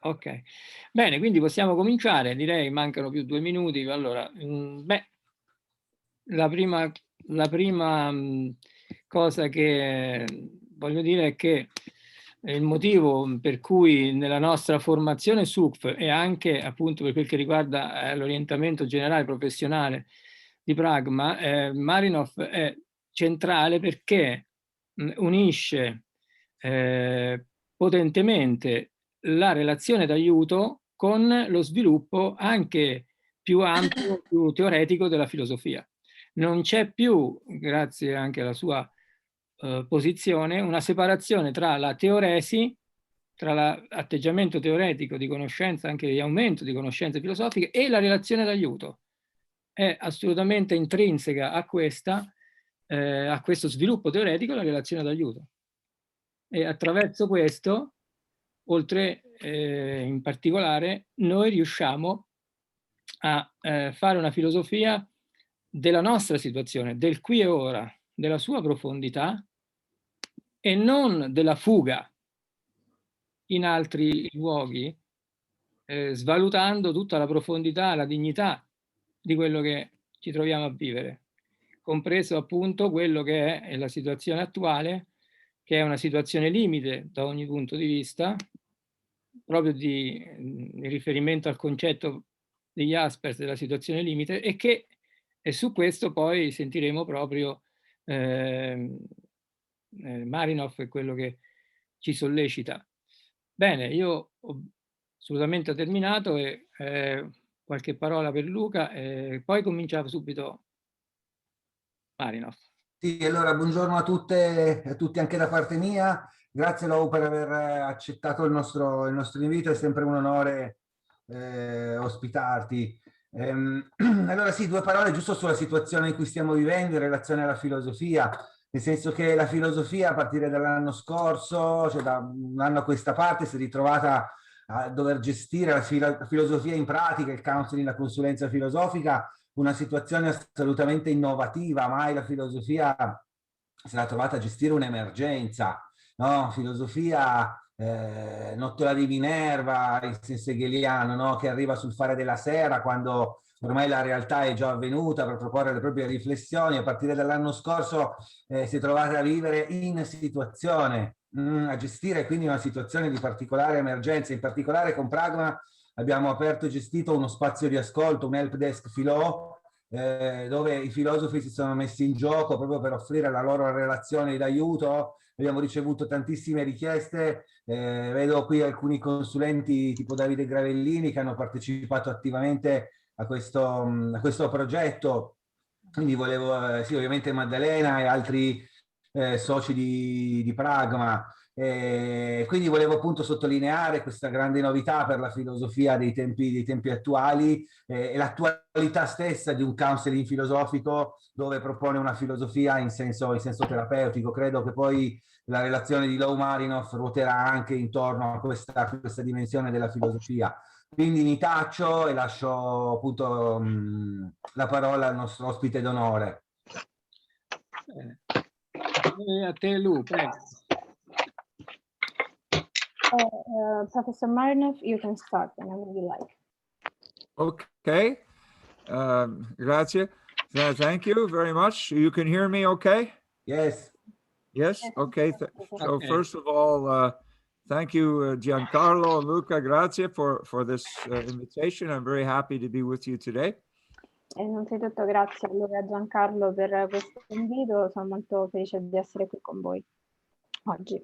Ok, bene, quindi possiamo cominciare, direi, mancano più 2 minuti. Allora, beh, la prima cosa che voglio dire è che il motivo per cui nella nostra formazione SUCF e anche appunto per quel che riguarda l'orientamento generale professionale di Pragma, Marinov è centrale perché unisce potentemente la relazione d'aiuto con lo sviluppo anche più ampio, più teoretico della filosofia. Non c'è più, grazie anche alla sua posizione, una separazione tra la teoresi, tra l'atteggiamento teoretico di conoscenza, anche di aumento di conoscenze filosofiche, e la relazione d'aiuto. È assolutamente intrinseca a questo sviluppo teoretico la relazione d'aiuto. E attraverso questo, oltre in particolare, noi riusciamo a fare una filosofia della nostra situazione, del qui e ora, della sua profondità e non della fuga in altri luoghi, svalutando tutta la profondità, la dignità di quello che ci troviamo a vivere, compreso appunto quello che è la situazione attuale, che è una situazione limite da ogni punto di vista, proprio di riferimento al concetto degli Jaspers della situazione limite, e su questo poi sentiremo proprio Marinov è quello che ci sollecita. Bene, io ho assolutamente terminato e qualche parola per Luca e poi comincia subito Marinov. Sì, allora buongiorno a tutte e a tutti anche da parte mia. Grazie Lou per aver accettato il nostro invito, è sempre un onore ospitarti. Allora sì, due parole giusto sulla situazione in cui stiamo vivendo in relazione alla filosofia, nel senso che la filosofia a partire dall'anno scorso, cioè da un anno a questa parte, si è ritrovata a dover gestire la filosofia in pratica, il counseling, la consulenza filosofica, una situazione assolutamente innovativa. Mai la filosofia si era trovata a gestire un'emergenza, no? Filosofia nottola di Minerva, in senso hegeliano, no? Che arriva sul fare della sera quando ormai la realtà è già avvenuta per proporre le proprie riflessioni. A partire dall'anno scorso si è trovata a vivere in situazione, a gestire quindi una situazione di particolare emergenza. In particolare con Pragma abbiamo aperto e gestito uno spazio di ascolto, un help desk Filò, dove i filosofi si sono messi in gioco proprio per offrire la loro relazione d'aiuto. Abbiamo ricevuto tantissime richieste, vedo qui alcuni consulenti tipo Davide Gravellini che hanno partecipato attivamente a questo progetto. Quindi volevo, sì, ovviamente Maddalena e altri soci di Pragma. Quindi volevo appunto sottolineare questa grande novità per la filosofia dei tempi attuali e l'attualità stessa di un counseling filosofico dove propone una filosofia in senso terapeutico. Credo che poi la relazione di Lou Marinov ruoterà anche intorno a questa dimensione della filosofia. Quindi mi taccio e lascio appunto la parola al nostro ospite d'onore. A te Lu, prego. Professor Marinov, you can start whenever you like. Okay. Grazie. Thank you very much. You can hear me okay? Yes. Yes? Okay. So Okay. first of all, thank you, Giancarlo and Luca. Grazie for this invitation. I'm very happy to be with you today. Innanzitutto grazie a Luca e a Giancarlo per questo invito, sono molto felice di essere qui con voi oggi.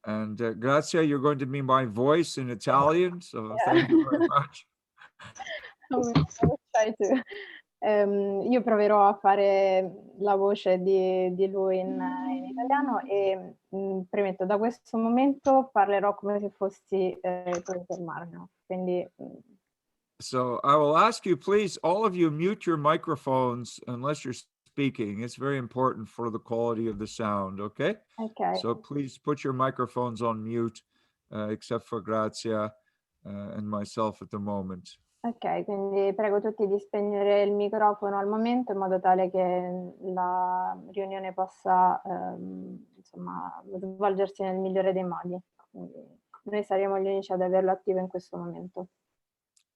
And grazie, you're going to be my voice in Italian, so thank you very much. I will try to. Io proverò a fare la voce di lui in italiano e premetto, da questo momento parlerò come se fossi professor Marinov, quindi... So I will ask you, please, all of you mute your microphones unless you're speaking. It's very important for the quality of the sound, okay? Okay. So please put your microphones on mute, except for Grazia and myself at the moment. Ok, quindi prego tutti di spegnere il microfono al momento in modo tale che la riunione possa insomma, svolgersi nel migliore dei modi. Quindi, noi saremo gli unici ad averlo attivo in questo momento.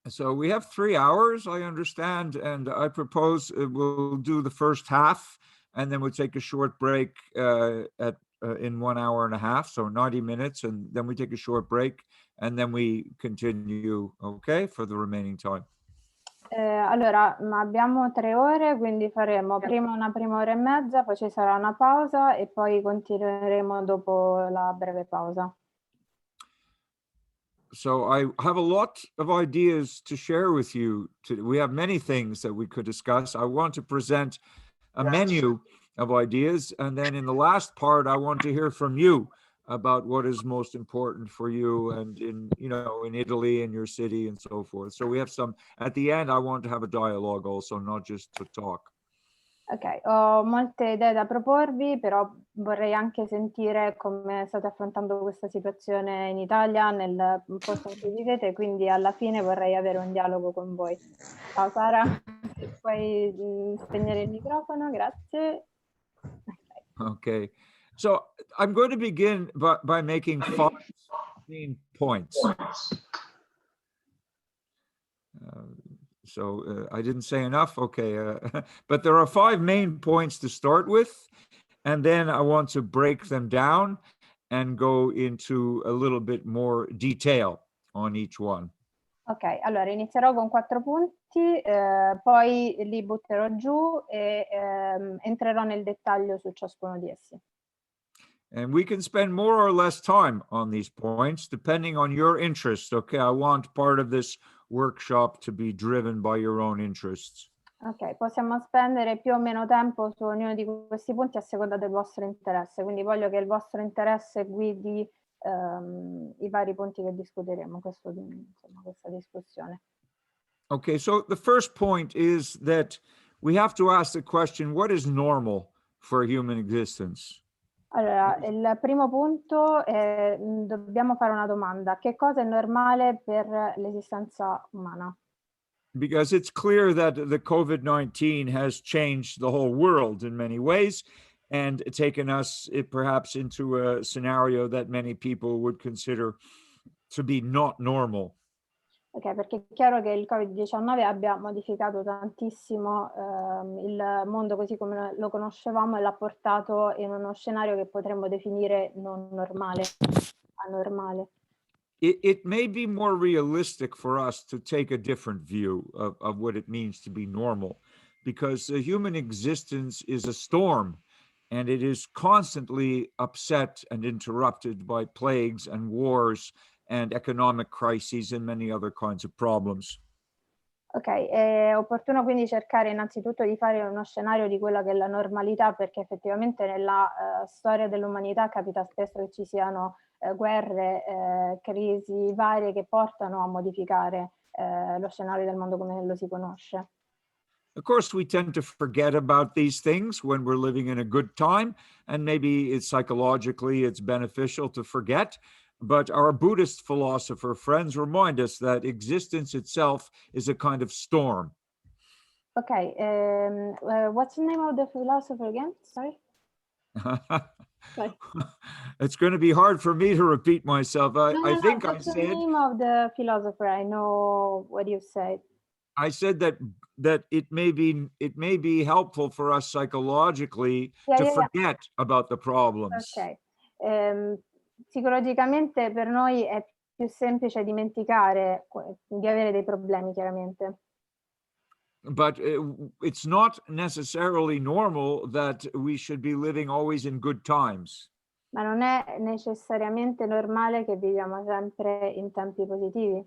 So we have 3 hours, I understand, and I propose we'll do the first half, and then we'll take a short break in 1 hour and a half, so 90 minutes, and then we take a short break, and then we continue, okay, for the remaining time. Allora, abbiamo 3 ore, quindi faremo prima una prima ora e mezza, poi ci sarà una pausa e poi continueremo dopo la breve pausa. So I have a lot of ideas to share with you. We have many things that we could discuss. I want to present a menu of ideas, and then in the last part, I want to hear from you about what is most important for you and in Italy and your city and so forth. So we have some, at the end, I want to have a dialogue also, not just to talk. Ok, ho molte idee da proporvi, però vorrei anche sentire come state affrontando questa situazione in Italia, nel posto in cui vivete, quindi alla fine vorrei avere un dialogo con voi. Ciao Sara, se puoi spegnere il microfono, grazie. Okay, so I'm going to begin by making 5 main points. I didn't say enough. Okay, but there are 5 main points to start with, and then I want to break them down and go into a little bit more detail on each one. Ok, allora inizierò con 4 punti, poi li butterò giù e entrerò nel dettaglio su ciascuno di essi. And we can spend more or less time on these points depending on your interest. Okay, I want part of this workshop to be driven by your own interests. Ok, possiamo spendere più o meno tempo su ognuno di questi punti a seconda del vostro interesse, quindi voglio che il vostro interesse guidi i vari punti che discuteremo, questa discussione. Okay, so the first point is that we have to ask the question, what is normal for human existence? Allora, il primo punto è, dobbiamo fare una domanda: che cosa è normale per l'esistenza umana? Because it's clear that the COVID-19 has changed the whole world in many ways and taken us perhaps into a scenario that many people would consider to be not normal. Ok, perché è chiaro che il Covid-19 abbia modificato tantissimo il mondo così come lo conoscevamo e l'ha portato in uno scenario che potremmo definire non normale, anormale. It may be more realistic for us to take a different view of what it means to be normal, because the human existence is a storm and it is constantly upset and interrupted by plagues and wars and economic crises and many other kinds of problems. Ok, è opportuno quindi cercare innanzitutto di fare uno scenario di quella che è la normalità, perché effettivamente nella storia dell'umanità capita spesso che ci siano guerre, crisi varie che portano a modificare lo scenario del mondo come lo si conosce. Of course, we tend to forget about these things when we're living in a good time, and maybe it's psychologically it's beneficial to forget. But our Buddhist philosopher friends remind us that existence itself is a kind of storm. Ok, what's the name of the philosopher again? Sorry. Sorry. It's going to be hard for me to repeat myself. I think I What's said the name of the philosopher? I know what you said. I said that it may be helpful for us psychologically to forget about the problems. Ok. Psicologicamente per noi è più semplice dimenticare di avere dei problemi, chiaramente. But it's not necessarily normal that we should be living always in good times. Ma non è necessariamente normale che viviamo sempre in tempi positivi.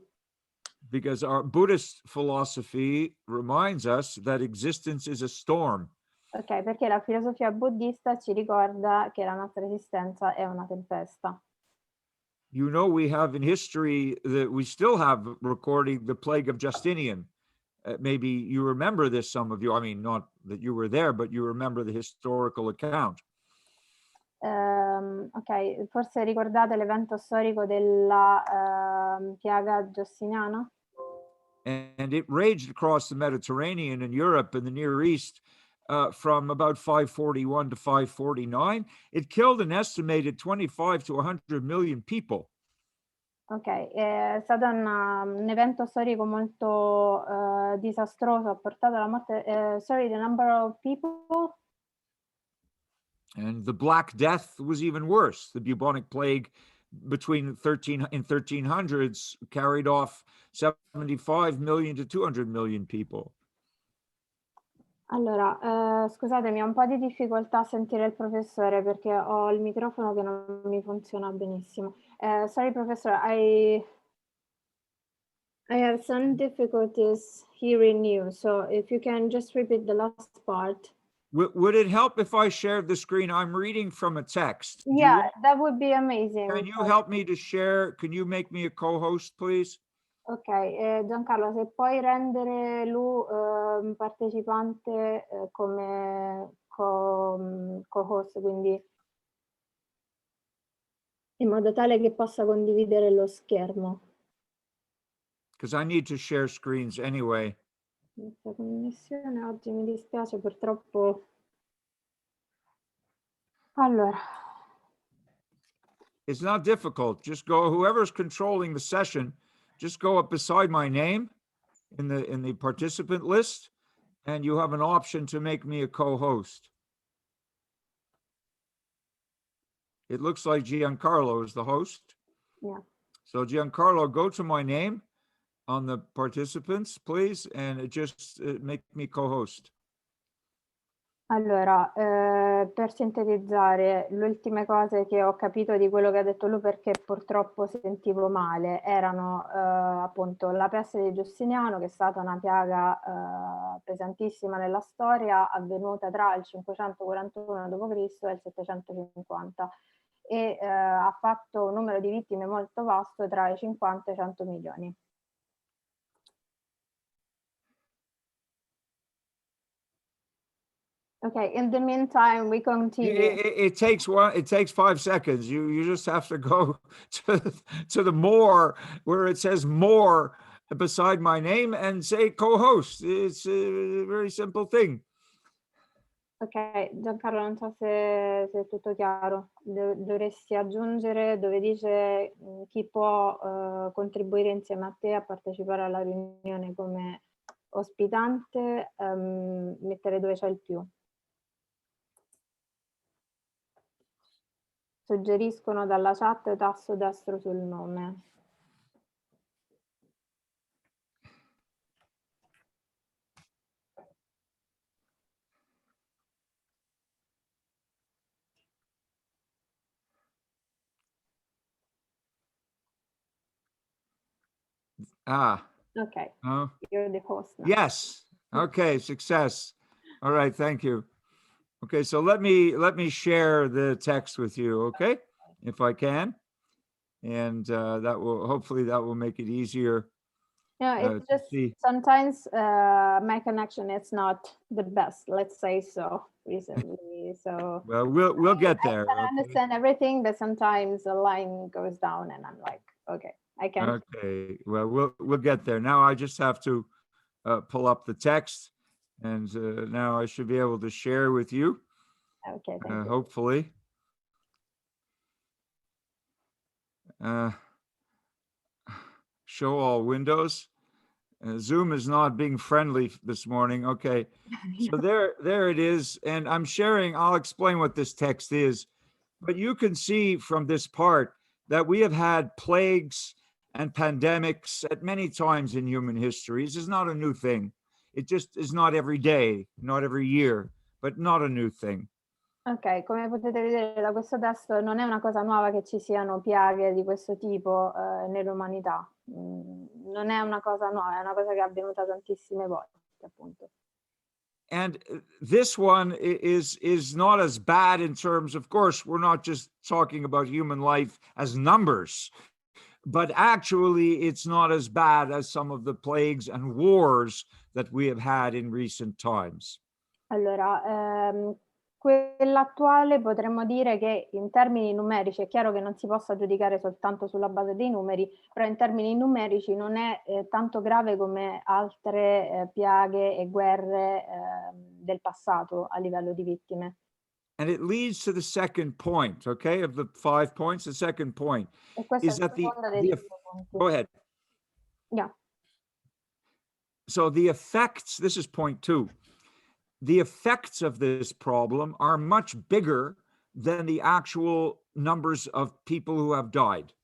Because our Buddhist philosophy reminds us that existence is a storm. Ok, perché la filosofia buddista ci ricorda che la nostra esistenza è una tempesta. You know, we have in history that we still have recording the plague of Justinian. Maybe you remember this, some of you. I mean, not that you were there, but you remember the historical account. Ok, forse ricordate l'evento storico della piaga giustiniana? And it raged across the Mediterranean and Europe and the Near East from about 541 to 549. It killed an estimated 25 to 100 million people. Ok, è stato un evento storico molto disastroso, ha portato alla morte, sorry, the number of people? And the Black Death was even worse. The bubonic plague in 1300s carried off 75 million to 200 million people. Allora, scusatemi, ho un po' di difficoltà a sentire il professore perché ho il microfono che non mi funziona benissimo. Sorry, professor, I have some difficulties hearing you, so if you can just repeat the last part. Would it help if I shared the screen? I'm reading from a text. Yeah, that would be amazing. Can you help me to share? Can you make me a co-host, please? Ok, Giancarlo, se puoi rendere lui partecipante come co-host, quindi in modo tale che possa condividere lo schermo. Because I need to share screens anyway. Questa connessione oggi mi dispiace, purtroppo. Allora. It's not difficult. Just go, whoever's controlling the session, just go up beside my name in the participant list, and you have an option to make me a co-host. It looks like Giancarlo is the host. Yeah. So Giancarlo, go to my name on the participants, please, and just make me co-host. Allora, per sintetizzare, le ultime cose che ho capito di quello che ha detto lui, perché purtroppo sentivo male, erano appunto la peste di Giustiniano, che è stata una piaga pesantissima nella storia, avvenuta tra il 541 d.C. e il 750, e ha fatto un numero di vittime molto vasto, tra i 50 e i 100 milioni. Okay, in the meantime, we continue. It takes 5 seconds. You just have to go to the more, where it says more beside my name, and say co-host. It's a very simple thing. Ok, Giancarlo, non so se è tutto chiaro. Dovresti aggiungere dove dice chi può contribuire insieme a te a partecipare alla riunione come ospitante, mettere dove c'è il più. Suggeriscono dalla chat tasto destro sul nome. Okay. You're the host now. Yes. Okay, success. All right, thank you. Okay, so let me share the text with you, okay? If I can. And hopefully that will make it easier. Yeah, it's just sometimes my connection is not the best, let's say so, recently. So well, we'll get there. I can understand everything, but sometimes the line goes down and I'm like, okay, I can't. Okay, well, we'll get there. Now I just have to pull up the text, and now I should be able to share with you. Okay, thank you. Hopefully. Show all windows. Zoom is not being friendly this morning. Okay, so there it is, and I'm sharing. I'll explain what this text is, but you can see from this part that we have had plagues and pandemics at many times in human history. This is not a new thing. It just is not every day, not every year, but not a new thing. Ok, come potete vedere da questo testo non è una cosa nuova che ci siano piaghe di questo tipo nell'umanità. Non è una cosa nuova, è una cosa che è avvenuta tantissime volte, appunto. And this one is not as bad in terms, of course, we're not just talking about human life as numbers, but actually it's not as bad as some of the plagues and wars that we have had in recent times. Allora, quella attuale potremmo dire che in termini numerici, è chiaro che non si possa giudicare soltanto sulla base dei numeri, però in termini numerici non è tanto grave come altre piaghe e guerre del passato a livello di vittime. And it leads to the second point, okay, of the 5 points. The second point E questo è is il that secondo dei the 5 punti. go ahead. Yeah. So the effects, this is point 2. The effects of this problem are much bigger than the actual numbers of people who have died.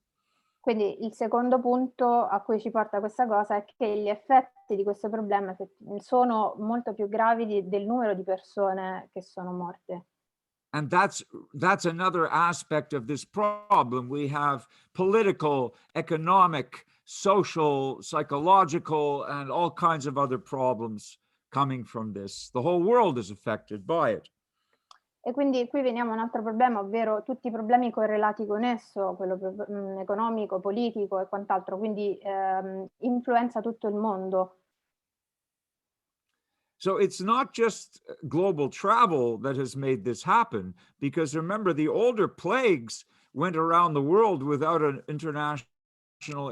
Quindi il secondo punto a cui ci porta questa cosa è che gli effetti di questo problema sono molto più gravi del numero di persone che sono morte. And that's another aspect of this problem. We have political, economic, social, psychological, and all kinds of other problems coming from this. The whole world is affected by it. E quindi qui veniamo a un altro problema, ovvero tutti i problemi correlati con esso, quello economico, politico e quant'altro, quindi influenza tutto il mondo. So it's not just global travel that has made this happen, because remember, the older plagues went around the world without an international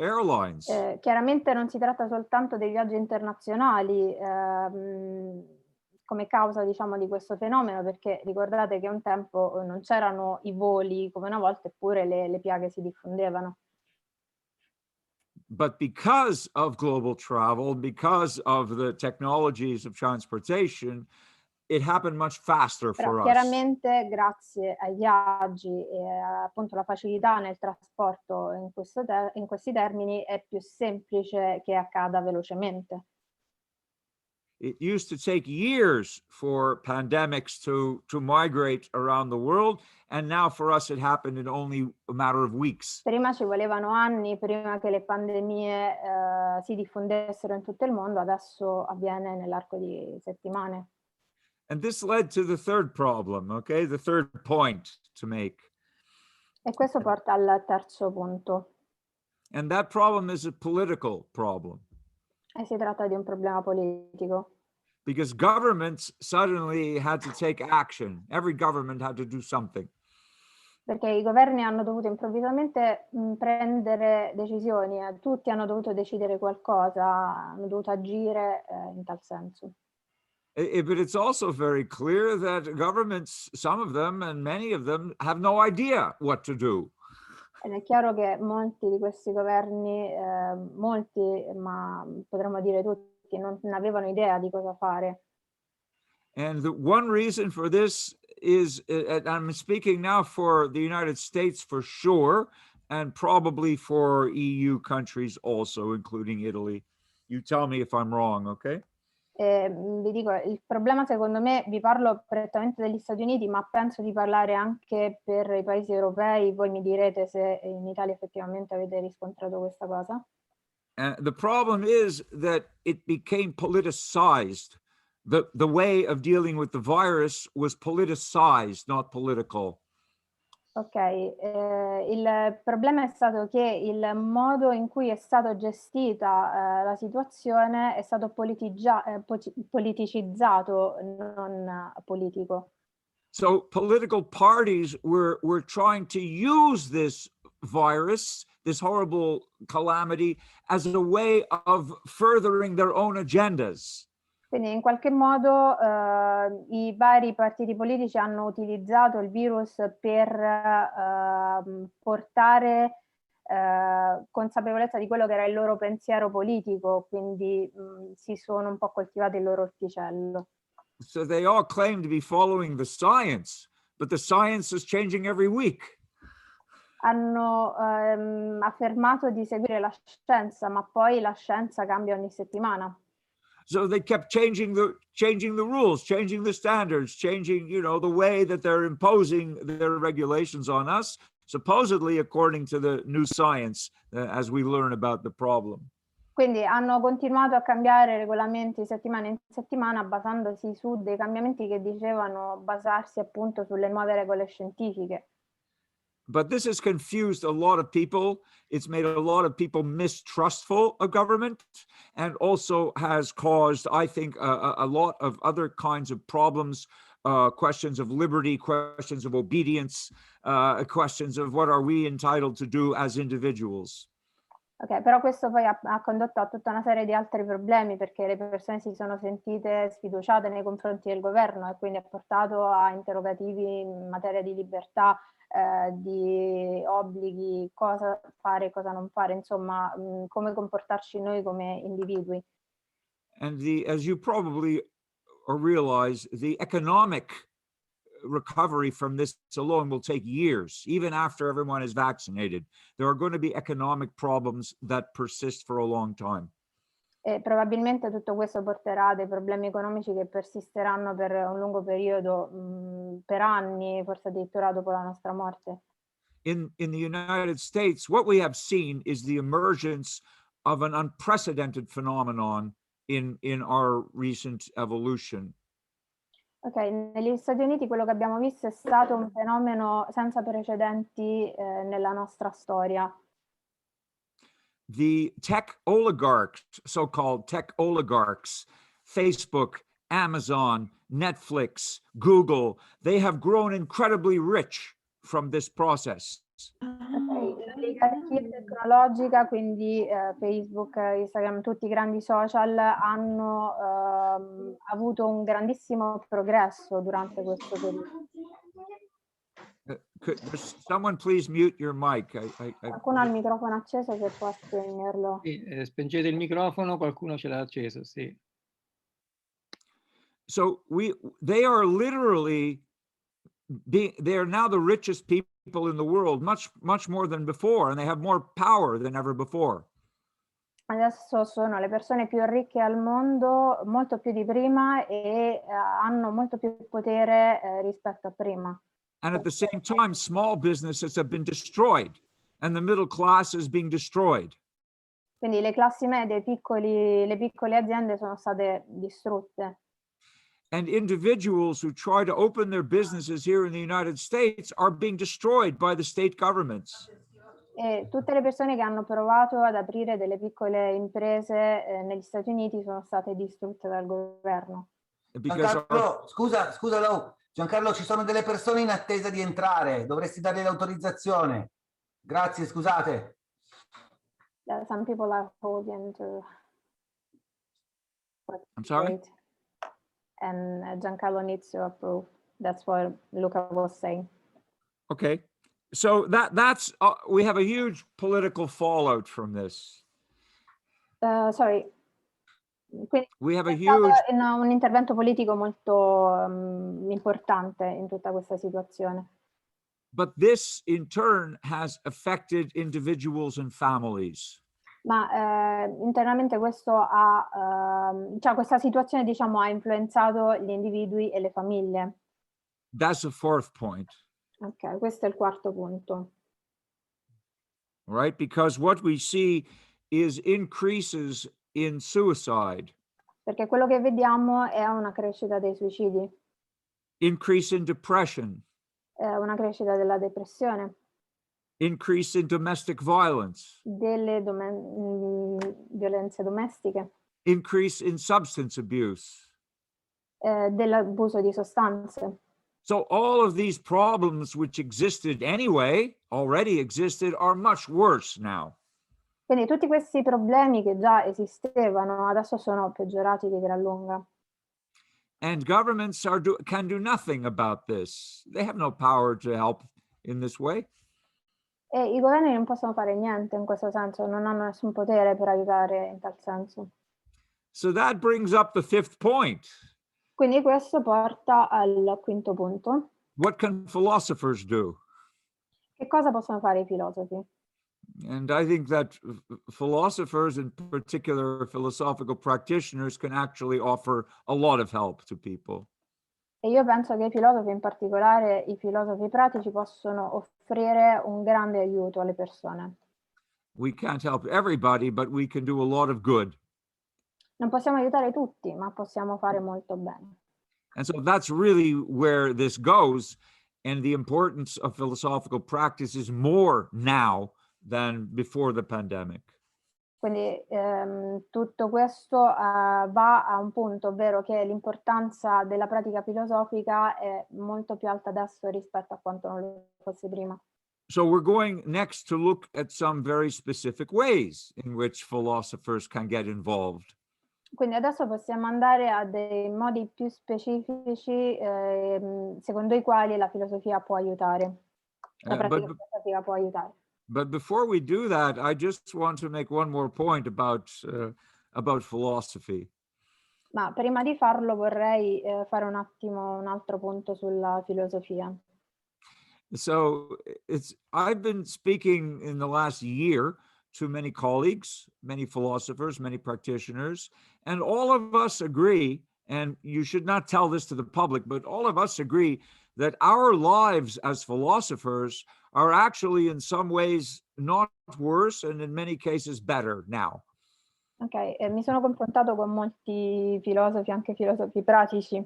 airlines. Chiaramente non si tratta soltanto dei viaggi internazionali come causa, diciamo, di questo fenomeno, perché ricordate che un tempo non c'erano i voli come una volta, eppure le piaghe si diffondevano. But because of global travel, because of the technologies of transportation, it happened much faster Però for us. chiaramente grazie ai viaggi e appunto alla facilità nel trasporto in questi termini è più semplice che accada velocemente. It used to take years for pandemics to migrate around the world, and now for us it happened in only a matter of weeks. Prima ci volevano anni prima che le pandemie si diffondessero in tutto il mondo, adesso avviene nell'arco di settimane. And this led to the third problem, okay? The third point to make. E questo porta al terzo punto. And that problem is a political problem. E si tratta di un problema politico. Because governments suddenly had to take action. Every government had to do something. Perché i governi hanno dovuto improvvisamente prendere decisioni, tutti hanno dovuto decidere qualcosa, hanno dovuto agire in tal senso. But it's also very clear that governments, some of them and many of them, have no idea what to do. Ed è chiaro che molti di questi governi, ma potremmo dire tutti, non avevano idea di cosa fare. And the one reason for this is, I'm speaking now for the United States for sure, and probably for EU countries also, including Italy. You tell me if I'm wrong, okay? Vi dico, il problema secondo me, vi parlo prettamente degli Stati Uniti, ma penso di parlare anche per i paesi europei. Voi mi direte se in Italia effettivamente avete riscontrato questa cosa. The problem is that it became politicized. The way of dealing with the virus was politicized, not political. Ok, il problema è stato che il modo in cui è stata gestita la situazione è stato politicizzato, non politico. So political parties were trying to use this virus, this horrible calamity, as a way of furthering their own agendas. Quindi in qualche modo i vari partiti politici hanno utilizzato il virus per portare consapevolezza di quello che era il loro pensiero politico, quindi si sono un po' coltivati il loro orticello. So they all claim to be following the science, but the science is changing every week. Hanno affermato di seguire la scienza, ma poi la scienza cambia ogni settimana. So they kept changing the rules, changing the standards, changing, the way that they're imposing their regulations on us, supposedly according to the new science, as we learn about the problem. Quindi hanno continuato a cambiare regolamenti settimana in settimana, basandosi su dei cambiamenti che dicevano basarsi appunto sulle nuove regole scientifiche. But this has confused a lot of people. It's made a lot of people mistrustful of government, and also has caused, I think, a lot of other kinds of problems, questions of liberty, questions of obedience, questions of what are we entitled to do as individuals. Ok, però questo poi ha condotto a tutta una serie di altri problemi perché le persone si sono sentite sfiduciate nei confronti del governo e quindi ha portato a interrogativi in materia di libertà, di obblighi, cosa fare, cosa non fare, insomma, come comportarci noi come individui. And as you probably realize, the economic recovery from this alone will take years. Even after everyone is vaccinated, there are going to be economic problems that persist for a long time. E probabilmente tutto questo porterà a dei problemi economici che persisteranno per un lungo periodo, per anni, forse addirittura dopo la nostra morte. In the United States, what we have seen is the emergence of an unprecedented phenomenon in our recent evolution. Ok, negli Stati Uniti quello che abbiamo visto è stato un fenomeno senza precedenti nella nostra storia. The tech oligarchs, so-called tech oligarchs, Facebook, Amazon, Netflix, Google, they have grown incredibly rich from this process. L'oligarchia tecnologica, quindi Facebook, Instagram, tutti i grandi social hanno avuto un grandissimo progresso durante questo periodo. Could someone please mute your mic? Qualcuno ha il microfono acceso se può spegnerlo. Sì, spengete il microfono, qualcuno ce l'ha acceso, sì. So they are literally they are now the richest people in the world, much more than before, and they have more power than ever before. Adesso sono le persone più ricche al mondo, molto più di prima e hanno molto più potere rispetto a prima. And at the same time, small businesses have been destroyed, and the middle class is being destroyed. Quindi le classi medie, le piccole aziende sono state distrutte. And individuals who try to open their businesses here in the United States are being destroyed by the state governments. E tutte le persone che hanno provato ad aprire delle piccole imprese negli Stati Uniti sono state distrutte dal governo. Giancarlo, scusa Lau. Giancarlo, ci sono delle persone in attesa di entrare, dovresti dargli l'autorizzazione. Grazie, scusate. Some people are holding to... I'm sorry? And Giancarlo needs to approve. That's what Luca was saying. Okay. So that's we have a huge political fallout from this. Sorry. Quindi We have a è stato huge un intervento politico molto importante in tutta questa situazione. But this in turn has affected individuals and families. Ma internamente questo cioè questa situazione, diciamo, ha influenzato gli individui e le famiglie. That's the fourth point. Ok, questo è il quarto punto. Right? Because what we see is increases in suicide, Perché quello che vediamo è una crescita dei suicidi, increase in depression, una crescita della depressione, increase in domestic violence, delle violenze domestiche, increase in substance abuse. dell'abuso di sostanze. So all of these problems which existed anyway, already existed, are much worse now. Quindi tutti questi problemi che già esistevano adesso sono peggiorati di gran lunga. And governments can do nothing about this. They have no power to help in this way. E i governi non possono fare niente in questo senso, non hanno nessun potere per aiutare in tal senso. So that brings up the fifth point. Quindi questo porta al quinto punto. What can philosophers do? Che cosa possono fare i filosofi? And I think that philosophers, in particular philosophical practitioners, can actually offer a lot of help to people. E io penso che i filosofi, in particolare i filosofi pratici, possono offrire un grande aiuto alle persone. We can't help everybody, but we can do a lot of good. Non possiamo aiutare tutti, ma possiamo fare molto bene. And so that's really where this goes. And the importance of philosophical practice is more now than before the pandemic. Quindi tutto questo va a un punto, ovvero che l'importanza della pratica filosofica è molto più alta adesso rispetto a quanto non lo fosse prima. So we're going next to look at some very specific ways in which philosophers can get involved. Quindi adesso possiamo andare a dei modi più specifici secondo i quali la filosofia può aiutare, la pratica filosofica può aiutare. But before we do that, I just want to make one more point about philosophy. Ma prima di farlo vorrei fare un attimo un altro punto sulla filosofia. So I've been speaking in the last year to many colleagues, many philosophers, many practitioners, and all of us agree, and you should not tell this to the public, but all of us agree that our lives as philosophers are actually in some ways not worse and in many cases better now. Ok, mi sono confrontato con molti filosofi, anche filosofi pratici,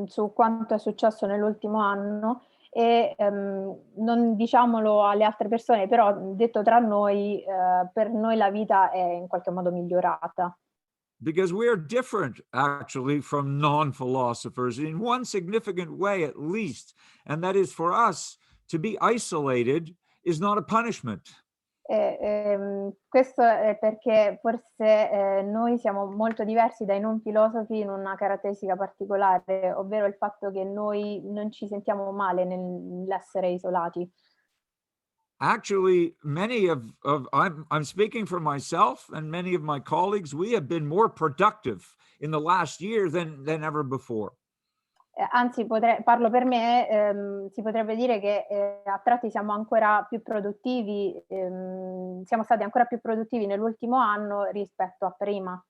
su quanto è successo nell'ultimo anno e non diciamolo alle altre persone, però detto tra noi, per noi la vita è in qualche modo migliorata. Because we are different actually from non-philosophers in one significant way at least, and that is for us to be isolated is not a punishment. Questo è perché forse noi siamo molto diversi dai non filosofi in una caratteristica particolare, ovvero il fatto che noi non ci sentiamo male nell'essere isolati. Actually, many of I'm speaking for myself and many of my colleagues, we have been more productive in the last year than ever before. Anzi, parlo per me, si potrebbe dire che a tratti siamo ancora più produttivi, siamo stati ancora più produttivi nell'ultimo anno rispetto a prima.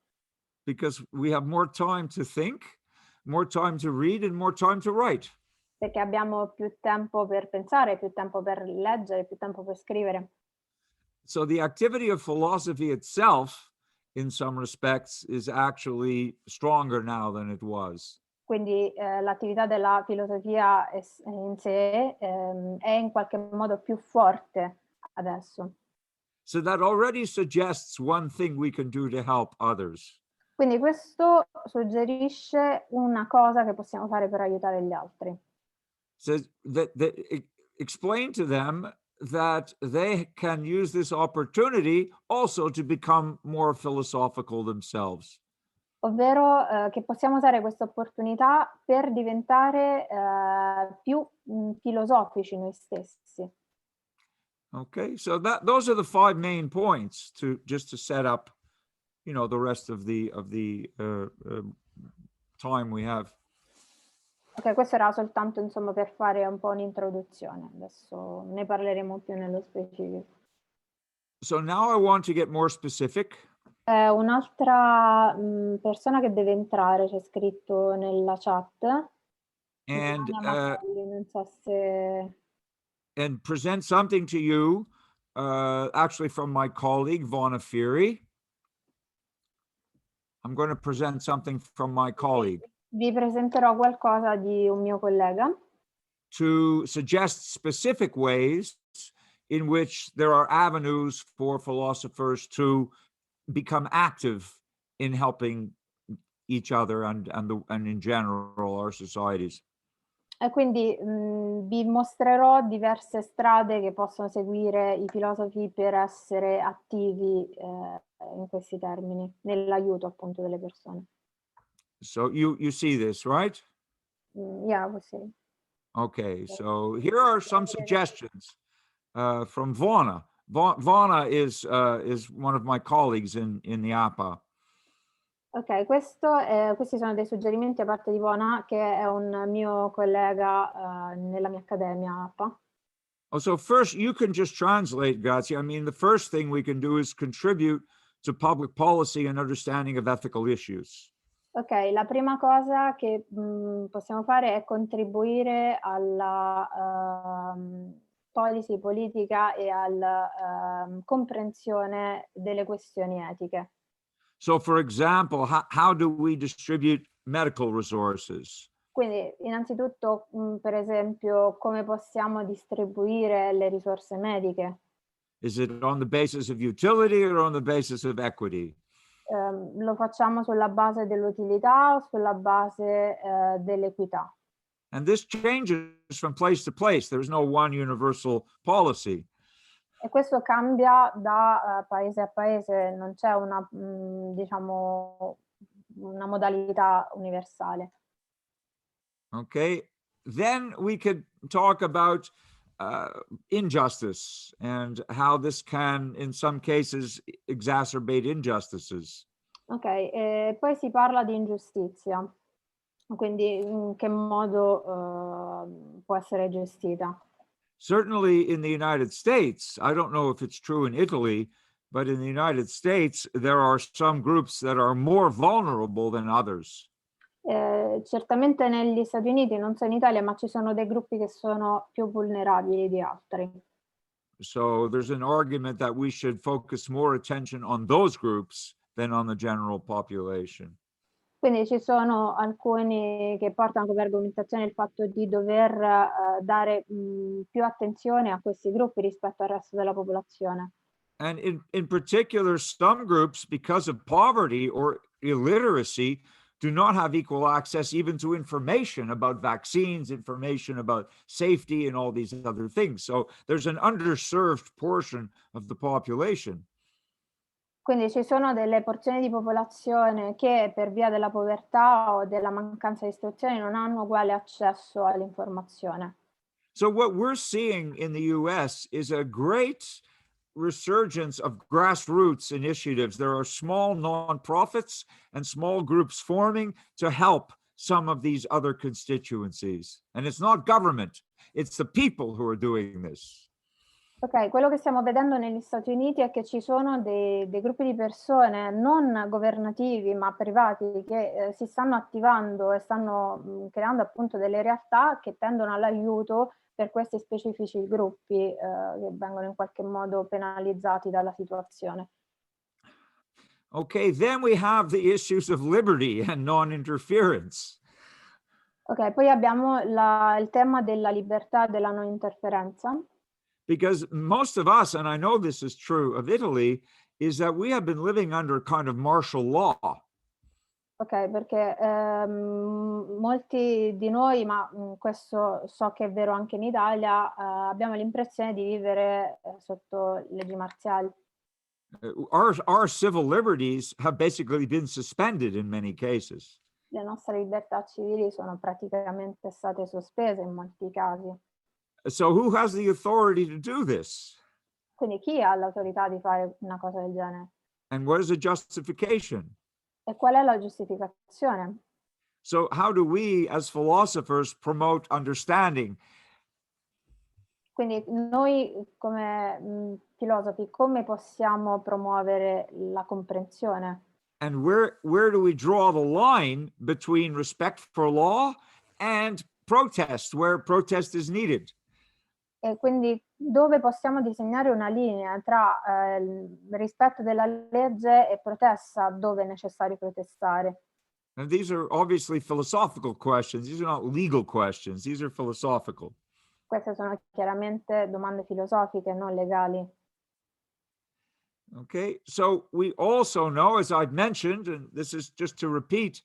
Because we have more time to think, more time to read, and more time to write. Perché abbiamo più tempo per pensare, più tempo per leggere, più tempo per scrivere. So the activity of philosophy itself, in some respects, is actually stronger now than it was. Quindi l'attività della filosofia in sé è in qualche modo più forte adesso. So that already suggests one thing we can do to help others. Quindi questo suggerisce una cosa che possiamo fare per aiutare gli altri. So that explain to them that they can use this opportunity also to become more philosophical themselves. Ovvero che possiamo usare questa opportunità per diventare più filosofici noi stessi. Okay, so those are the 5 main points to set up, you know, the rest of the time we have. Ok, questo era soltanto insomma per fare un po' un'introduzione, adesso ne parleremo più nello specifico. So now I want to get more specific. Un'altra persona che deve entrare, c'è scritto nella chat. And non so se... and present something to you, actually from my colleague, Vonna Fury. I'm going to present something from my colleague. Vi presenterò qualcosa di un mio collega. To suggest specific ways in which there are avenues for philosophers to become active in helping each other and in general our societies. E quindi vi mostrerò diverse strade che possono seguire i filosofi per essere attivi in questi termini, nell'aiuto appunto delle persone. So you see this, right? Yeah, we see. Okay, so here are some suggestions from Vonna. Vonna is one of my colleagues in the APA. Ok, questi sono dei suggerimenti a parte di Vonna, che è un mio collega nella mia accademia APA. Oh, so first you can just translate, Grazia. I mean, the first thing we can do is contribute to public policy and understanding of ethical issues. Ok, la prima cosa che possiamo fare è contribuire alla policy politica e alla comprensione delle questioni etiche. So, for example, how do we distribute medical resources? Quindi, innanzitutto, per esempio, come possiamo distribuire le risorse mediche? Is it on the basis of utility or on the basis of equity? Lo facciamo sulla base dell'utilità o sulla base dell'equità? And this changes from place to place. There's no one universal policy. E questo cambia da paese a paese, non c'è una, diciamo, una modalità universale. Okay, then we could talk about injustice and how this can, in some cases, exacerbate injustices. Ok, e poi si parla di ingiustizia, quindi in che modo può essere gestita. Certainly in the United States, I don't know if it's true in Italy, but in the United States, there are some groups that are more vulnerable than others. Certamente negli Stati Uniti, non so in Italia, ma ci sono dei gruppi che sono più vulnerabili di altri. So there's an argument that we should focus more attention on those groups than on the general population. Quindi ci sono alcuni che portano come argomentazione il fatto di dover dare più attenzione a questi gruppi rispetto al resto della popolazione. And in particular, some groups, because of poverty or illiteracy, do not have equal access even to information about vaccines, information about safety, and all these other things. So there's an underserved portion of the population. Quindi ci sono delle porzioni di popolazione che per via della povertà o della mancanza di istruzione non hanno uguale accesso all'informazione. So what we're seeing in the US is a great resurgence of grassroots initiatives. There are small nonprofits and small groups forming to help some of these other constituencies. And it's not government, it's the people who are doing this. Ok, quello che stiamo vedendo negli Stati Uniti è che ci sono dei gruppi di persone non governativi ma privati che si stanno attivando e stanno creando appunto delle realtà che tendono all'aiuto per questi specifici gruppi che vengono in qualche modo penalizzati dalla situazione. Okay, then we have the issues of liberty and non-interference. Ok, poi abbiamo il tema della libertà e della non interferenza. Because most of us, and I know this is true of Italy, is that we have been living under kind of martial law. Ok, perché molti di noi, ma questo so che è vero anche in Italia, abbiamo l'impressione di vivere sotto leggi marziali. Our civil liberties have basically been suspended in many cases. Le nostre libertà civili sono praticamente state sospese in molti casi. So who has the authority to do this? Quindi chi ha l'autorità di fare una cosa del genere? And what is the justification? E qual è la giustificazione? So how do we as philosophers promote understanding? Quindi noi come filosofi come possiamo promuovere la comprensione? And where do we draw the line between respect for law and protest, where protest is needed? E quindi dove possiamo disegnare una linea tra il rispetto della legge e protesta dove è necessario protestare? And these are obviously philosophical questions. These are not legal questions. These are philosophical. Queste sono chiaramente domande filosofiche, non legali. Okay, so we also know, as I've mentioned, and this is just to repeat,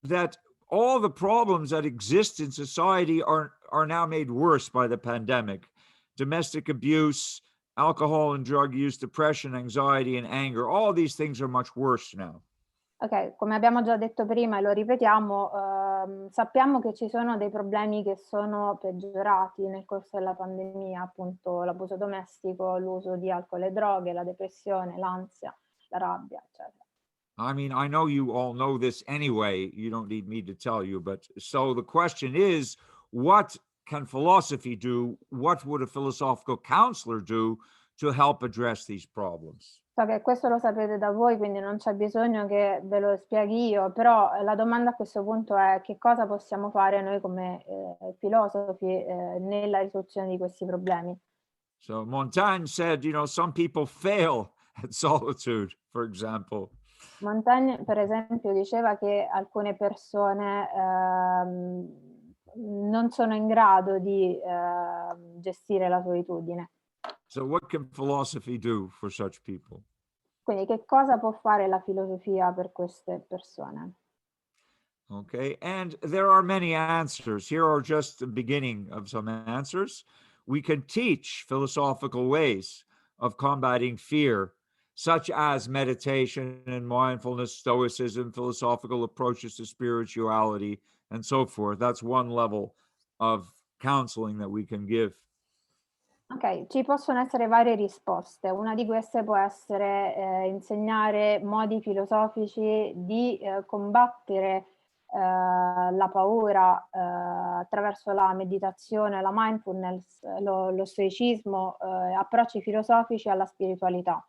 that all the problems that exist in society are now made worse by the pandemic. Domestic abuse, alcohol and drug use, depression, anxiety, and anger, all these things are much worse now. Ok, come abbiamo già detto prima e lo ripetiamo, sappiamo che ci sono dei problemi che sono peggiorati nel corso della pandemia, appunto l'abuso domestico, l'uso di alcol e droghe, la depressione, l'ansia, la rabbia, eccetera. I mean, I know you all know this anyway. You don't need me to tell you, but so the question is, what can philosophy do? What would a philosophical counselor do to help address these problems? So che questo lo sapete da voi, quindi non c'è bisogno che ve lo spieghi io, però la domanda a questo punto è che cosa possiamo fare noi come filosofi nella risoluzione di questi problemi. So Montaigne said, some people fail at solitude, for example. Montaigne, per esempio, diceva che alcune persone non sono in grado di gestire la solitudine. So what can philosophy do for such people? Quindi che cosa può fare la filosofia per queste persone? Okay, and there are many answers. Here are just the beginning of some answers. We can teach philosophical ways of combating fear, such as meditation and mindfulness, stoicism, philosophical approaches to spirituality, and so forth. That's one level of counseling that we can give. Ok, ci possono essere varie risposte. Una di queste può essere insegnare modi filosofici di combattere la paura attraverso la meditazione, la mindfulness, lo stoicismo, approcci filosofici alla spiritualità.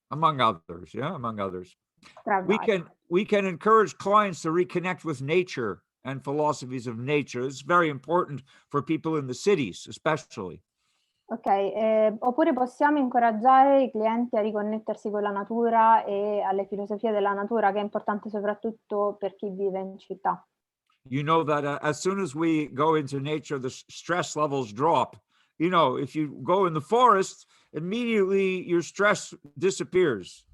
Among others, yeah, among others. Tra vari. We can encourage clients to reconnect with nature and philosophies of nature. It's very important for people in the cities, especially. Ok, oppure possiamo incoraggiare i clienti a riconnettersi con la natura e alle filosofie della natura, che è importante soprattutto per chi vive in città. You know that as soon as we go into nature, the stress levels drop. You know, if you go in the forest, immediately your stress disappears.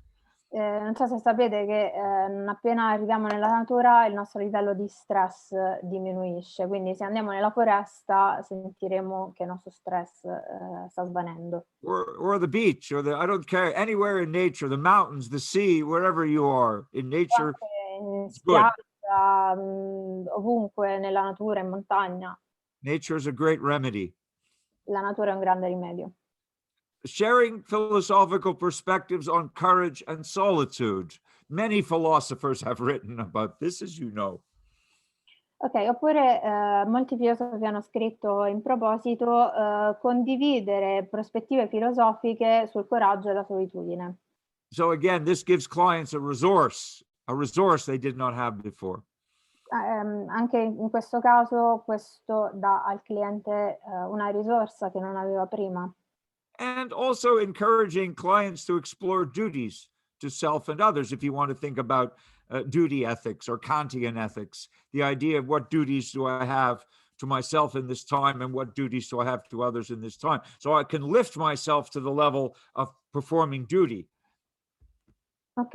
Non so se sapete che non appena arriviamo nella natura il nostro livello di stress diminuisce, quindi se andiamo nella foresta sentiremo che il nostro stress sta svanendo. Or the beach, or I don't care, anywhere in nature, the mountains, the sea, wherever you are in nature. In it's good. spiaggia, ovunque nella natura, in montagna. Nature is a great remedy. La natura è un grande rimedio. Sharing philosophical perspectives on courage and solitude. Many philosophers have written about this, as you know. Ok, oppure molti filosofi hanno scritto in proposito condividere prospettive filosofiche sul coraggio e la solitudine. So again, this gives clients a resource they did not have before. Anche in questo caso questo dà al cliente una risorsa che non aveva prima. And also encouraging clients to explore duties to self and others. If you want to think about duty ethics or Kantian ethics, the idea of what duties do I have to myself in this time and what duties do I have to others in this time. So I can lift myself to the level of performing duty. Ok,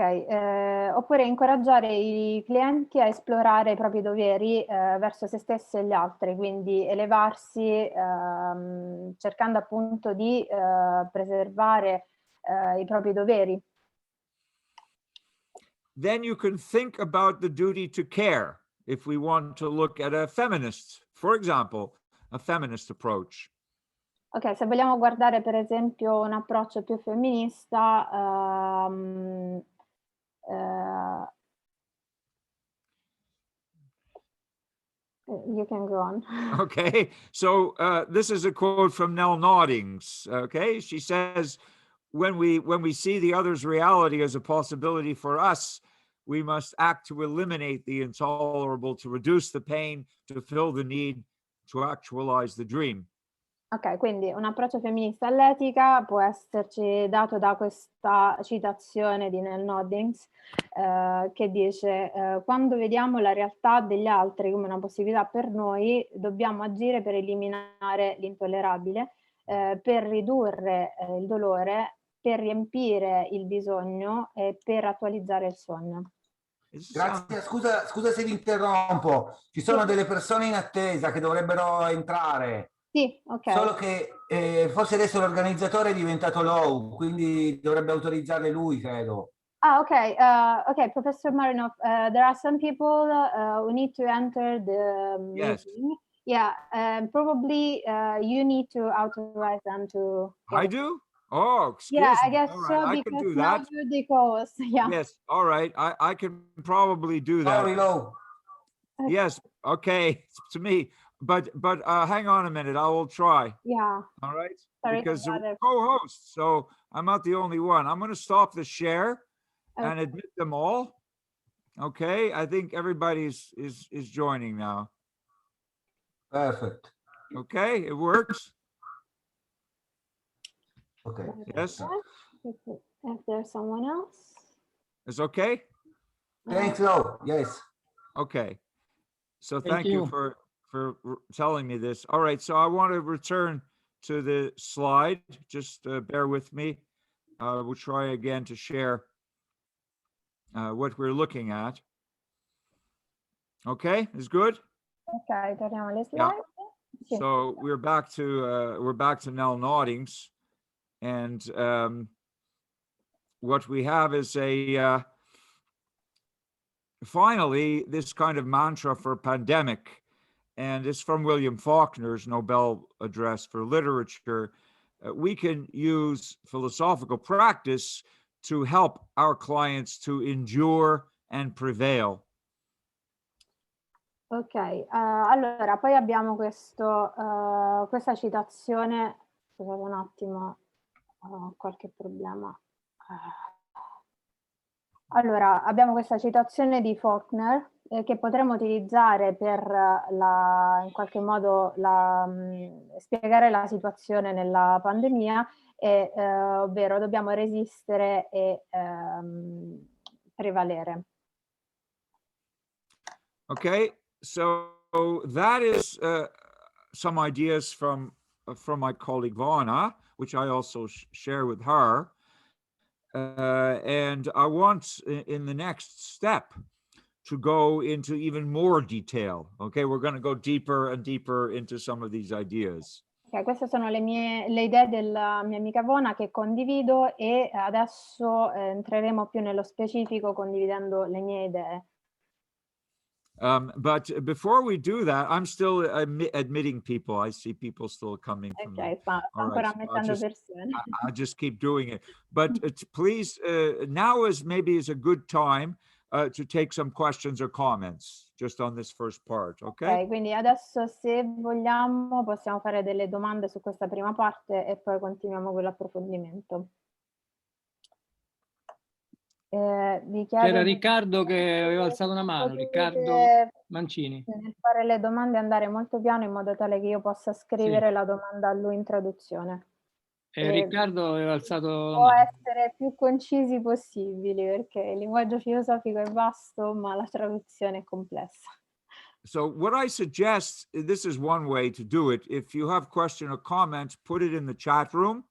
oppure incoraggiare i clienti a esplorare i propri doveri verso se stessi e gli altri, quindi elevarsi cercando appunto di preservare i propri doveri. Then you can think about the duty to care if we want to look at a feminist, for example, a feminist approach. Ok, se vogliamo guardare per esempio un approccio più femminista, you can go on. Okay, so this is a quote from Nell Noddings. Okay, she says, when we see the other's reality as a possibility for us, we must act to eliminate the intolerable, to reduce the pain, to fill the need, to actualize the dream. Ok, quindi un approccio femminista all'etica può esserci dato da questa citazione di Nell Noddings che dice quando vediamo la realtà degli altri come una possibilità per noi, dobbiamo agire per eliminare l'intollerabile, per ridurre il dolore, per riempire il bisogno e per attualizzare il sogno. Grazie, scusa se vi interrompo, ci sono delle persone in attesa che dovrebbero entrare. Sì, ok. Solo che forse adesso l'organizzatore è diventato low, quindi dovrebbe autorizzarle lui, credo. Ah, okay. Okay, Professor Marinov, there are some people who need to enter the meeting. Yeah, probably you need to authorize them to. I do? Oh, excuse yeah, I me. guess All right, so, I because can do now that. you're the co-host. Yeah. Yes, all right. I can probably do that. Sorry, low. Yes, okay, to me. But hang on a minute, I will try. Yeah. All right, Sorry because about we're it. co-hosts, so I'm not the only one. I'm going to stop the share and admit them all. Okay, I think everybody is joining now. Perfect. Okay, it works. Okay. Yes, If there's someone else. it's okay. Thanks, low. Yes. Okay, so Thank thank you you. for telling me this. All right, so I want to return to the slide. Just bear with me. We'll try again to share what we're looking at. Okay, is good. Ok, torniamo alle Yeah. slide. Sì. So we're back to Nell Noddings, and what we have is a finally this kind of mantra for pandemic, and it's from William Faulkner's Nobel address for literature. We can use philosophical practice to help our clients to endure and prevail. Ok, allora poi abbiamo questa citazione, scusate un attimo, ho qualche problema. Allora, abbiamo questa citazione di Faulkner che potremmo utilizzare per in qualche modo spiegare la situazione nella pandemia, ovvero dobbiamo resistere e prevalere. Okay, so that is some ideas from my colleague Vana, which I also share with her. And I want in the next step to go into even more detail. Okay, we're going to go deeper and deeper into some of these ideas. Okay, queste sono le idee della mia amica Vona che condivido, e adesso entreremo più nello specifico condividendo le mie idee. But before we do that, I'm still admitting people. I see people still coming from Ok, sta ancora ammettendo persone. I'll just keep doing it. But please, now is a good time to take some questions or comments just on this first part, okay? Ok, quindi adesso, se vogliamo, possiamo fare delle domande su questa prima parte e poi continuiamo con l'approfondimento. C'era Riccardo che aveva alzato una mano, Riccardo Mancini. Nel fare le domande andare molto piano in modo tale che io possa scrivere la domanda a lui in traduzione. Riccardo aveva alzato la Può mano. essere più concisi possibili, perché il linguaggio filosofico è vasto, ma la traduzione è complessa. So what I suggest, this is one way to do it. If you have question or comment, put it in the chat room.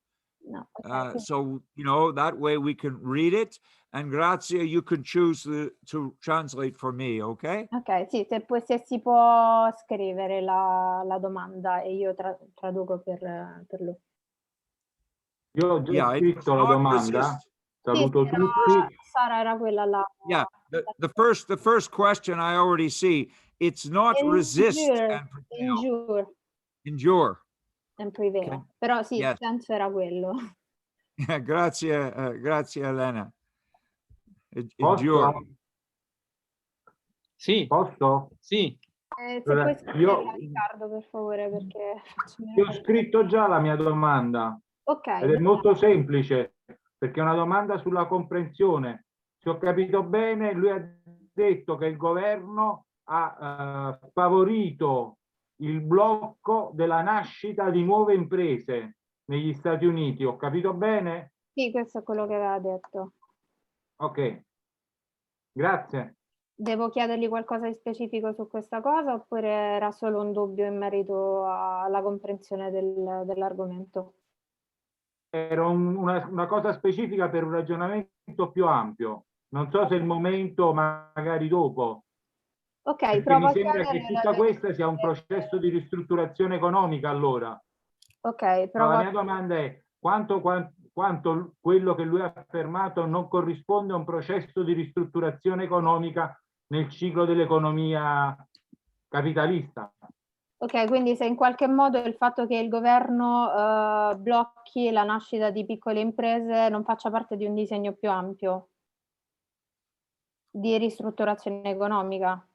No, okay. So, you know, that way we can read it. And Grazia, you can choose to translate for me, okay? Ok, sì, se si può scrivere la domanda e io traduco per lui. Io ho già scritto la domanda. Saluto tutti. Sara era quella là. Yeah, the first question I already see. It's not resist and prevail. Endure. And prevail. Okay. Però sì, yes. Il senso era quello. Grazie Elena. Posso? Sì. Posso? Sì. Se puoi scriverla, Riccardo, per favore, perché io ho scritto già la mia domanda. Ok. Ed è molto semplice, perché è una domanda sulla comprensione. Se ho capito bene, lui ha detto che il governo ha favorito il blocco della nascita di nuove imprese negli Stati Uniti. Ho capito bene? Sì, questo è quello che aveva detto. Ok, grazie. Devo chiedergli qualcosa di specifico su questa cosa, oppure era solo un dubbio in merito alla comprensione dell'argomento? Era una cosa specifica per un ragionamento più ampio. Non so se è il momento, magari dopo. Ok, mi sembra che tutta questa sia un processo di ristrutturazione economica, allora. Ok, però la mia domanda è quanto quello che lui ha affermato non corrisponde a un processo di ristrutturazione economica nel ciclo dell'economia capitalista. Ok, quindi se in qualche modo il fatto che il governo blocchi la nascita di piccole imprese non faccia parte di un disegno più ampio di ristrutturazione economica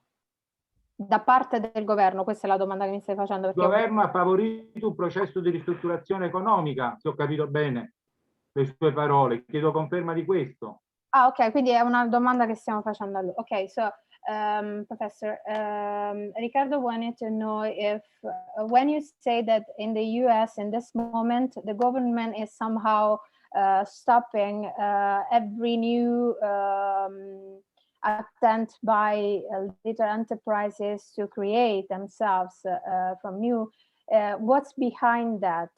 da parte del governo, questa è la domanda che mi stai facendo. Il governo ha favorito un processo di ristrutturazione economica, se ho capito bene le sue parole, chiedo conferma di questo. Ah, ok, quindi è una domanda che stiamo facendo a lui. Ok, so Professor, Riccardo wanted to know if when you say that in the US in this moment the government is somehow stopping every new attempt by little enterprises to create themselves from new, what's behind that?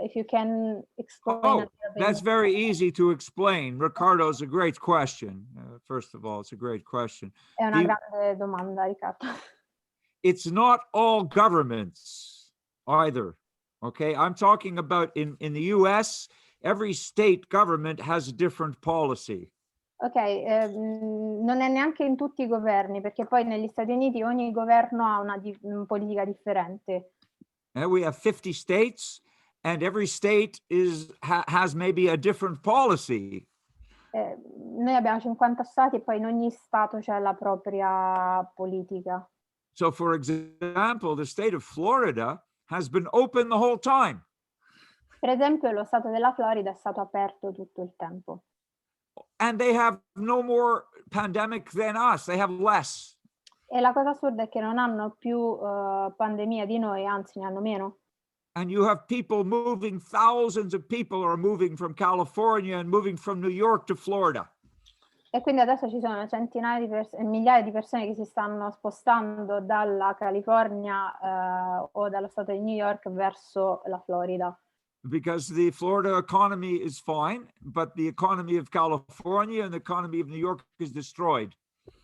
If you can explain. That's very easy to explain. Ricardo, is a great question. first of all. It's a great question. È una grande domanda, Riccardo. It's not all governments either. Okay, I'm talking about in the US, every state government has a different policy. Ok, non è neanche in tutti i governi, perché poi negli Stati Uniti ogni governo ha una politica differente. And we have 50 states, and every state has maybe a different policy. Noi abbiamo 50 stati e poi in ogni stato c'è la propria politica. So, for example, the state of Florida has been open the whole time. Per esempio, lo stato della Florida è stato aperto tutto il tempo. And they have no more pandemic than us. They have less. E la cosa assurda è che non hanno più pandemia di noi, anzi ne hanno meno. And you have people moving, thousands of people are moving from California and moving from New York to Florida. E quindi adesso ci sono centinaia di migliaia di persone che si stanno spostando dalla California o dallo stato di New York verso la Florida. Because the Florida economy is fine, but the economy of California and the economy of New York is destroyed.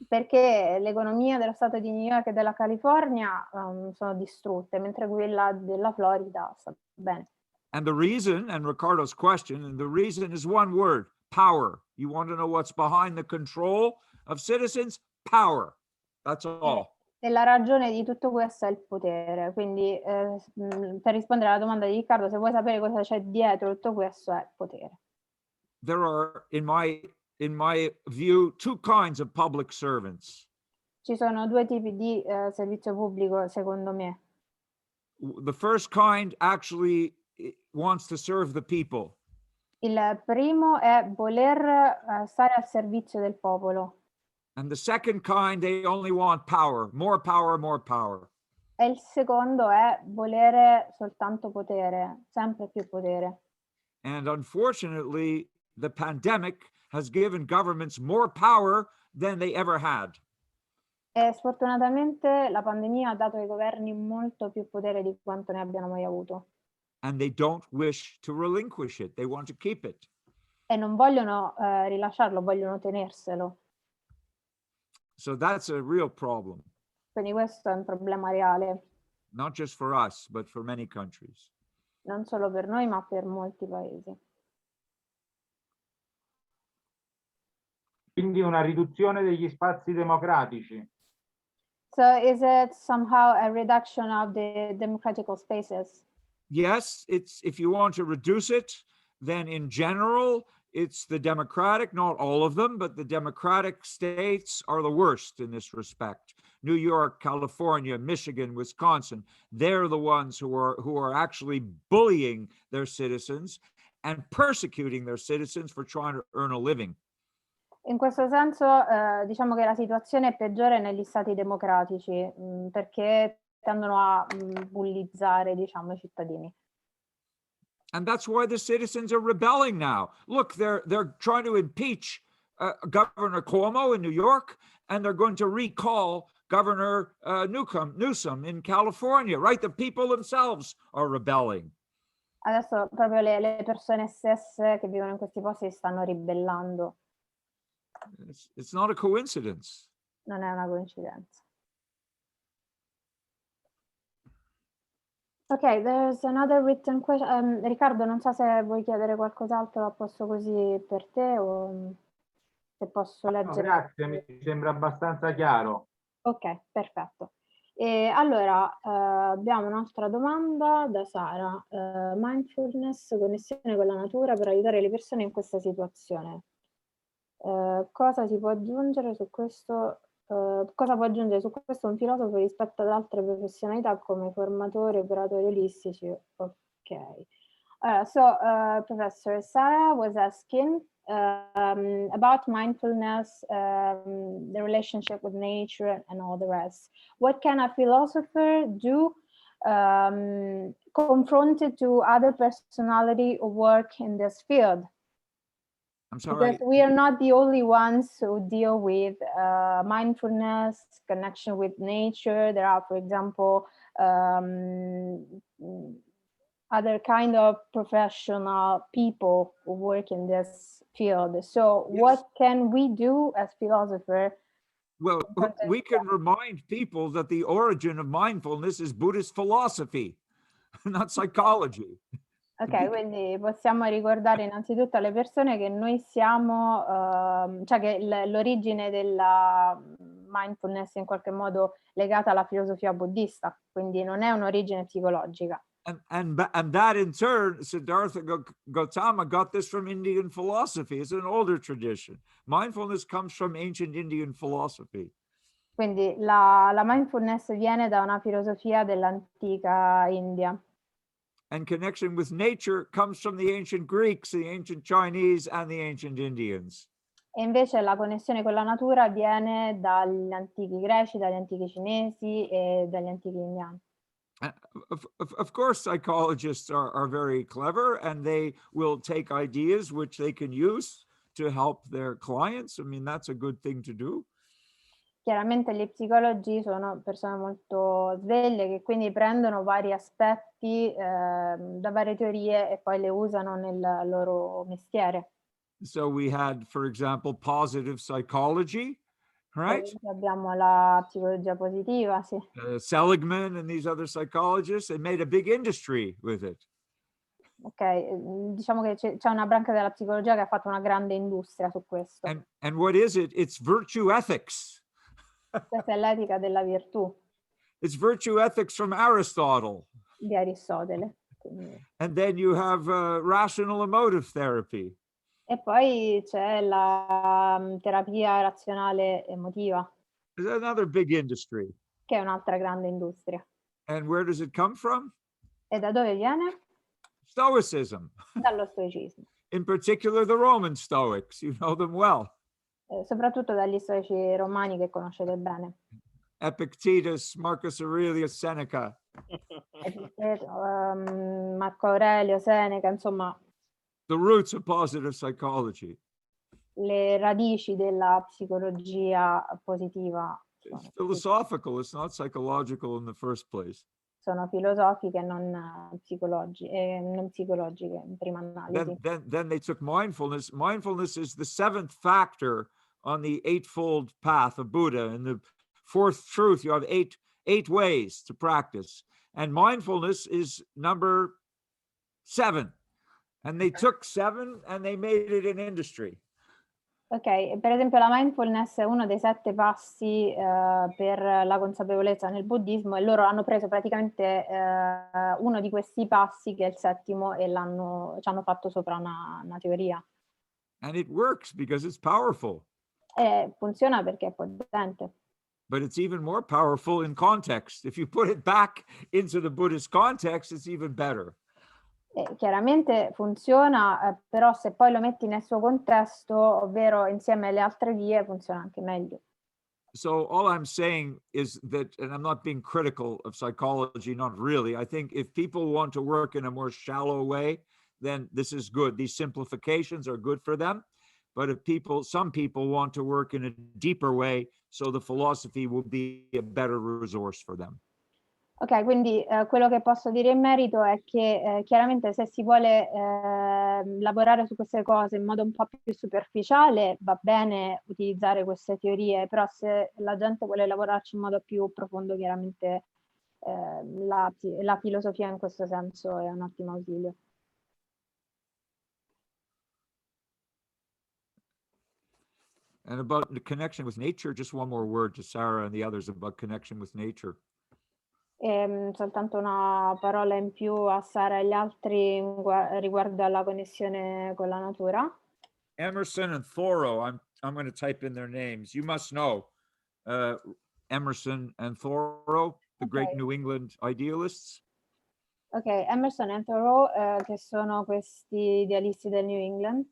Perché l'economia dello stato di New York e della California sono distrutte, mentre quella della Florida sta bene. And the reason, and Ricardo's question, and the reason is one word: power. You want to know what's behind the control of citizens? Power. That's all. E la ragione di tutto questo è il potere. Quindi per rispondere alla domanda di Riccardo, se vuoi sapere cosa c'è dietro tutto questo, è potere. There are, in my view, two kinds of public servants. Ci sono due tipi di servizio pubblico, secondo me. The first kind actually wants to serve the people. Il primo è voler stare al servizio del popolo. And the second kind, they only want power, more power, more power. E il secondo è volere soltanto potere, sempre più potere. And unfortunately, the pandemic has given governments more power than they ever had. E sfortunatamente la pandemia ha dato ai governi molto più potere di quanto ne abbiano mai avuto. And they don't wish to relinquish it. They want to keep it. E non vogliono rilasciarlo, vogliono tenerselo. So that's a real problem. Quindi questo è un problema reale, Not just for us, but for many countries. non solo per noi, ma per molti paesi. Quindi una riduzione degli spazi democratici. So is it somehow a reduction of the democratical spaces? Yes, it's, if you want to reduce it, then in general, it's the democratic, not all of them, but the democratic states are the worst in this respect. New York, California, Michigan, Wisconsin, they're the ones who are actually bullying their citizens and persecuting their citizens for trying to earn a living. In questo senso diciamo che la situazione è peggiore negli stati democratici perché tendono a bullizzare, diciamo, i cittadini. And that's why the citizens are rebelling now. Look, they're trying to impeach Governor Cuomo in New York, and they're going to recall Governor Newsom in California, right? The people themselves are rebelling. Adesso proprio le persone stesse che vivono in questi posti si stanno ribellando. It's not a coincidence. Non è una coincidenza. Ok, there's another written question. Riccardo, non so se vuoi chiedere qualcos'altro a posto così per te o se posso leggere. No, grazie, mi sembra abbastanza chiaro. Ok, perfetto. E allora abbiamo un'altra domanda da Sara. Mindfulness, connessione con la natura per aiutare le persone in questa situazione. Cosa si può aggiungere su questo? Cosa può aggiungere su questo un filosofo rispetto ad altre professionalità come formatori, operatori olistici? Ok. Professor Sarah was asking about mindfulness, the relationship with nature and all the rest. What can a philosopher do confronted to other personality who work in this field? I'm sorry. Because we are not the only ones who deal with mindfulness, connection with nature. There are, for example, other kind of professional people who work in this field. So Yes. what can we do as philosophers? Well, we can remind people that the origin of mindfulness is Buddhist philosophy, not psychology. Ok, quindi possiamo ricordare innanzitutto alle persone che noi siamo, cioè che l'origine della mindfulness è in qualche modo legata alla filosofia buddista, quindi non è un'origine psicologica. And that in turn, Siddhartha Gautama got this from Indian philosophy. It's an older tradition. Mindfulness comes from ancient Indian philosophy. Quindi la mindfulness viene da una filosofia dell'antica India. And connection with nature comes from the ancient Greeks, the ancient Chinese, and the ancient Indians. E invece la connessione con la natura viene dagli antichi greci, dagli antichi cinesi e dagli antichi indiani. Of course, psychologists are very clever, and they will take ideas which they can use to help their clients. I mean, that's a good thing to do. Chiaramente gli psicologi sono persone molto sveglie che quindi prendono vari aspetti da varie teorie e poi le usano nel loro mestiere. So we had, for example, positive psychology, right? Abbiamo la psicologia positiva, sì. Seligman and these other psychologists, they made a big industry with it. Ok, diciamo che c'è una branca della psicologia che ha fatto una grande industria su questo. And what is it? It's virtue ethics. Questa è l'etica della virtù. It's virtue ethics from Aristotle. Di Aristotele. Quindi. And then you have rational emotive therapy. E poi c'è la terapia razionale emotiva. It's another big industry. Che è un'altra grande industria. And where does it come from? E da dove viene? Stoicism. Dallo stoicismo. In particular, the Roman Stoics. You know them well. Soprattutto dagli stoici romani che conoscete bene. Epictetus, Marcus Aurelius, Seneca. Marco Aurelio, Seneca, insomma. The roots of positive psychology. Le radici della psicologia positiva. It's philosophical, it's not psychological in the first place. Sono filosofiche, non psicologiche in prima analisi. Then they took mindfulness. Mindfulness is the seventh factor on the eightfold path of Buddha. In the fourth truth, you have eight ways to practice. And mindfulness is number 7. And they took 7 and they made it an industry. Ok, per esempio la mindfulness è uno dei 7 passi per la consapevolezza nel buddismo e loro hanno preso praticamente uno di questi passi che è il 7° e ci hanno fatto sopra una teoria. And it works because it's powerful. E funziona perché è potente. But it's even more powerful in context. If you put it back into the Buddhist context, it's even better. Chiaramente funziona, però se poi lo metti nel suo contesto, ovvero insieme alle altre vie, funziona anche meglio. So all I'm saying is that, and I'm not being critical of psychology, not really. I think if people want to work in a more shallow way, then this is good. These simplifications are good for them. But if some people want to work in a deeper way, so the philosophy will be a better resource for them. Ok, quindi quello che posso dire in merito è che chiaramente se si vuole lavorare su queste cose in modo un po' più superficiale va bene utilizzare queste teorie, però se la gente vuole lavorarci in modo più profondo, chiaramente la filosofia in questo senso è un ottimo ausilio. And about the connection with nature, just one more word to Sarah and the others about connection with nature. Soltanto una parola in più a Sara e agli altri riguardo alla connessione con la natura. Emerson and Thoreau, I'm going to type in their names. You must know Emerson and Thoreau, the great New England idealists. Ok, Emerson e Thoreau, che sono questi idealisti del New England.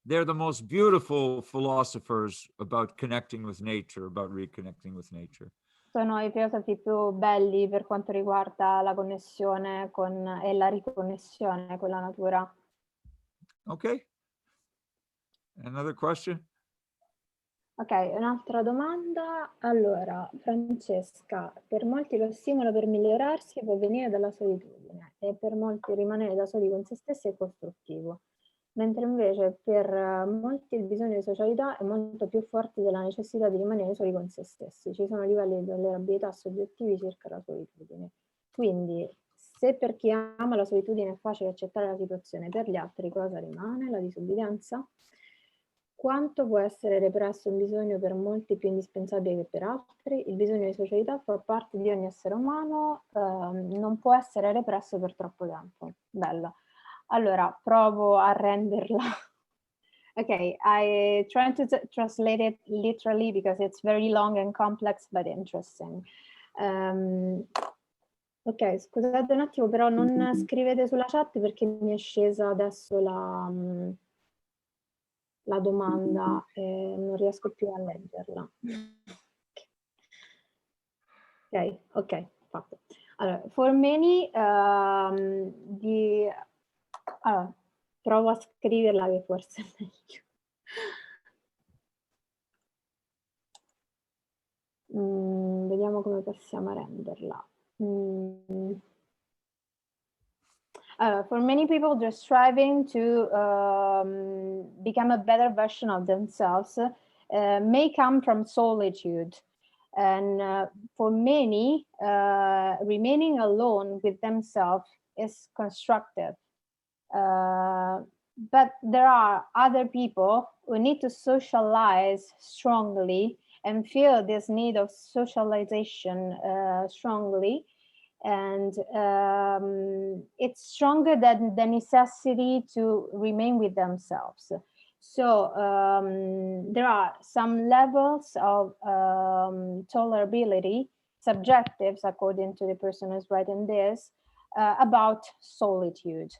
They're the most beautiful philosophers about connecting with nature, about reconnecting with nature. Sono i filosofi più belli per quanto riguarda la connessione e la riconnessione con la natura. Okay. Another question? Ok, un'altra domanda. Allora, Francesca, per molti lo stimolo per migliorarsi può venire dalla solitudine e per molti rimanere da soli con se stessi è costruttivo, mentre invece per molti il bisogno di socialità è molto più forte della necessità di rimanere soli con se stessi. Ci sono livelli di tollerabilità soggettivi circa la solitudine. Quindi, se per chi ama la solitudine è facile accettare la situazione, per gli altri cosa rimane? La disobbedienza? Quanto può essere represso un bisogno per molti più indispensabile che per altri? Il bisogno di socialità fa parte di ogni essere umano, non può essere represso per troppo tempo. Bella. Allora, provo a renderla. Okay, I try to translate it literally because it's very long and complex but interesting. Ok, scusate un attimo, però non scrivete sulla chat perché mi è scesa adesso la domanda e non riesco più a leggerla. Ok, fatto. Allora, for many, allora, provo a scriverla che forse è meglio. Vediamo come possiamo renderla. For many people, just striving to become a better version of themselves may come from solitude. And for many, remaining alone with themselves is constructive. But there are other people who need to socialize strongly and feel this need of socialization strongly. And it's stronger than the necessity to remain with themselves. So there are some levels of tolerability, subjectives, according to the person who's writing this, about solitude.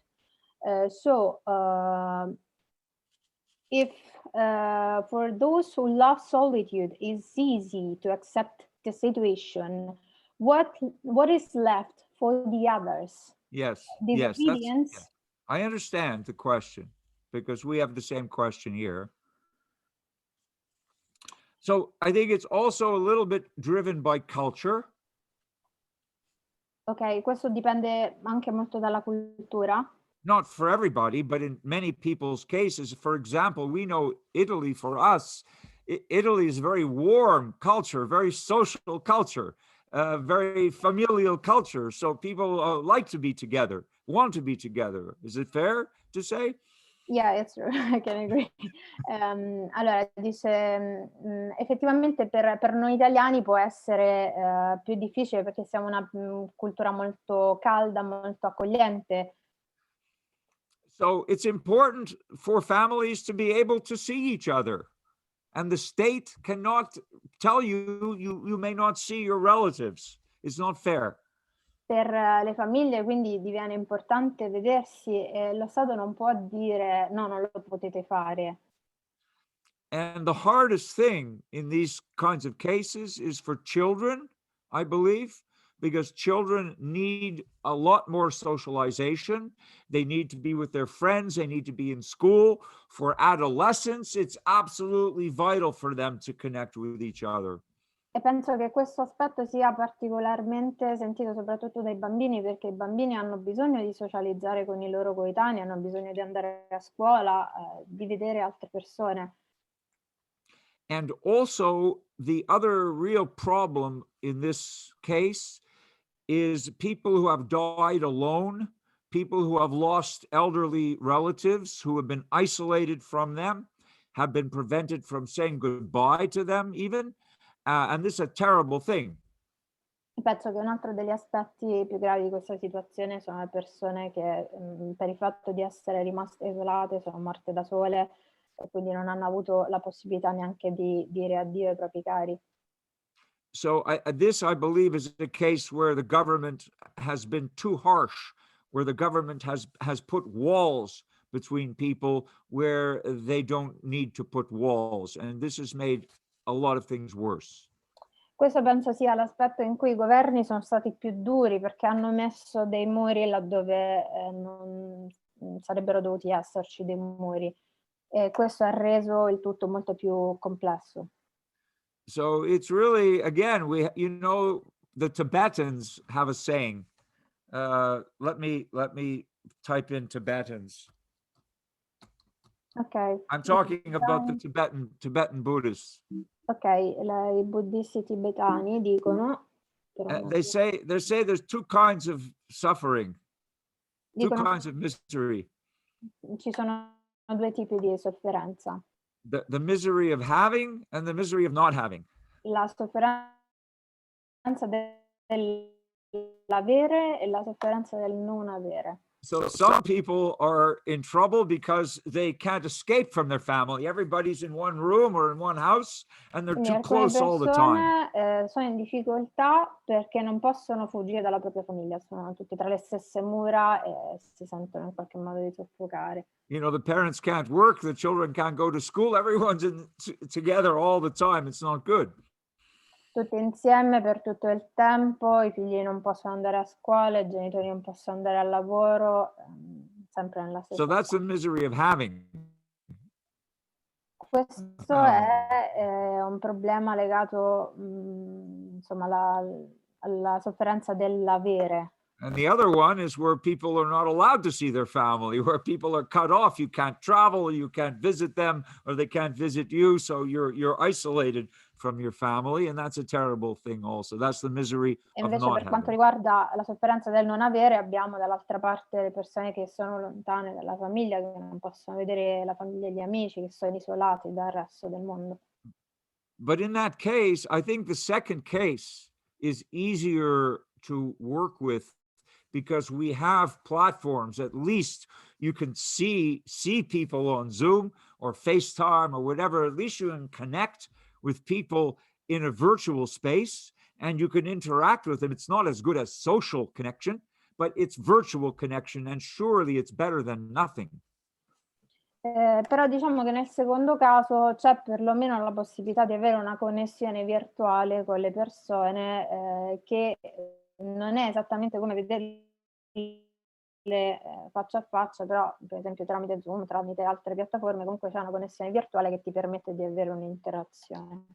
If for those who love solitude, it's easy to accept the situation, what is left for the others? Yes, Disobedience? yes, I understand the question because we have the same question here. So I think it's also a little bit driven by culture. Ok, questo dipende anche molto dalla cultura. Not for everybody, but in many people's cases. For example, we know Italy, for us, Italy is a very warm culture, very social culture, very familial culture. So people like to be together, want to be together. Is it fair to say? Yeah, it's true. I can agree. Allora, dice, effettivamente per noi italiani può essere più difficile perché siamo una cultura molto calda, molto accogliente. So it's important for families to be able to see each other. And the state cannot tell you may not see your relatives. It's not fair. Per le famiglie quindi diviene importante vedersi e lo Stato non può dire no, non lo potete fare. And the hardest thing in these kinds of cases is for children, I believe, because children need a lot more socialization. They need to be with their friends. They need to be in school. For adolescents, it's absolutely vital for them to connect with each other. E penso che questo aspetto sia particolarmente sentito soprattutto dai bambini, perché i bambini hanno bisogno di socializzare con i loro coetanei, hanno bisogno di andare a scuola, di vedere altre persone. And also, the other real problem in this case is people who have died alone, people who have lost elderly relatives, who have been isolated from them, have been prevented from saying goodbye to them even. And this is a terrible thing. Penso che un altro degli aspetti più gravi di questa situazione sono le persone che per il fatto di essere rimaste isolate sono morte da sole e quindi non hanno avuto la possibilità neanche di dire addio ai propri cari. So this, I believe, is a case where the government has been too harsh, where the government has put walls between people where they don't need to put walls. And this has made a lot of things worse. Questo penso sia l'aspetto in cui i governi sono stati più duri perché hanno messo dei muri laddove non sarebbero dovuti esserci dei muri e questo ha reso il tutto molto più complesso. So it's really, again, the Tibetans have a saying. Let me type in Tibetans. Ok. I'm talking about the Tibetan Buddhists. Ok, i buddisti tibetani dicono... They say there's two kinds of suffering, two dicono kinds of misery. ci sono due tipi di sofferenza. The misery of having and the misery of not having. La sofferenza dell'avere e la sofferenza del non avere. So some people are in trouble because they can't escape from their family. Everybody's in one room or in one house and they're too close all the time. Sono in difficoltà perché non possono fuggire dalla propria famiglia, sono tutti tra le stesse mura e si sentono in qualche modo di soffocare. You know, the parents can't work, the children can't go to school, everyone's together all the time. It's not good. Tutti insieme per tutto il tempo, i figli non possono andare a scuola, i genitori non possono andare al lavoro, sempre nella stessa. So that's the misery of having. Questo è un problema legato insomma alla sofferenza dell'avere. And the other one is where people are not allowed to see their family, where people are cut off. You can't travel, you can't visit them, or they can't visit you. So you're isolated from your family, and that's a terrible thing also. That's the misery e of invece not per quanto having. riguarda la sofferenza del non avere, abbiamo dall'altra parte le persone che sono lontane dalla famiglia, che non possono vedere la famiglia e gli amici, che sono isolati dal resto del mondo. But in that case, I think the second case is easier to work with because we have platforms. At least you can see people on Zoom or FaceTime or whatever. At least you can connect with people in a virtual space and you can interact with them. It's not as good as social connection, but it's virtual connection, and surely it's better than nothing. Però diciamo che nel secondo caso c'è perlomeno la possibilità di avere una connessione virtuale con le persone che non è esattamente come vederle faccia a faccia, però per esempio tramite Zoom, tramite altre piattaforme, comunque c'è una connessione virtuale che ti permette di avere un'interazione.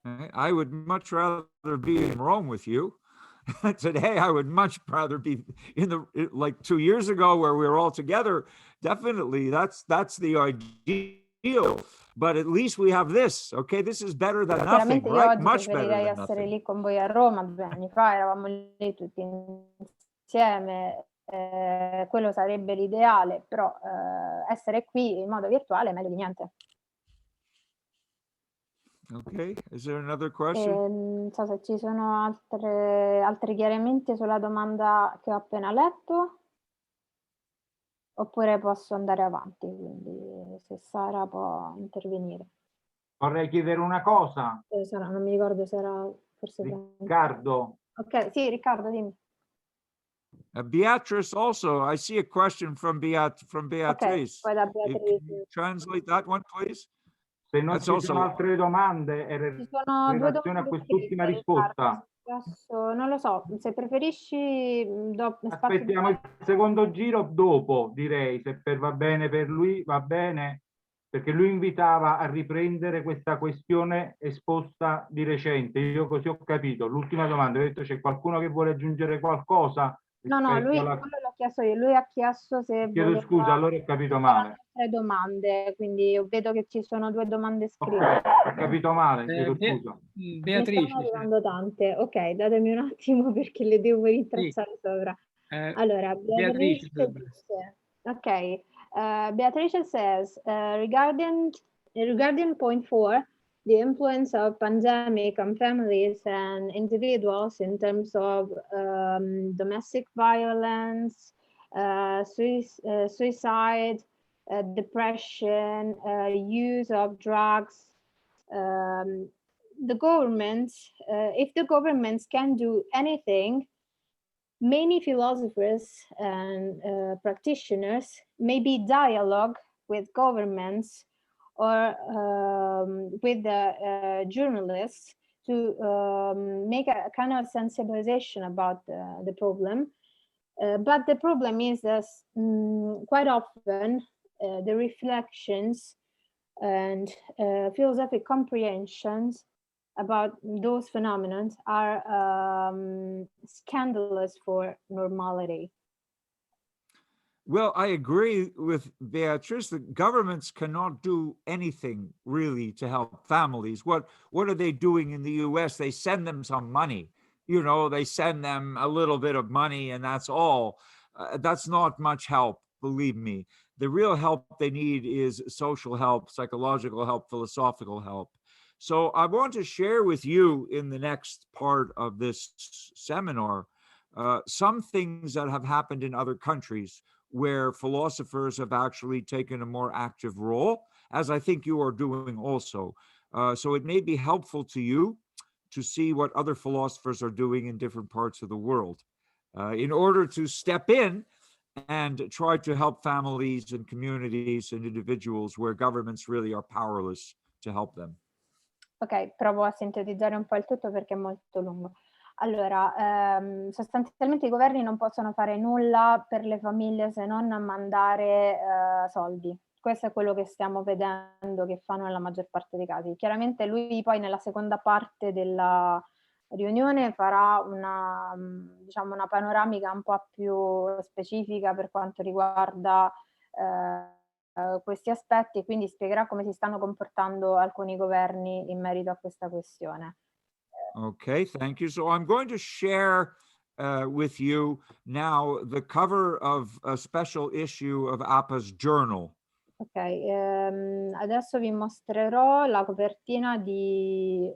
I would much rather be in Rome with you. Today, I would much rather be like 2 years ago where we were all together. Definitely, that's the ideal. But at least we have this, okay? This is better than nothing, Chiaramente right? io oggi Much better preferirei than essere nothing. lì con voi a Roma, 2 anni fa eravamo lì tutti insieme, quello sarebbe l'ideale, però essere qui in modo virtuale è meglio di niente. Okay, is there another question? Non so se ci sono altri chiarimenti sulla domanda che ho appena letto, oppure posso andare avanti, quindi se Sara può intervenire. Vorrei chiedere una cosa. Sara, non mi ricordo se era forse... Riccardo. Ok, sì, Riccardo, dimmi. Beatrice also, I see a question from Beatrice. Ok, poi da Beatrice. Translate that one, please. Se non ci sono altre domande Ci sono in 2 relazione a domande quest'ultima scritte, risposta. Riccardo. Non lo so, se preferisci... Aspettiamo il secondo giro dopo, direi, se va bene per lui, va bene, perché lui invitava a riprendere questa questione esposta di recente. Io così ho capito. L'ultima domanda, ho detto, c'è qualcuno che vuole aggiungere qualcosa? No, lui quello l'ho chiesto io, lui ha chiesto se Chiedo scusa, allora ho capito male. 3 domande, quindi io vedo che ci sono 2 domande scritte. Ho capito male, chiedo scusa. Beatrice. Ne stanno arrivando tante. Ok, datemi un attimo perché le devo rintracciare sopra. Allora, Beatrice dice, ok, Beatrice says, regarding point 4, the influence of pandemic on families and individuals in terms of domestic violence, suicide, depression, use of drugs. The governments, if the governments can do anything, many philosophers and practitioners maybe dialogue with governments or with the journalists to make a kind of sensibilization about the problem. But the problem is that quite often the reflections and philosophic comprehensions about those phenomena are scandalous for normality. Well, I agree with Beatrice that governments cannot do anything really to help families. What are they doing in the US? They send them some money. You know, they send them a little bit of money and that's all. That's not much help, believe me. The real help they need is social help, psychological help, philosophical help. So I want to share with you in the next part of this seminar some things that have happened in other countries where philosophers have actually taken a more active role, as I think you are doing also. So it may be helpful to you to see what other philosophers are doing in different parts of the world in order to step in and try to help families and communities and individuals where governments really are powerless to help them. Ok, provo a sintetizzare un po' il tutto perché è molto lungo. Allora, sostanzialmente i governi non possono fare nulla per le famiglie se non mandare soldi. Questo è quello che stiamo vedendo che fanno nella maggior parte dei casi. Chiaramente lui poi nella seconda parte della riunione farà diciamo una panoramica un po' più specifica per quanto riguarda questi aspetti e quindi spiegherà come si stanno comportando alcuni governi in merito a questa questione. Okay, thank you. So I'm going to share with you now the cover of a special issue of APA's journal. Ok, adesso vi mostrerò la copertina del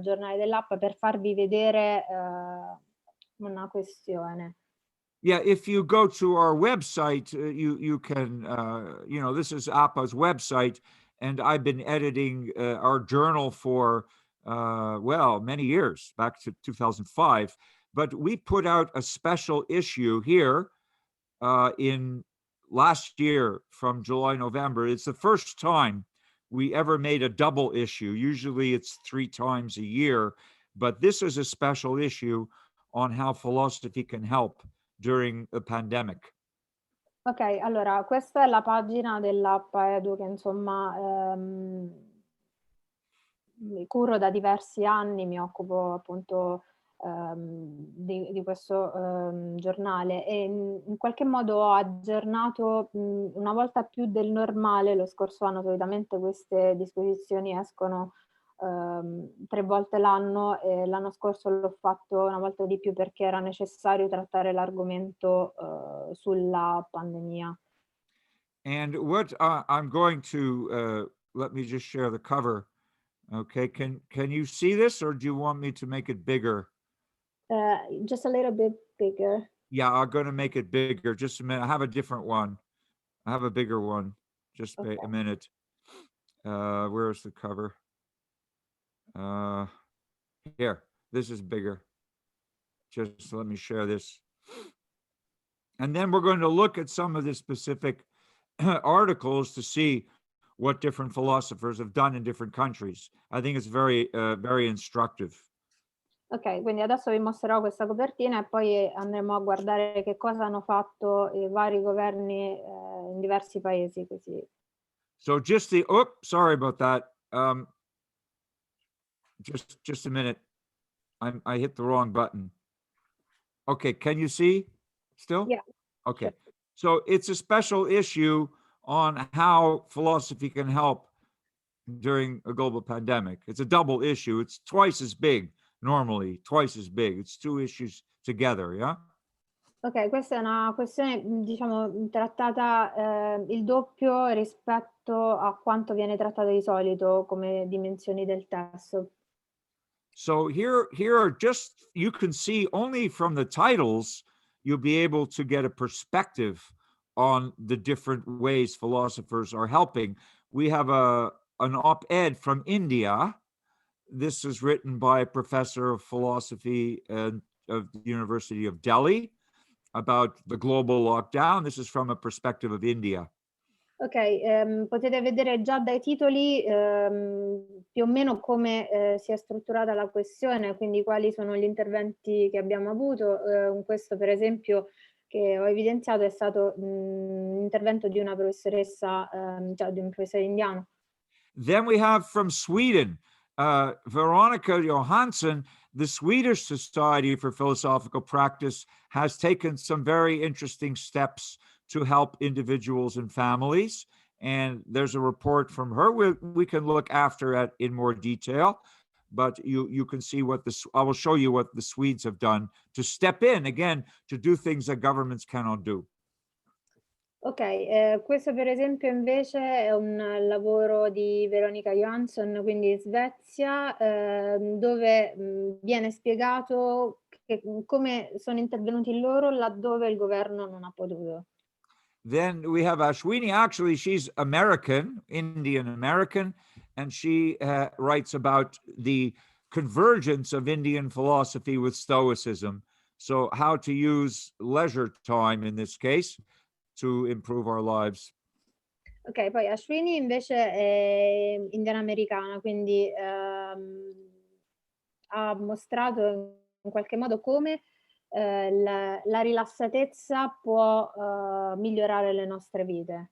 giornale dell'app per farvi vedere una questione. Yeah, if you go to our website, you can, this is APA's website, and I've been editing our journal for, many years, back to 2005. But we put out a special issue here in last year from July, November. It's the first time we ever made a double issue. Usually it's 3 times a year, but this is a special issue on how philosophy can help during the pandemic. Ok, allora questa è la pagina dell'app Edu che insomma curo da diversi anni, mi occupo appunto di questo giornale e in qualche modo ho aggiornato una volta più del normale. Lo scorso anno solitamente queste disposizioni escono 3 volte l'anno e l'anno scorso l'ho fatto una volta di più perché era necessario trattare l'argomento sulla pandemia. And what I'm going to, let me just share the cover. Okay, can you see this or do you want me to make it bigger? Just a little bit bigger. Yeah, I'm going to make it bigger. Just a minute. I have a different one. I have a bigger one. Just Okay. a minute. Where's the cover? Here. This is bigger. Just let me share this. And then we're going to look at some of the specific articles to see what different philosophers have done in different countries. I think it's very, very instructive. Ok, quindi adesso vi mostrerò questa copertina e poi andremo a guardare che cosa hanno fatto i vari governi in diversi paesi così. So sorry about that. Just a minute. I hit the wrong button. Okay, can you see still? Yeah. Okay. Sure. So it's a special issue on how philosophy can help during a global pandemic. It's a double issue. It's twice as big normally, twice as big. It's 2 issues together, yeah? Ok, questa è una questione, diciamo, trattata il doppio rispetto a quanto viene trattato di solito come dimensioni del testo. So here are just, you can see only from the titles, you'll be able to get a perspective on the different ways philosophers are helping. We have an op-ed from India. This is written by a professor of philosophy of the University of Delhi about the global lockdown. This is from a perspective of India. Ok, potete vedere già dai titoli più o meno come si è strutturata la questione, quindi quali sono gli interventi che abbiamo avuto. Questo per esempio che ho evidenziato è stato un intervento di una professoressa, cioè di un professore indiano. Then we have from Sweden Veronica Johansson, the Swedish Society for Philosophical Practice has taken some very interesting steps to help individuals and families. And there's a report from her we can look after at in more detail, but you can see I will show you what the Swedes have done to step in again, to do things that governments cannot do. Ok, questo per esempio invece è un lavoro di Veronica Johansson, quindi in Svezia, dove viene spiegato come sono intervenuti loro laddove il governo non ha potuto. Then we have Ashwini. Actually, she's American, Indian American, and she writes about the convergence of Indian philosophy with Stoicism. So how to use leisure time in this case to improve our lives. Ok, poi Ashwini invece è indiana americana, quindi ha mostrato in qualche modo come la rilassatezza può migliorare le nostre vite.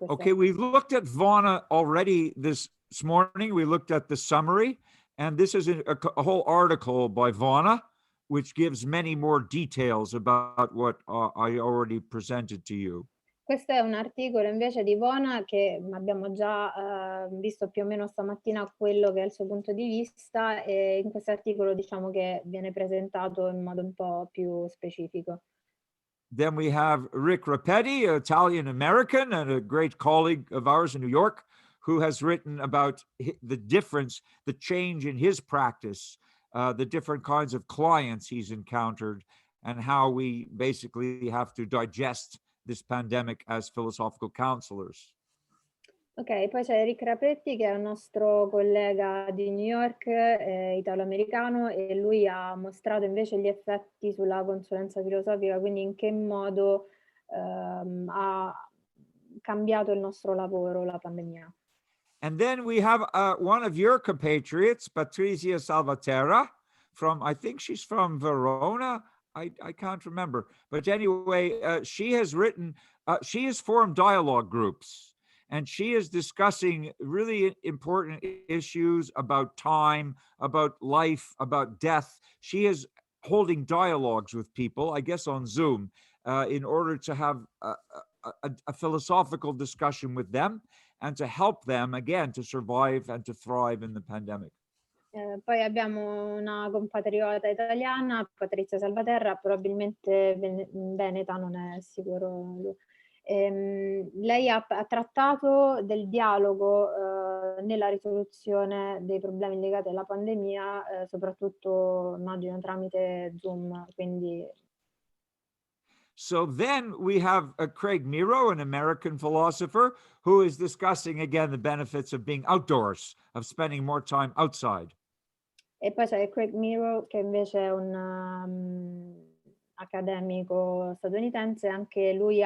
Okay, we've looked at Vana already this morning. We looked at the summary, and this is a whole article by Vana, which gives many more details about what I already presented to you. Questo è un articolo invece di Vona che abbiamo già visto più o meno stamattina quello che è il suo punto di vista, e in questo articolo diciamo che viene presentato in modo un po' più specifico. Then we have Rick Rapetti, an Italian American and a great colleague of ours in New York, who has written about the difference, the change in his practice, the different kinds of clients he's encountered, and how we basically have to digest this pandemic as philosophical counselors. Ok, poi c'è Rick Rapetti che è un nostro collega di New York, italo-americano, e lui ha mostrato invece gli effetti sulla consulenza filosofica, quindi in che modo ha cambiato il nostro lavoro la pandemia. And then we have one of your compatriots, Patrizia Salvatera, I think she's from Verona. I can't remember. But anyway, she has written, she has formed dialogue groups, and she is discussing really important issues about time, about life, about death. She is holding dialogues with people, I guess on Zoom, in order to have a philosophical discussion with them and to help them, again, to survive and to thrive in the pandemic. Poi abbiamo una compatriota italiana, Patrizia Salvaterra, probabilmente veneta, non è sicuro. Lei ha trattato del dialogo nella risoluzione dei problemi legati alla pandemia, soprattutto immagino tramite Zoom, quindi. So then we have Craig Miro, an American philosopher, who is discussing again the benefits of being outdoors, of spending more time outside. E poi c'è Craig Miro, che invece è un accademico statunitense, anche lui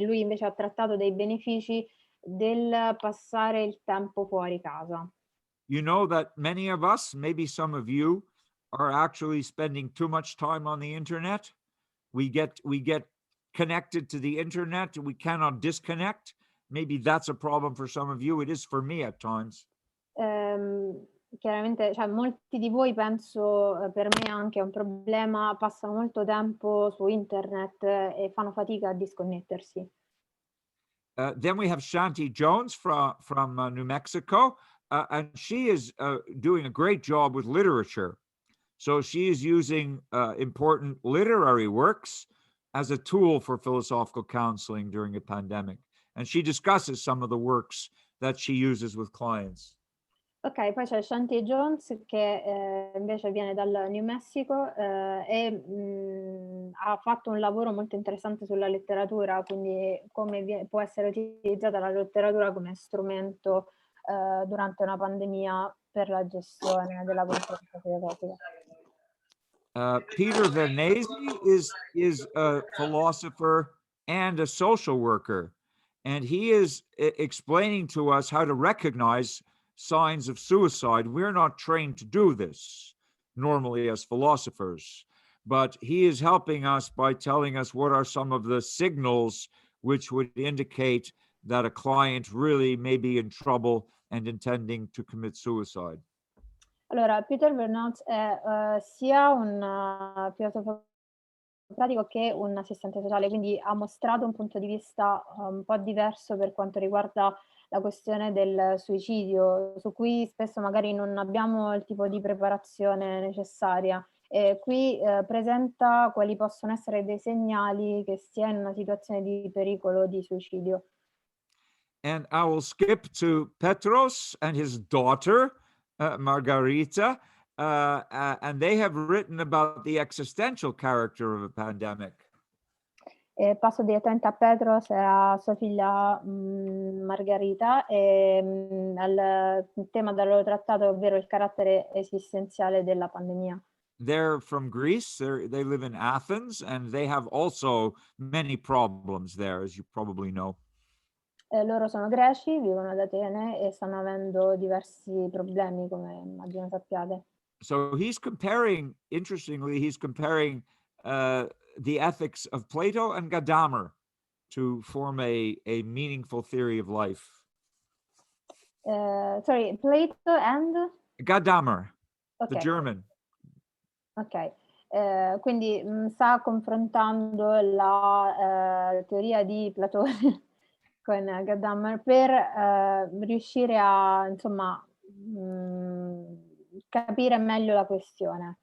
lui invece ha trattato dei benefici del passare il tempo fuori casa. You know that many of us, maybe some of you, are actually spending too much time on the internet. We get connected to the internet, we cannot disconnect. Maybe that's a problem for some of you. It is for me at times. Chiaramente, cioè, molti di voi, penso, per me anche è un problema, passano molto tempo su internet e fanno fatica a disconnettersi. Then we have Shanti Jones from New Mexico, and she is doing a great job with literature. So she is using important literary works as a tool for philosophical counseling during a pandemic. And she discusses some of the works that she uses with clients. Ok, poi c'è Shanti Jones che invece viene dal New Mexico e ha fatto un lavoro molto interessante sulla letteratura, quindi come può essere utilizzata la letteratura come strumento durante una pandemia per la gestione della consulenza filosofica. Peter Vernesi is a philosopher and a social worker, and he is explaining to us how to recognize signs of suicide. We're not trained to do this normally as philosophers, but he is helping us by telling us what are some of the signals which would indicate that a client really may be in trouble and intending to commit suicide. Allora, Peter Bernard è sia un filosofo pratico che un assistente sociale, quindi ha mostrato un punto di vista un po' diverso per quanto riguarda la questione del suicidio, su cui spesso magari non abbiamo il tipo di preparazione necessaria. E qui presenta quali possono essere dei segnali che si è in una situazione di pericolo di suicidio. And I will skip to Petros and his daughter, Margarita, and they have written about the existential character of a pandemic. E passo direttamente a Petros e a sua figlia Margherita e al tema del loro trattato, ovvero il carattere esistenziale della pandemia. They're from Greece. They live in Athens, and they have also many problems there, as you probably know. Loro sono greci, vivono ad Atene e stanno avendo diversi problemi, come immagino sappiate. So he's comparing, interestingly, the ethics of Plato and Gadamer to form a meaningful theory of life. Sorry, Plato and? Gadamer, Okay. the German. Ok, quindi sta confrontando la teoria di Platone con Gadamer per riuscire a, insomma, capire meglio la questione.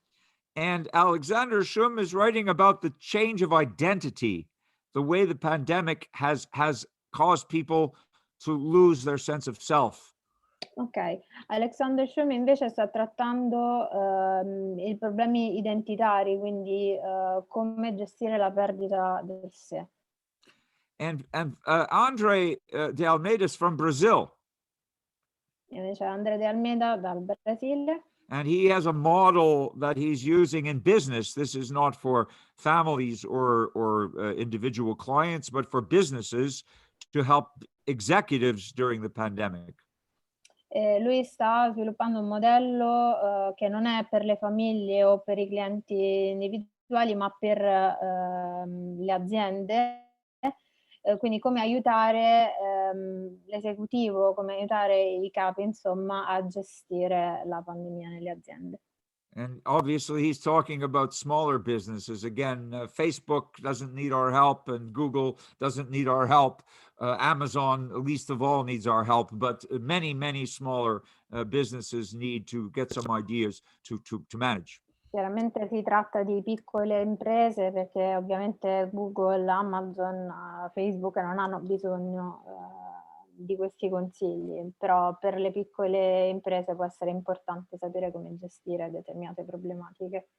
And Alexander Schum is writing about the change of identity, the way the pandemic has caused people to lose their sense of self. Ok, Alexander Schum invece sta trattando i problemi identitari, quindi come gestire la perdita del sé. And Andre de Almeida is from Brazil. Invece Andrea de Almeida dal Brasile. And he has a model that he's using in business. This is not for families or individual clients, but for businesses to help executives during the pandemic. Lui sta sviluppando un modello che non è per le famiglie o per i clienti individuali, ma per le aziende. Quindi come aiutare l'esecutivo, come aiutare i capi, insomma, a gestire la pandemia nelle aziende. And obviously, he's talking about smaller businesses. Again, Facebook doesn't need our help, and Google doesn't need our help. Amazon, least of all, needs our help. But many, many smaller businesses need to get some ideas to manage. Chiaramente si tratta di piccole imprese perché ovviamente Google, Amazon, Facebook non hanno bisogno di questi consigli, però per le piccole imprese può essere importante sapere come gestire determinate problematiche.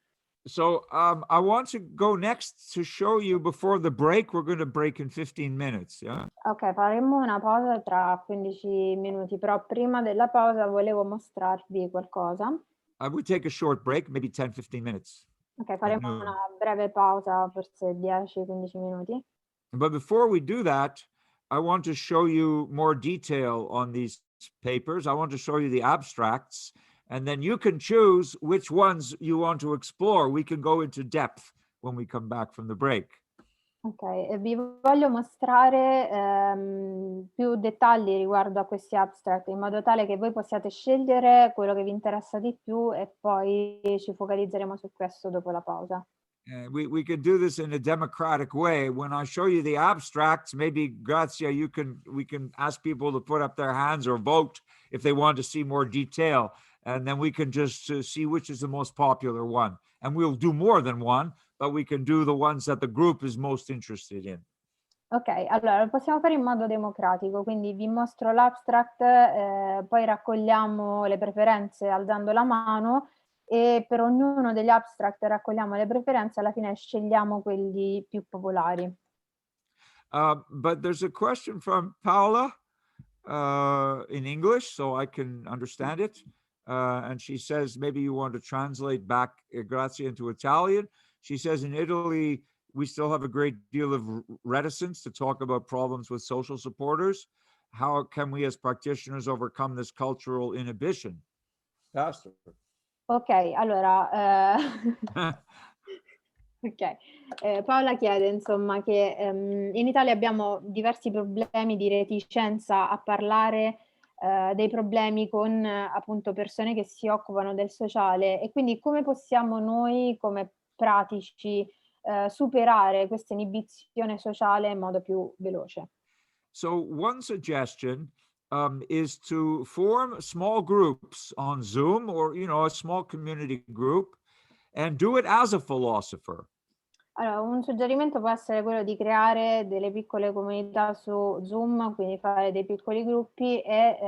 So I want to go next to show you before the break. We're going to break in 15 minutes. Yeah. Ok, faremo una pausa tra 15 minuti, però prima della pausa volevo mostrarvi qualcosa. I would take a short break, maybe 10-15 minutes. Ok, faremo una breve pausa, forse 10-15 minuti. But before we do that, I want to show you more detail on these papers. I want to show you the abstracts, and then you can choose which ones you want to explore. We can go into depth when we come back from the break. Ok, e vi voglio mostrare più dettagli riguardo a questi abstract, in modo tale che voi possiate scegliere quello che vi interessa di più e poi ci focalizzeremo su questo dopo la pausa. We could do this in a democratic way. When I show you the abstracts, maybe Grazia, we can ask people to put up their hands or vote if they want to see more detail, and then we can just see which is the most popular one. And we'll do more than one, but we can do the ones that the group is most interested in. Ok, allora lo possiamo fare in modo democratico, quindi vi mostro l'abstract, poi raccogliamo le preferenze alzando la mano e per ognuno degli abstract raccogliamo le preferenze, alla fine scegliamo quelli più popolari. But there's a question from Paola in English, so I can understand it. And she says, maybe you want to translate back Grazia into Italian. She says, in Italy, we still have a great deal of reticence to talk about problems with social supporters. How can we as practitioners overcome this cultural inhibition? Pastor. Ok, allora... Ok, Paola chiede insomma che in Italia abbiamo diversi problemi di reticenza a parlare dei problemi con appunto persone che si occupano del sociale, e quindi come possiamo noi come pratici superare questa inibizione sociale in modo più veloce. So one suggestion is to form small groups on Zoom, or, a small community group, and do it as a philosopher. Allora, un suggerimento può essere quello di creare delle piccole comunità su Zoom, quindi fare dei piccoli gruppi e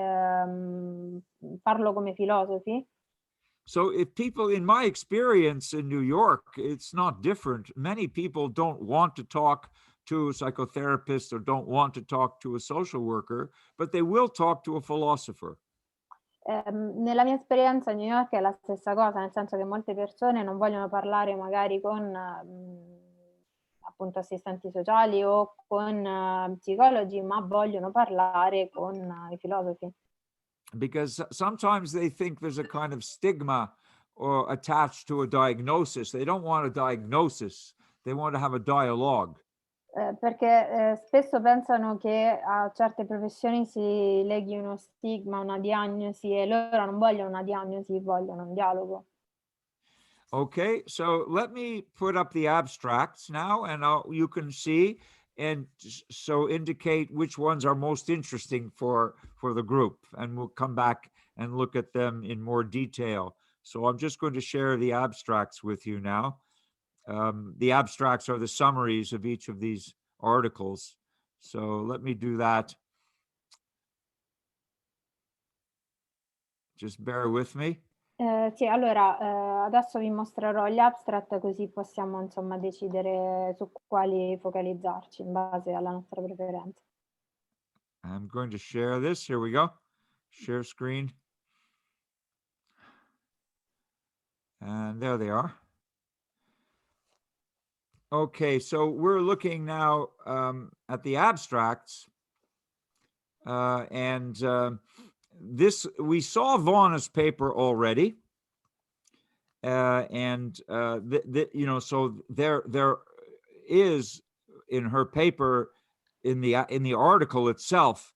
farlo come filosofi. So if people, in my experience in New York, it's not different. Many people don't want to talk to a psychotherapist or don't want to talk to a social worker, but they will talk to a philosopher. Nella mia esperienza a New York è la stessa cosa, nel senso che molte persone non vogliono parlare magari con appunto assistenti sociali o con psicologi, ma vogliono parlare con i filosofi. Because sometimes they think there's a kind of stigma or attached to a diagnosis. They don't want a diagnosis. They want to have a dialogue. Perché spesso pensano che a certe professioni si leghi uno stigma, una diagnosi, e loro non vogliono una diagnosi, vogliono un dialogo. Okay, so let me put up the abstracts now, and you can see, and so indicate which ones are most interesting for the group, and we'll come back and look at them in more detail. So I'm just going to share the abstracts with you now. The abstracts are the summaries of each of these articles. So let me do that. Just bear with me. Sì, allora adesso vi mostrerò gli abstract, così possiamo insomma decidere su quali focalizzarci in base alla nostra preferenza. I'm going to share this. Here we go. Share screen. And there they are. Okay, so we're looking now at the abstracts. This, we saw Vaughna's paper already. So there is in her paper, in the article itself,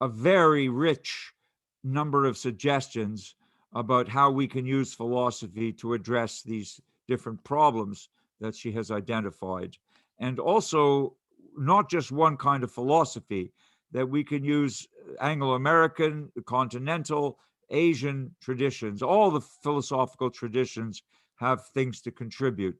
a very rich number of suggestions about how we can use philosophy to address these different problems that she has identified. And also, not just one kind of philosophy, that we can use Anglo-American, continental, Asian traditions. All the philosophical traditions have things to contribute.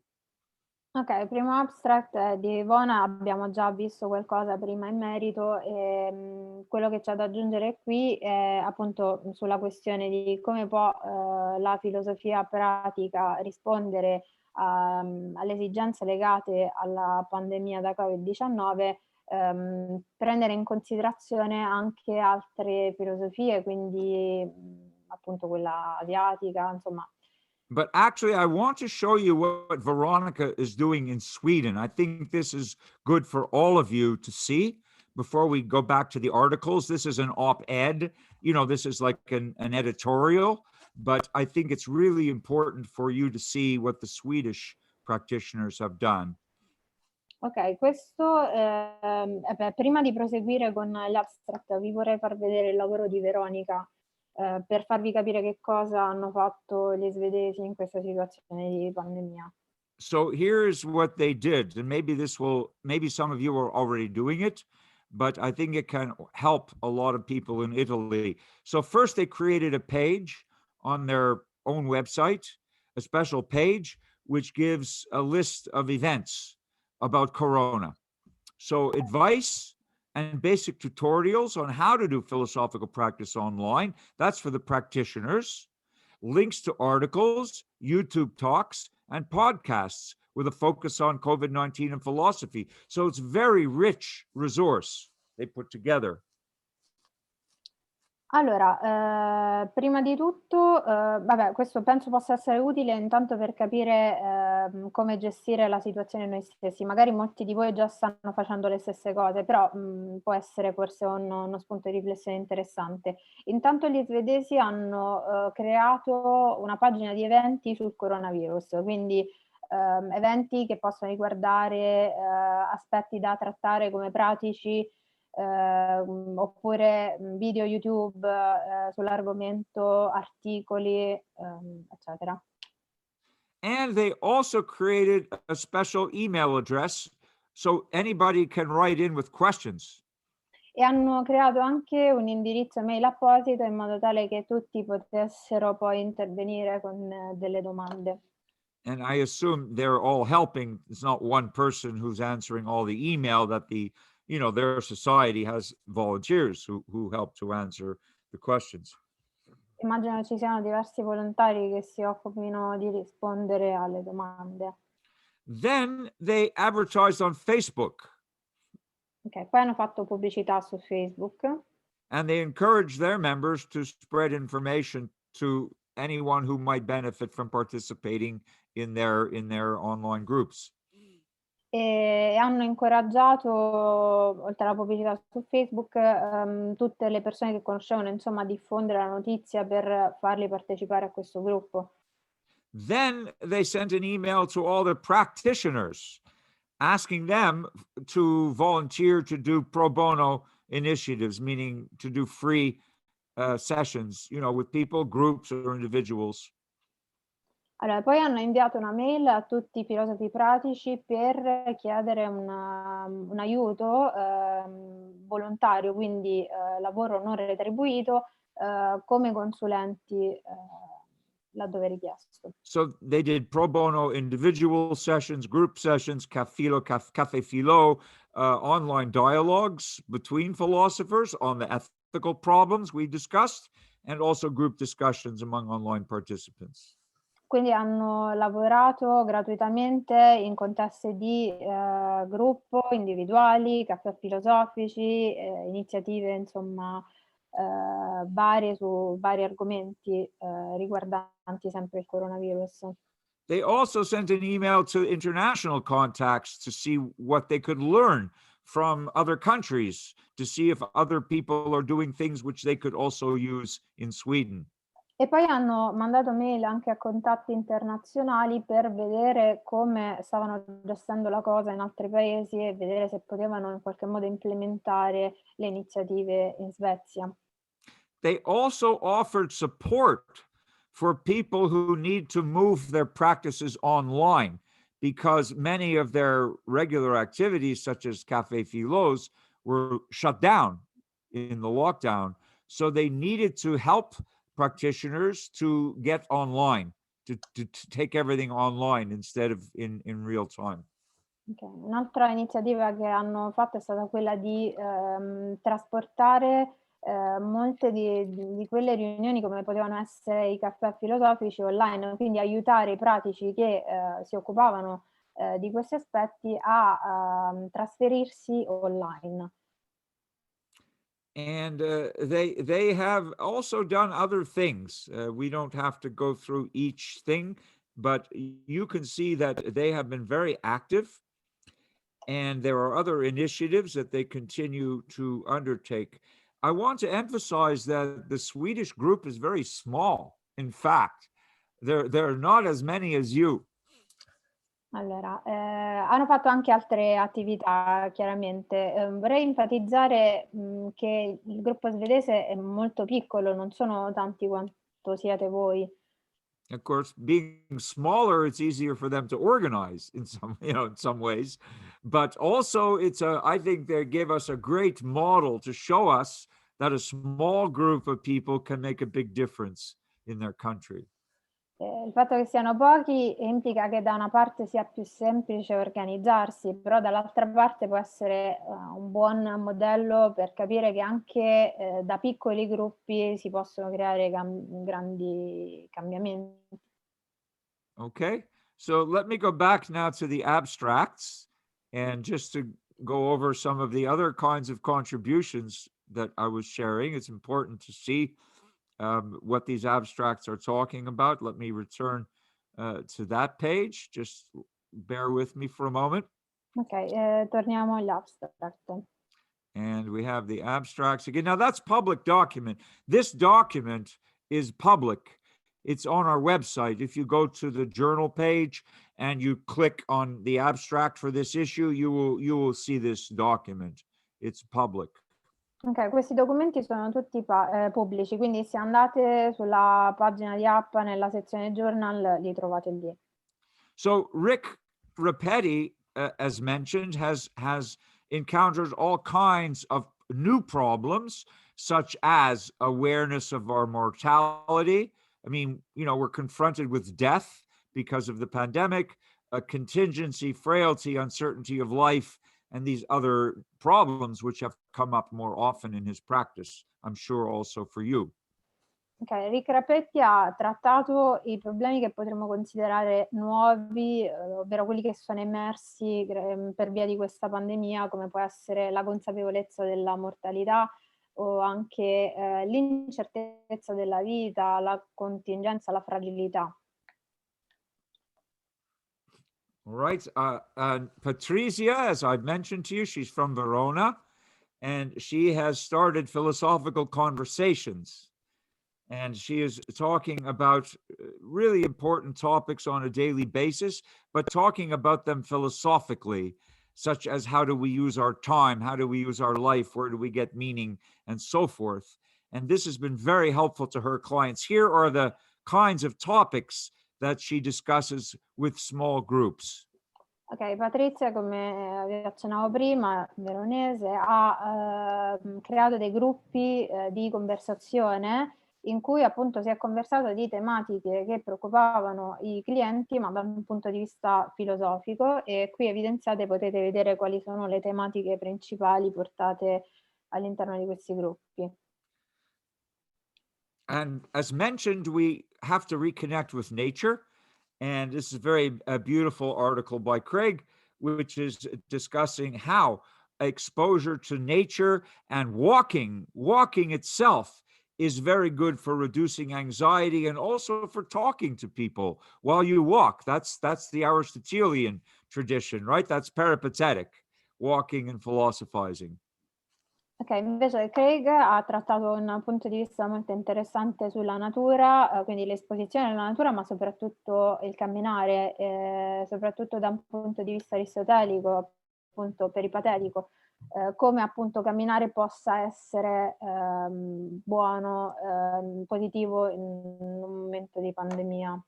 Ok, il primo abstract è di Ivona, abbiamo già visto qualcosa prima in merito, e quello che c'è da aggiungere qui è appunto sulla questione di come può la filosofia pratica rispondere alle esigenze legate alla pandemia da Covid-19, prendere in considerazione anche altre filosofie, quindi appunto quella asiatica, insomma. But actually, I want to show you what Veronica is doing in Sweden. I think this is good for all of you to see before we go back to the articles. This is an op-ed. This is like an editorial, but I think it's really important for you to see what the Swedish practitioners have done. Ok, questo prima di proseguire con l'abstract vi vorrei far vedere il lavoro di Veronica per farvi capire che cosa hanno fatto gli svedesi in questa situazione di pandemia. So here's what they did, and maybe some of you are already doing it, but I think it can help a lot of people in Italy. So first they created a page on their own website, a special page, which gives a list of events about Corona. So advice and basic tutorials on how to do philosophical practice online. That's for the practitioners. Links to articles, YouTube talks, and podcasts with a focus on COVID-19 and philosophy. So it's a very rich resource they put together. Allora, prima di tutto, questo penso possa essere utile intanto per capire come gestire la situazione noi stessi. Magari molti di voi già stanno facendo le stesse cose, però può essere forse uno spunto di riflessione interessante. Intanto gli svedesi hanno creato una pagina di eventi sul coronavirus, quindi eventi che possono riguardare aspetti da trattare come pratici oppure video YouTube sull'argomento, articoli, eccetera. And they also created a special email address so anybody can write in with questions. E hanno creato anche un indirizzo mail apposito in modo tale che tutti potessero poi intervenire con delle domande. And I assume they're all helping. It's not one person who's answering all the email, that their society has volunteers who help to answer the questions. Immagino ci siano diversi volontari che si occupino di rispondere alle domande. Then they advertised on Facebook. Ok, poi hanno fatto pubblicità su Facebook. And they encouraged their members to spread information to anyone who might benefit from participating in their online groups. E hanno incoraggiato, oltre alla pubblicità su Facebook, tutte le persone che conoscevano, insomma, a diffondere la notizia per farli partecipare a questo gruppo. Then they sent an email to all the practitioners asking them to volunteer to do pro bono initiatives, meaning to do free sessions, with people, groups, or individuals. Allora, poi hanno inviato una mail a tutti i filosofi pratici per chiedere un aiuto volontario, quindi lavoro non retribuito, come consulenti laddove richiesto. So they did pro bono individual sessions, group sessions, cafe philo, online dialogues between philosophers on the ethical problems we discussed, and also group discussions among online participants. Quindi hanno lavorato gratuitamente in contesti di gruppo, individuali, caffè filosofici, iniziative insomma varie su vari argomenti riguardanti sempre il coronavirus. They also sent an email to international contacts to see what they could learn from other countries, to see if other people are doing things which they could also use in Sweden. E poi hanno mandato mail anche a contatti internazionali per vedere come stavano gestendo la cosa in altri paesi e vedere se potevano in qualche modo implementare le iniziative in Svezia. They also offered support for people who need to move their practices online, because many of their regular activities, such as Café Philos, were shut down in the lockdown. So they needed to help practitioners to get online, to take everything online instead of in real time. Okay. Un'altra iniziativa che hanno fatto è stata quella di trasportare molte di quelle riunioni, come potevano essere i caffè filosofici, online, quindi aiutare i pratici che si occupavano di questi aspetti a trasferirsi online. And they have also done other things. We don't have to go through each thing, but you can see that they have been very active, and there are other initiatives that they continue to undertake. I want to emphasize that the Swedish group is very small. In fact, there are not as many as you. Allora, hanno fatto anche altre attività, chiaramente. Vorrei enfatizzare che il gruppo svedese è molto piccolo, non sono tanti quanto siete voi. Of course, being smaller, it's easier for them to organize in some ways, but also I think they gave us a great model to show us that a small group of people can make a big difference in their country. Il fatto che siano pochi implica che da una parte sia più semplice organizzarsi, però dall'altra parte può essere un buon modello per capire che anche da piccoli gruppi si possono creare grandi cambiamenti. Okay, so let me go back now to the abstracts, and just to go over some of the other kinds of contributions that I was sharing. It's important to see what these abstracts are talking about. Let me return to that page. Just bear with me for a moment. Ok, torniamo agli abstract. And we have the abstracts again. Now that's public document. This document is public. It's on our website. If you go to the journal page and you click on the abstract for this issue, you will see this document. it's public. Ok, questi documenti sono tutti pubblici, quindi se andate sulla pagina di APPA nella sezione journal li trovate lì. So Rick Rapetti, as mentioned, has encountered all kinds of new problems, such as awareness of our mortality. I mean, you know, we're confronted with death because of the pandemic, a contingency, frailty, uncertainty of life, and these other problems which have come up more often in his practice, I'm sure also for you. Ok, Rick Rapetti ha trattato i problemi che potremmo considerare nuovi, ovvero quelli che sono emersi per via di questa pandemia, come può essere la consapevolezza della mortalità o anche l'incertezza della vita, la contingenza, la fragilità. All right. Patrizia, as I've mentioned to you, she's from Verona, and she has started philosophical conversations. And she is talking about really important topics on a daily basis, but talking about them philosophically, such as how do we use our time? How do we use our life? Where do we get meaning? And so forth. And this has been very helpful to her clients. Here are the kinds of topics that she discusses with small groups. Ok, Patrizia, come vi accennavo prima, veronese, ha creato dei gruppi di conversazione in cui appunto si è conversato di tematiche che preoccupavano i clienti, ma da un punto di vista filosofico, e qui evidenziate potete vedere quali sono le tematiche principali portate all'interno di questi gruppi. And as mentioned, we have to reconnect with nature. And this is a beautiful article by Craig, which is discussing how exposure to nature and walking itself is very good for reducing anxiety and also for talking to people while you walk. That's the Aristotelian tradition, right? That's peripatetic, walking and philosophizing. Ok, invece Craig ha trattato un punto di vista molto interessante sulla natura, quindi l'esposizione alla natura, ma soprattutto il camminare, soprattutto da un punto di vista aristotelico, appunto peripatetico, come appunto camminare possa essere buono, positivo in un momento di pandemia.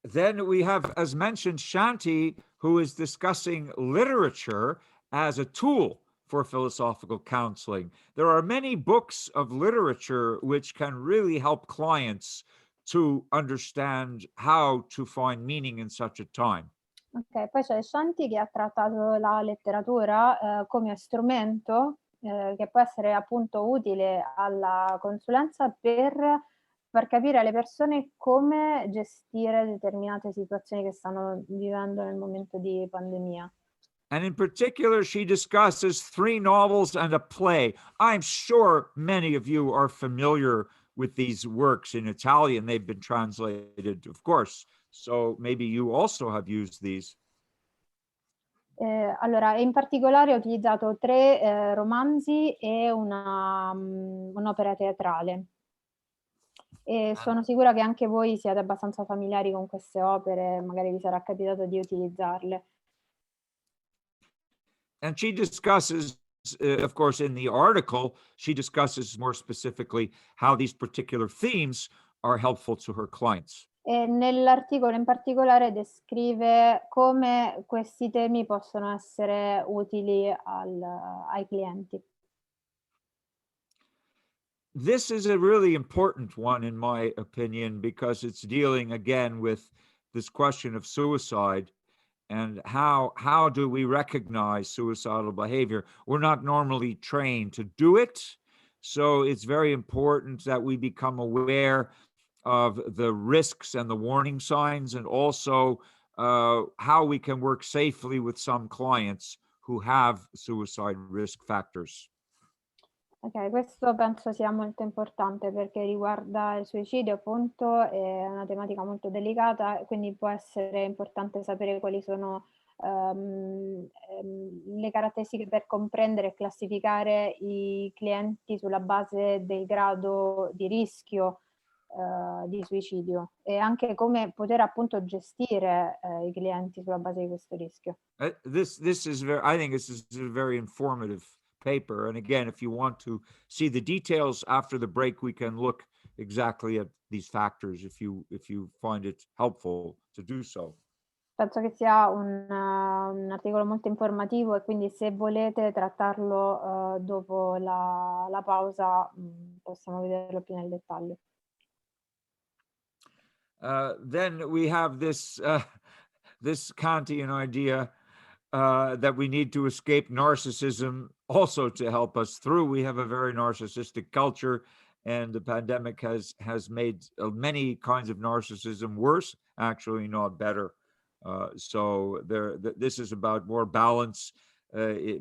Then we have, as mentioned, Shanti, who is discussing literature as a tool for philosophical counseling. There are many books of literature which can really help clients to understand how to find meaning in such a time. Ok, poi c'è Shanti che ha trattato la letteratura come strumento che può essere appunto utile alla consulenza per far capire alle persone come gestire determinate situazioni che stanno vivendo nel momento di pandemia. And in particular, she discusses 3 novels and a play. I'm sure many of you are familiar with these works in Italian. They've been translated, of course. So maybe you also have used these. Allora, in particolare ho utilizzato 3 romanzi e un'opera teatrale. E sono sicura che anche voi siete abbastanza familiari con queste opere, magari vi sarà capitato di utilizzarle. And she discusses, of course, in the article, she discusses more specifically how these particular themes are helpful to her clients. E nell'articolo in particolare descrive come questi temi possono essere utili ai clienti. This is a really important one, in my opinion, because it's dealing again with this question of suicide and how do we recognize suicidal behavior? We're not normally trained to do it. So it's very important that we become aware of the risks and the warning signs, and also how we can work safely with some clients who have suicide risk factors. Ok, questo penso sia molto importante perché riguarda il suicidio, appunto, è una tematica molto delicata, quindi può essere importante sapere quali sono le caratteristiche per comprendere e classificare i clienti sulla base del grado di rischio di suicidio e anche come poter appunto gestire i clienti sulla base di questo rischio. This is very, I think this is a very informative paper. And again, if you want to see the details after the break, we can look exactly at these factors if you find it helpful to do so. Penso che sia un articolo molto informativo e quindi se volete trattarlo dopo la pausa possiamo vederlo più nel dettaglio. Then we have this this Kantian idea that we need to escape narcissism also to help us through. We have a very narcissistic culture, and the pandemic has made many kinds of narcissism worse, actually, not better. So this is about more balance, a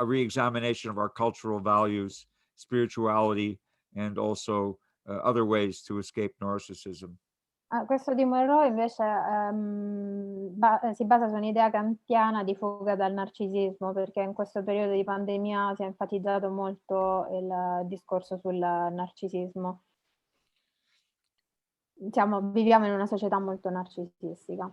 re-examination of our cultural values, spirituality, and also other ways to escape narcissism. Questo di Monroe invece si basa su un'idea kantiana di fuga dal narcisismo, perché in questo periodo di pandemia si è enfatizzato molto il discorso sul narcisismo. Viviamo in una società molto narcisistica.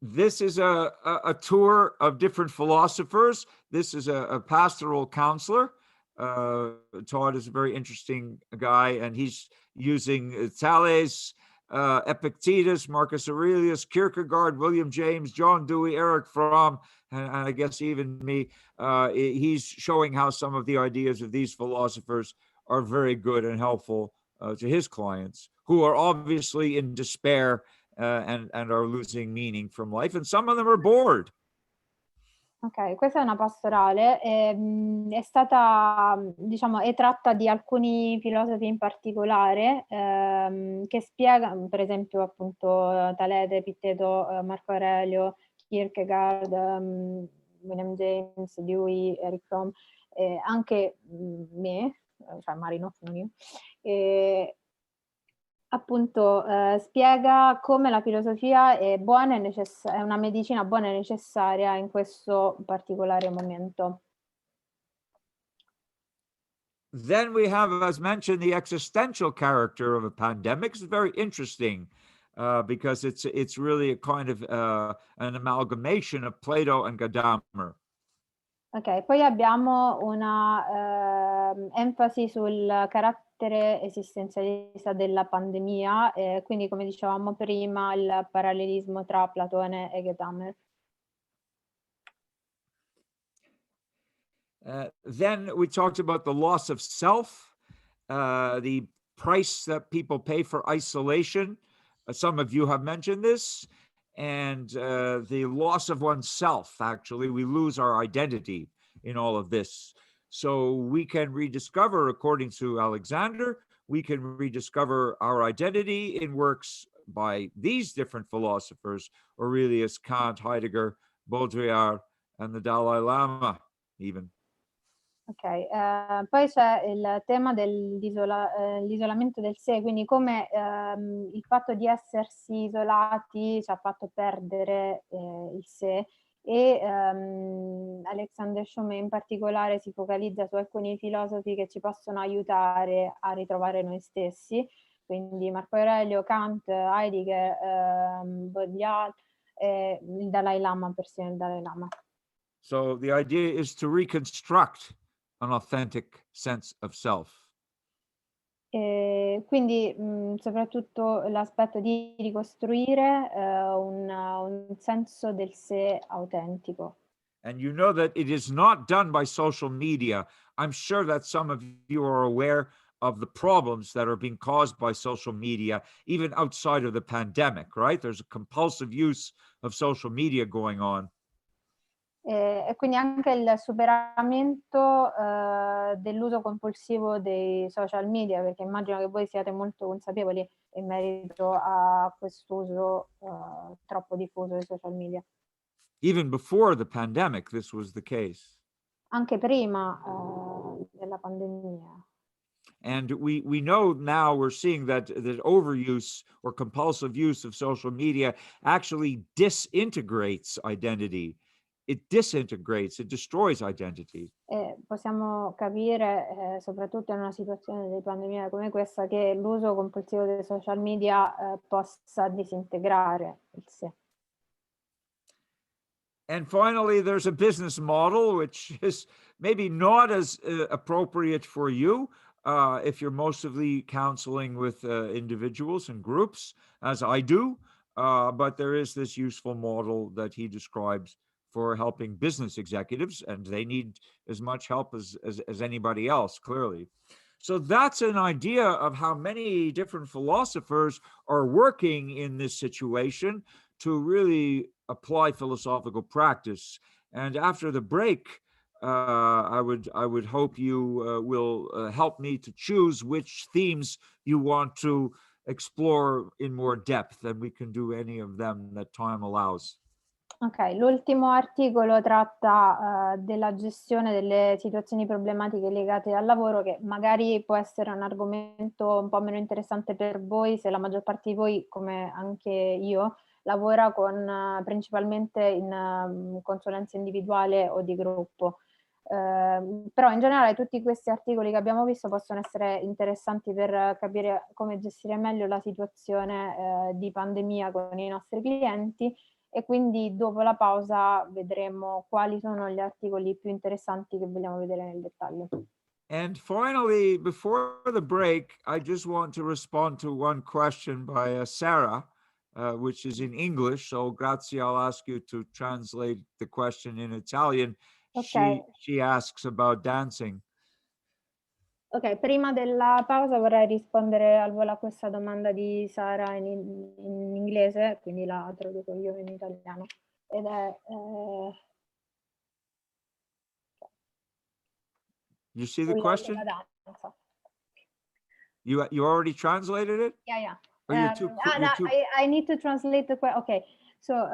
This is a tour of different philosophers. This is a pastoral counselor. Todd is a very interesting guy, and he's using Thales, Epictetus, Marcus Aurelius, Kierkegaard, William James, John Dewey, Eric Fromm, and I guess even me. He's showing how some of the ideas of these philosophers are very good and helpful to his clients, who are obviously in despair and are losing meaning from life, and some of them are bored. Ok, questa è una pastorale, è stata, diciamo, è tratta di alcuni filosofi in particolare che spiega, per esempio, appunto, Talete, Epitteto, Marco Aurelio, Kierkegaard, William James, Dewey, Eric Fromm, anche me, cioè Marino, non io, appunto spiega come la filosofia è buona e è una medicina buona e necessaria in questo particolare momento. Then we have, as mentioned, the existential character of a pandemic. It's very interesting because it's really a kind of an amalgamation of Plato and Gadamer. Ok, poi abbiamo una enfasi sul carattere esistenzialista della pandemia, quindi come dicevamo prima il parallelismo tra Platone e Gadamer. Then we talked about the loss of self, the price that people pay for isolation. Some of you have mentioned this. And the loss of oneself, actually, we lose our identity in all of this. So we can rediscover, according to Alexander, we can rediscover our identity in works by these different philosophers, Aurelius, Kant, Heidegger, Baudrillard, and the Dalai Lama, even. Ok, poi c'è il tema dell'isolamento del sé, quindi come il fatto di essersi isolati ci ha fatto perdere il sé e Alexander Schumann in particolare si focalizza su alcuni filosofi che ci possono aiutare a ritrovare noi stessi, quindi Marco Aurelio, Kant, Heidegger, Baudrillard e il Dalai Lama, persino il Dalai Lama. So the idea is to reconstruct an authentic sense of self. Quindi soprattutto l'aspetto di ricostruire un senso del sé autentico. And you know that it is not done by social media. I'm sure that some of you are aware of the problems that are being caused by social media, even outside of the pandemic, right? There's a compulsive use of social media going on. E quindi anche il superamento dell'uso compulsivo dei social media, perché immagino che voi siate molto consapevoli in merito a quest'uso troppo diffuso dei social media. Even before the pandemic, this was the case. Anche prima della pandemia. And we know now, we're seeing that overuse or compulsive use of social media actually disintegrates identity. it disintegrates, it destroys identity. Possiamo capire, soprattutto in una situazione di pandemia come questa, che l'uso compulsivo dei social media possa disintegrare il sé. And finally, there's a business model which is maybe not as appropriate for you if you're mostly counseling with individuals and groups, as I do. But there is this useful model that he describes for helping business executives, and they need as much help as anybody else, clearly. So that's an idea of how many different philosophers are working in this situation to really apply philosophical practice. And after the break, I would hope you will help me to choose which themes you want to explore in more depth, and we can do any of them that time allows. Ok, l'ultimo articolo tratta della gestione delle situazioni problematiche legate al lavoro, che magari può essere un argomento un po' meno interessante per voi se la maggior parte di voi, come anche io, lavora principalmente in consulenza individuale o di gruppo. Però in generale tutti questi articoli che abbiamo visto possono essere interessanti per capire come gestire meglio la situazione di pandemia con i nostri clienti, e quindi dopo la pausa vedremo quali sono gli articoli più interessanti che vogliamo vedere nel dettaglio. And finally, before the break, I just want to respond to one question by Sarah, which is in English. So, grazie, I'll ask you to translate the question in Italian. Okay. She asks about dancing. Ok, prima della pausa vorrei rispondere al volo a questa domanda di Sara in inglese, quindi la traduco io in italiano. Ed è... You see the question? La danza. You already translated it? Yeah. Or you're too, I need to translate the question. Ok, so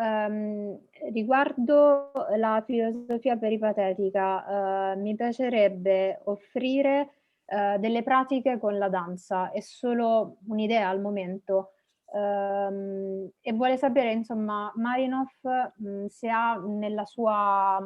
riguardo la filosofia peripatetica, mi piacerebbe offrire delle pratiche con la danza, è solo un'idea al momento, e vuole sapere, insomma, Marinov se ha nella sua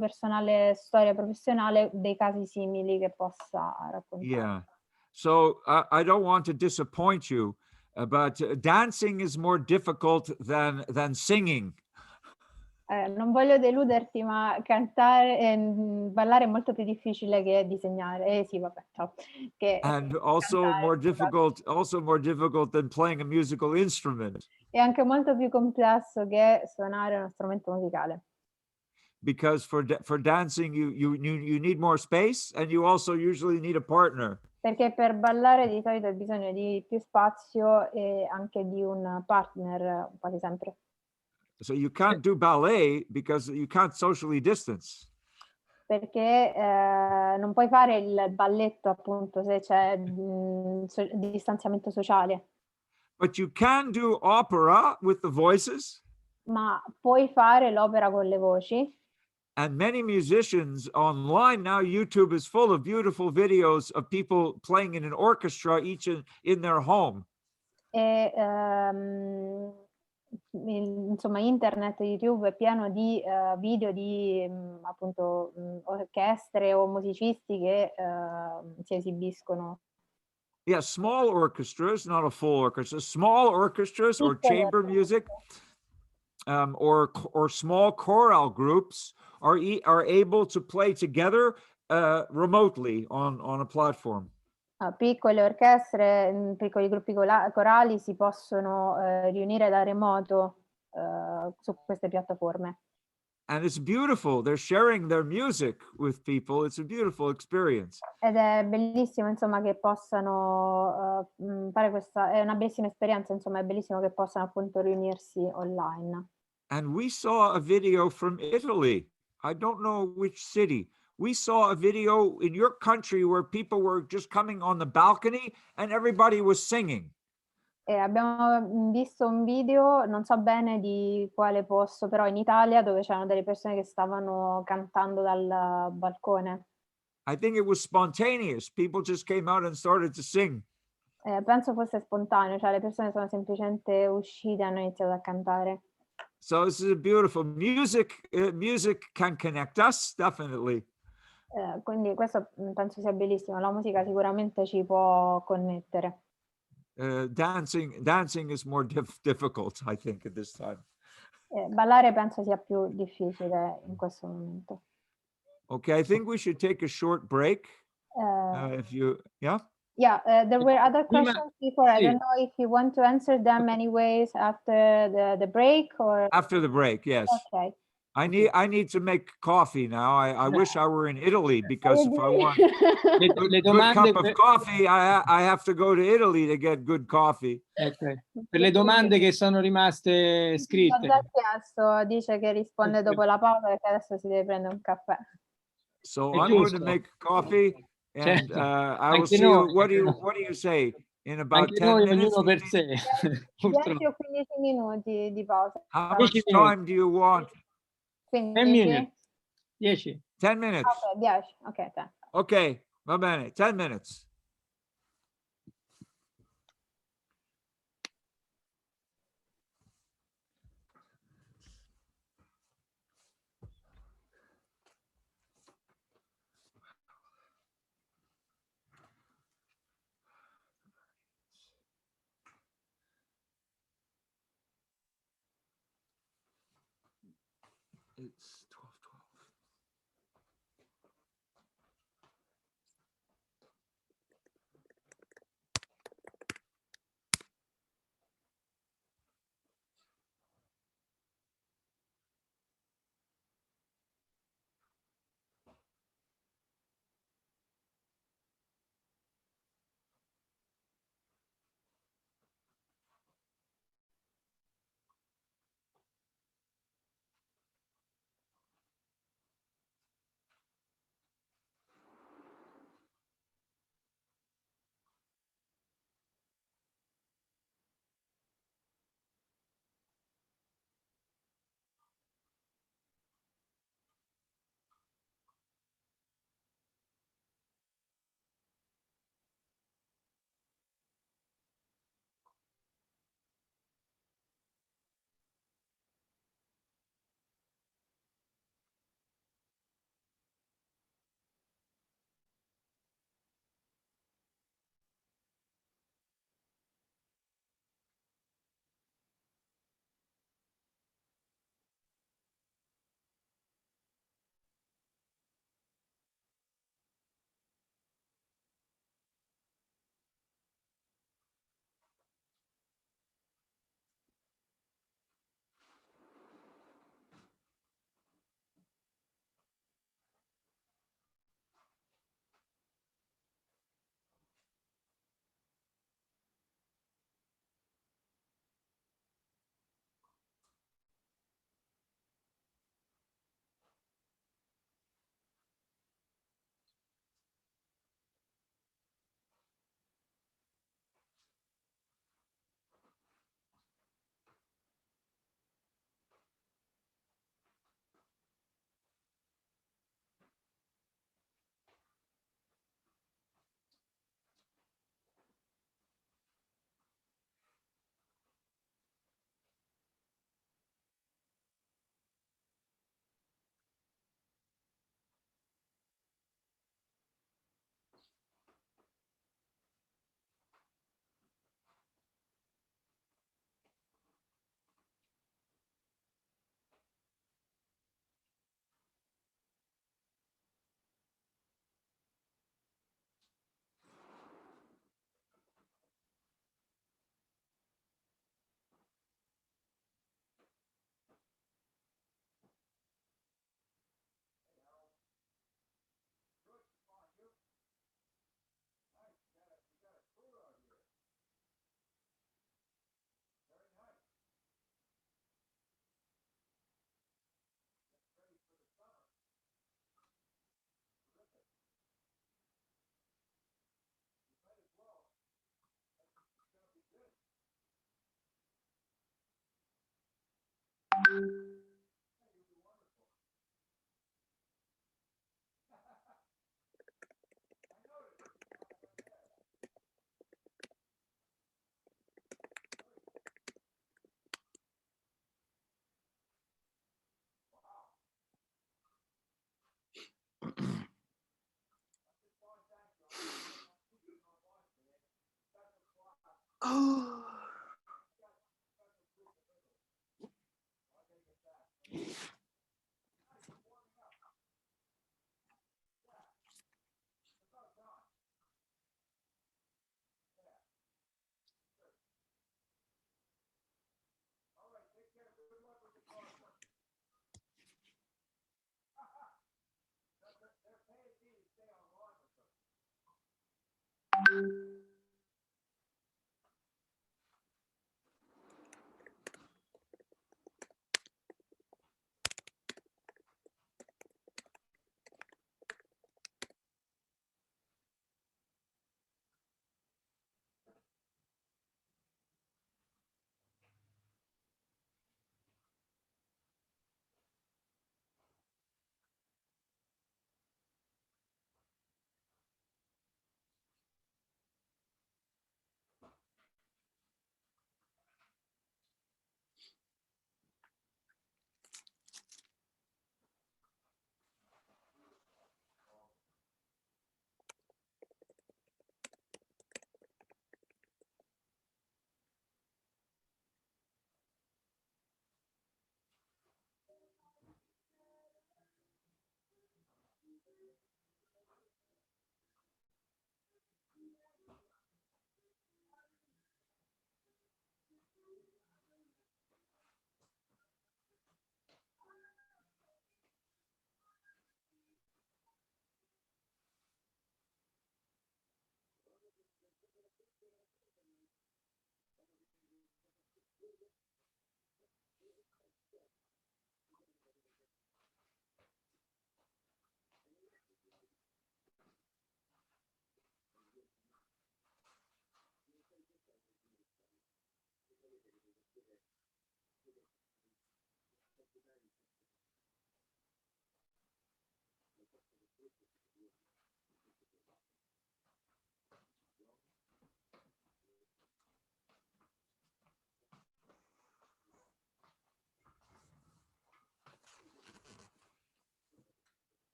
personale storia professionale dei casi simili che possa raccontare. Yeah. So I don't want to disappoint you, but dancing is more difficult than singing. Non voglio deluderti, ma ballare è molto più difficile che disegnare. Sì, vabbè, ciao. And also more difficult than playing a musical instrument. È anche molto più complesso che suonare uno strumento musicale. Because for dancing you need more space, and you also usually need a partner. Perché per ballare di solito hai bisogno di più spazio e anche di un partner quasi sempre. So you can't do ballet because you can't socially distance. Perché non puoi fare il balletto, appunto, se c'è distanziamento sociale. But you can do opera with the voices. Ma puoi fare l'opera con le voci. And many musicians online now, YouTube is full of beautiful videos of people playing in an orchestra, each in their home. E insomma, internet, YouTube è pieno di video di appunto orchestre o musicisti che si esibiscono. Yeah, small orchestras, not a full orchestra, small orchestras or chamber music, or small choral groups are able to play together remotely on a platform. Piccole orchestre, piccoli gruppi corali si possono riunire da remoto su queste piattaforme. And it's beautiful. They're sharing their music with people. It's a beautiful experience. Ed è bellissimo, insomma, che possano fare questa, è una bellissima esperienza, insomma, è bellissimo che possano appunto riunirsi online. And we saw a video from Italy. I don't know which city. We saw a video in your country where people were just coming on the balcony and everybody was singing. E abbiamo visto un video, non so bene di quale posto, però in Italia, dove c'erano delle persone che stavano cantando dal balcone. I think it was spontaneous. People just came out and started to sing. Penso fosse spontaneo, cioè le persone sono semplicemente uscite e hanno iniziato a cantare. So this is beautiful. Music can connect us, definitely. Quindi questo penso sia bellissimo, la musica sicuramente ci può connettere. Dancing is more difficult, I think, at this time. Ballare penso sia più difficile in questo momento. Okay, I think we should take a short break. If you, yeah? Yeah, there were other questions before. I don't know if you want to answer them anyways after the break or After the break, yes. okay. I need to make coffee now. I wish I were in Italy, because if I want Le good cup domande of coffee, I have to go to Italy to get good coffee. Okay. Per le domande che sono rimaste L'ho scritte. già chiesto, dice che risponde dopo la pausa perché adesso si deve prendere un caffè. So È I'm going to giusto. make coffee, and Certo. I will Anche see you. noi, What do you say? In about Anche 10 noi, minutes? ognuno per sé. 10 o 15 minuti di pausa. How 10 much minuti. time do you want? 15? 10 minuti. 10. 10 minutes. Ok, 10. Ok, 10. Okay, va bene. 10 minutes. It's 12:12.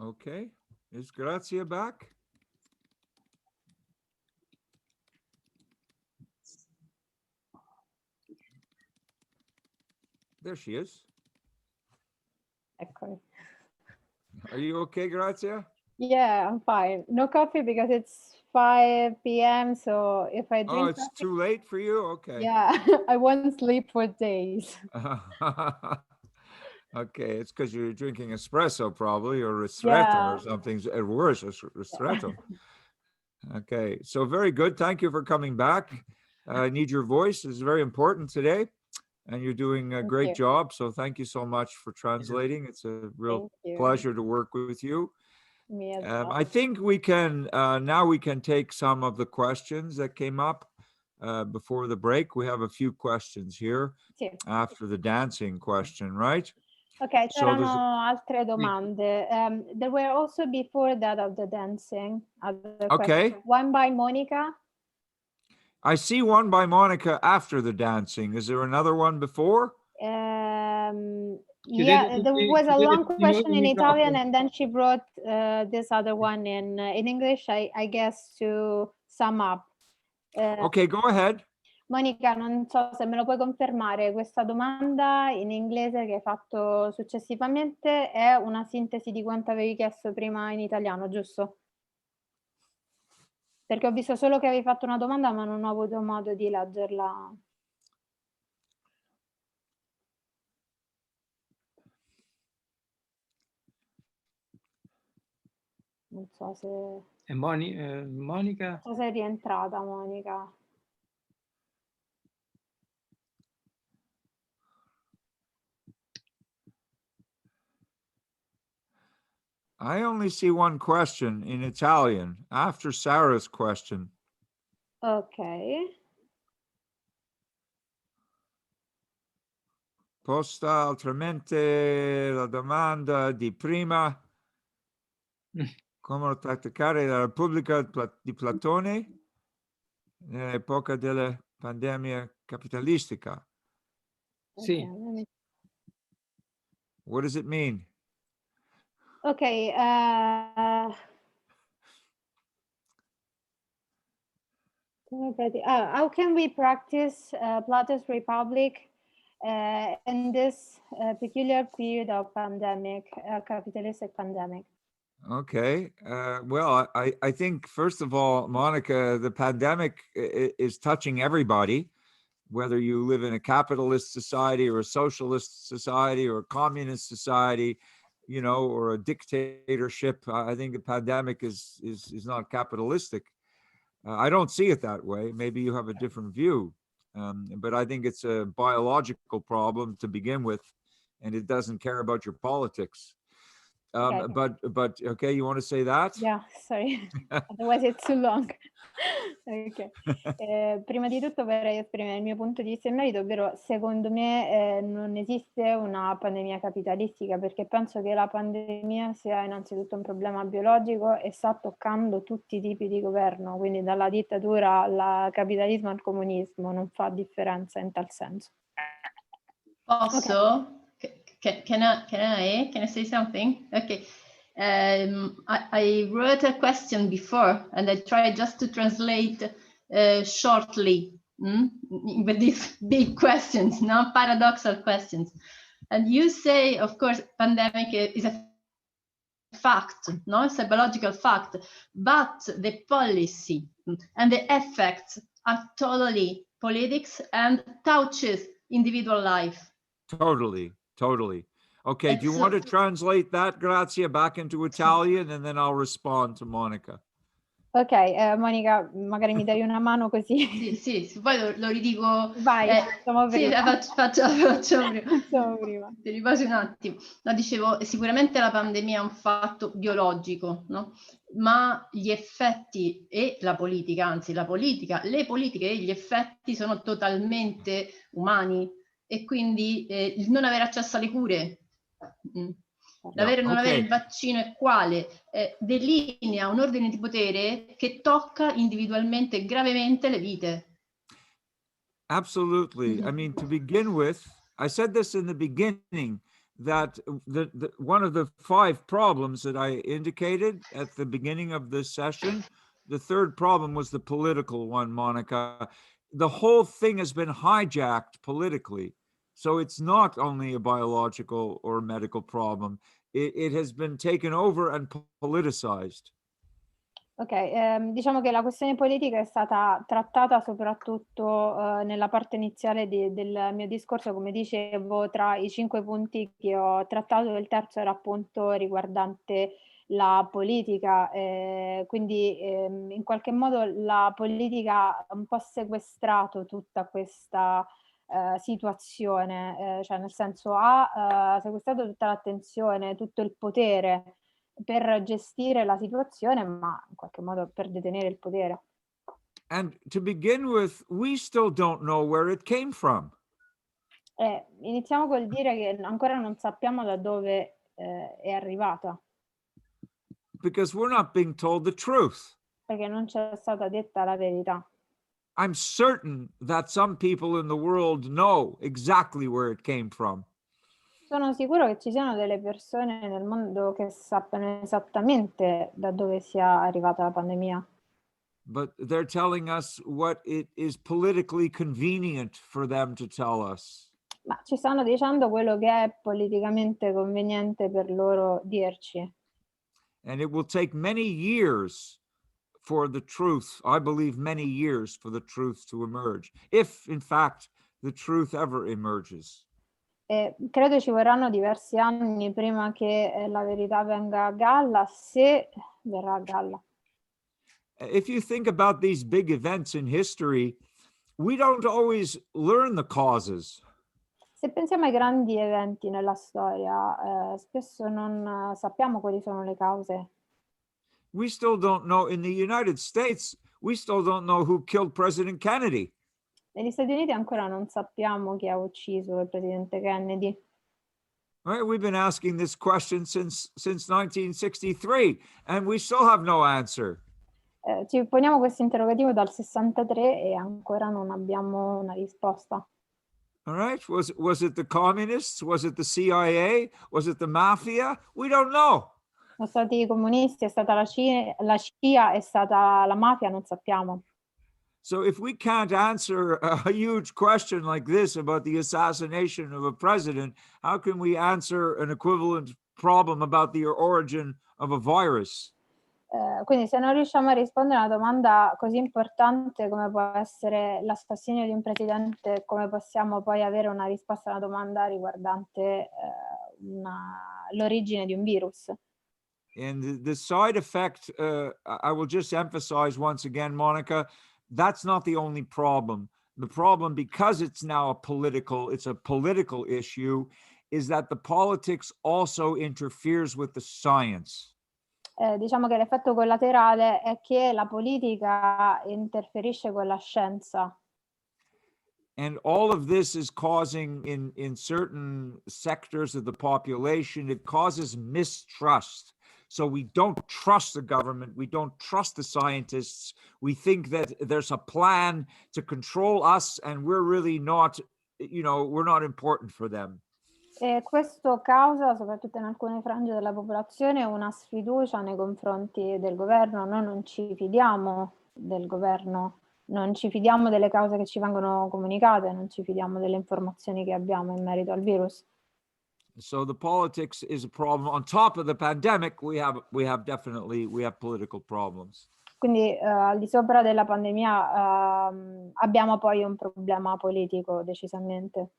Okay, is Grazia back? There she is. Eccomi. Are you okay, Grazia? Yeah, I'm fine. No coffee because it's 5 p.m. So if I drink Oh, it's coffee, too late for you? Okay. yeah, I won't sleep for days. Okay, it's because you're drinking espresso probably, or ristretto Yeah. or something worse, ristretto. Okay, so very good. Thank you for coming back. I need your voice. It's very important today, and you're doing a Thank great you. job. So thank you so much for translating. It's a real Thank you. pleasure to work with you. Me as well. I think we can now we can take some of the questions that came up before the break. We have a few questions here Sì. after the dancing question, right? Ok, So c'erano there's altre domande. There were also before that of the dancing. Other Okay. questions. One by Monica. I see one by Monica after the dancing. Is there another one before? Yeah, there was a long question in Italian, and then she brought this other one in English, I guess, to sum up. Okay, go ahead. Monica, non so se me lo puoi confermare, questa domanda in inglese che hai fatto successivamente è una sintesi di quanto avevi chiesto prima in italiano, giusto? Perché ho visto solo che avevi fatto una domanda, ma non ho avuto modo di leggerla. Non so se... E Monica? Non so se è rientrata, Monica. I only see one question in Italian after Sarah's question. Ok. Posta altrimenti la domanda di prima. Come attaccare la Repubblica di Platone nell'epoca della pandemia capitalistica? Sì. Okay. What does it mean? Okay, how can we practice Plato's Republic in this peculiar period of pandemic, capitalistic pandemic? Okay. Well, I think, first of all, Monica, the pandemic is touching everybody, whether you live in a capitalist society or a socialist society or a communist society, you know, or a dictatorship. I think the pandemic is not capitalistic. I don't see it that way. Maybe you have a different view. But I think it's a biological problem to begin with, and it doesn't care about your politics. Okay. But okay, you want to say that? Yeah, sorry, otherwise it's too long. Okay. Prima di tutto vorrei esprimere il mio punto di vista in merito, ovvero secondo me non esiste una pandemia capitalistica, perché penso che la pandemia sia innanzitutto un problema biologico e sta toccando tutti i tipi di governo, quindi dalla dittatura al capitalismo al comunismo, non fa differenza in tal senso. Posso? Okay. Can I say something? Okay. I wrote a question before and I tried just to translate shortly with these big questions, paradoxal questions. And you say, of course, pandemic is a fact, no, it's a biological fact, but the policy and the effects are totally politics and touches individual life. Totally, totally. Okay, do you So, want to translate that, Grazia, back into Italian, and then I'll respond to Monica. Ok, Monica, magari mi dai una mano così. Sì, poi lo ridico. Vai, facciamo Sì, prima. facciamo prima. Facciamo prima. Ti riposi un attimo. No, dicevo, sicuramente la pandemia è un fatto biologico, no? Ma gli effetti e la politica, anzi le politiche e gli effetti sono totalmente umani, e quindi il non avere accesso alle cure, non avere il vaccino è quale, delinea un ordine di potere che tocca individualmente e gravemente le vite. Absolutely. I mean, to begin with, I said this in the beginning, that one of the 5 problems that I indicated at the beginning of this session, the third problem was the political one, Monica. The whole thing has been hijacked politically. So it's not only a biological or medical problem. It has been taken over and politicized. Ok, diciamo che la questione politica è stata trattata soprattutto nella parte iniziale del mio discorso, come dicevo, tra i 5 punti che ho trattato, il terzo era appunto riguardante la politica, quindi in qualche modo la politica ha un po' sequestrato tutta questa situazione, cioè nel senso ha sequestrato tutta l'attenzione, tutto il potere per gestire la situazione, ma in qualche modo per detenere il potere. And to begin with, we still don't know where it came from. Iniziamo col dire che ancora non sappiamo da dove è arrivata. Because we're not being told the truth. Perché non ci è stata detta la verità. I'm certain that some people in the world know exactly where it came from. Sono sicuro che ci siano delle persone nel mondo che sappiano esattamente da dove sia arrivata la pandemia. But they're telling us what it is politically convenient for them to tell us. Ma ci stanno dicendo quello che è politicamente conveniente per loro dirci. And it will take many years for the truth, I believe many years for the truth to emerge, if in fact the truth ever emerges. Credo ci vorranno diversi anni prima che la verità venga a galla, se verrà a galla. If you think about these big events in history, we don't always learn the causes. Se pensiamo ai grandi eventi nella storia, spesso non sappiamo quali sono le cause. We still don't know, in the United States, we still don't know who killed President Kennedy. Negli Stati Uniti ancora non sappiamo chi ha ucciso il presidente Kennedy. Right? We've been asking this question since 1963, and we still have no answer. Ci poniamo questo interrogativo dal 63 e ancora non abbiamo una risposta. All right. Was it the communists? Was it the CIA? Was it the mafia? We don't know. Sono stati i comunisti, è stata la CIA, è stata la mafia, non sappiamo. So if we can't answer a huge question like this about the assassination of a president, how can we answer an equivalent problem about the origin of a virus? Quindi se non riusciamo a rispondere a una domanda così importante come può essere l'assassinio di un presidente, come possiamo poi avere una risposta a una domanda riguardante l'origine di un virus? And the side effect, I will just emphasize once again, Monica, that's not the only problem. The problem, because it's now a political issue, is that the politics also interferes with the science. Diciamo che l'effetto collaterale è che la politica interferisce con la scienza. And all of this is causing in certain sectors of the population, it causes mistrust. So we don't trust the government, we don't trust the scientists, we think that there's a plan to control us and we're really not, we're not important for them. E questo causa, soprattutto in alcune frange della popolazione, una sfiducia nei confronti del governo. Noi non ci fidiamo del governo, non ci fidiamo delle cause che ci vengono comunicate, non ci fidiamo delle informazioni che abbiamo in merito al virus. So the politics is a problem. On top of the pandemic, we have political problems. Quindi al di sopra della pandemia abbiamo poi un problema politico, decisamente.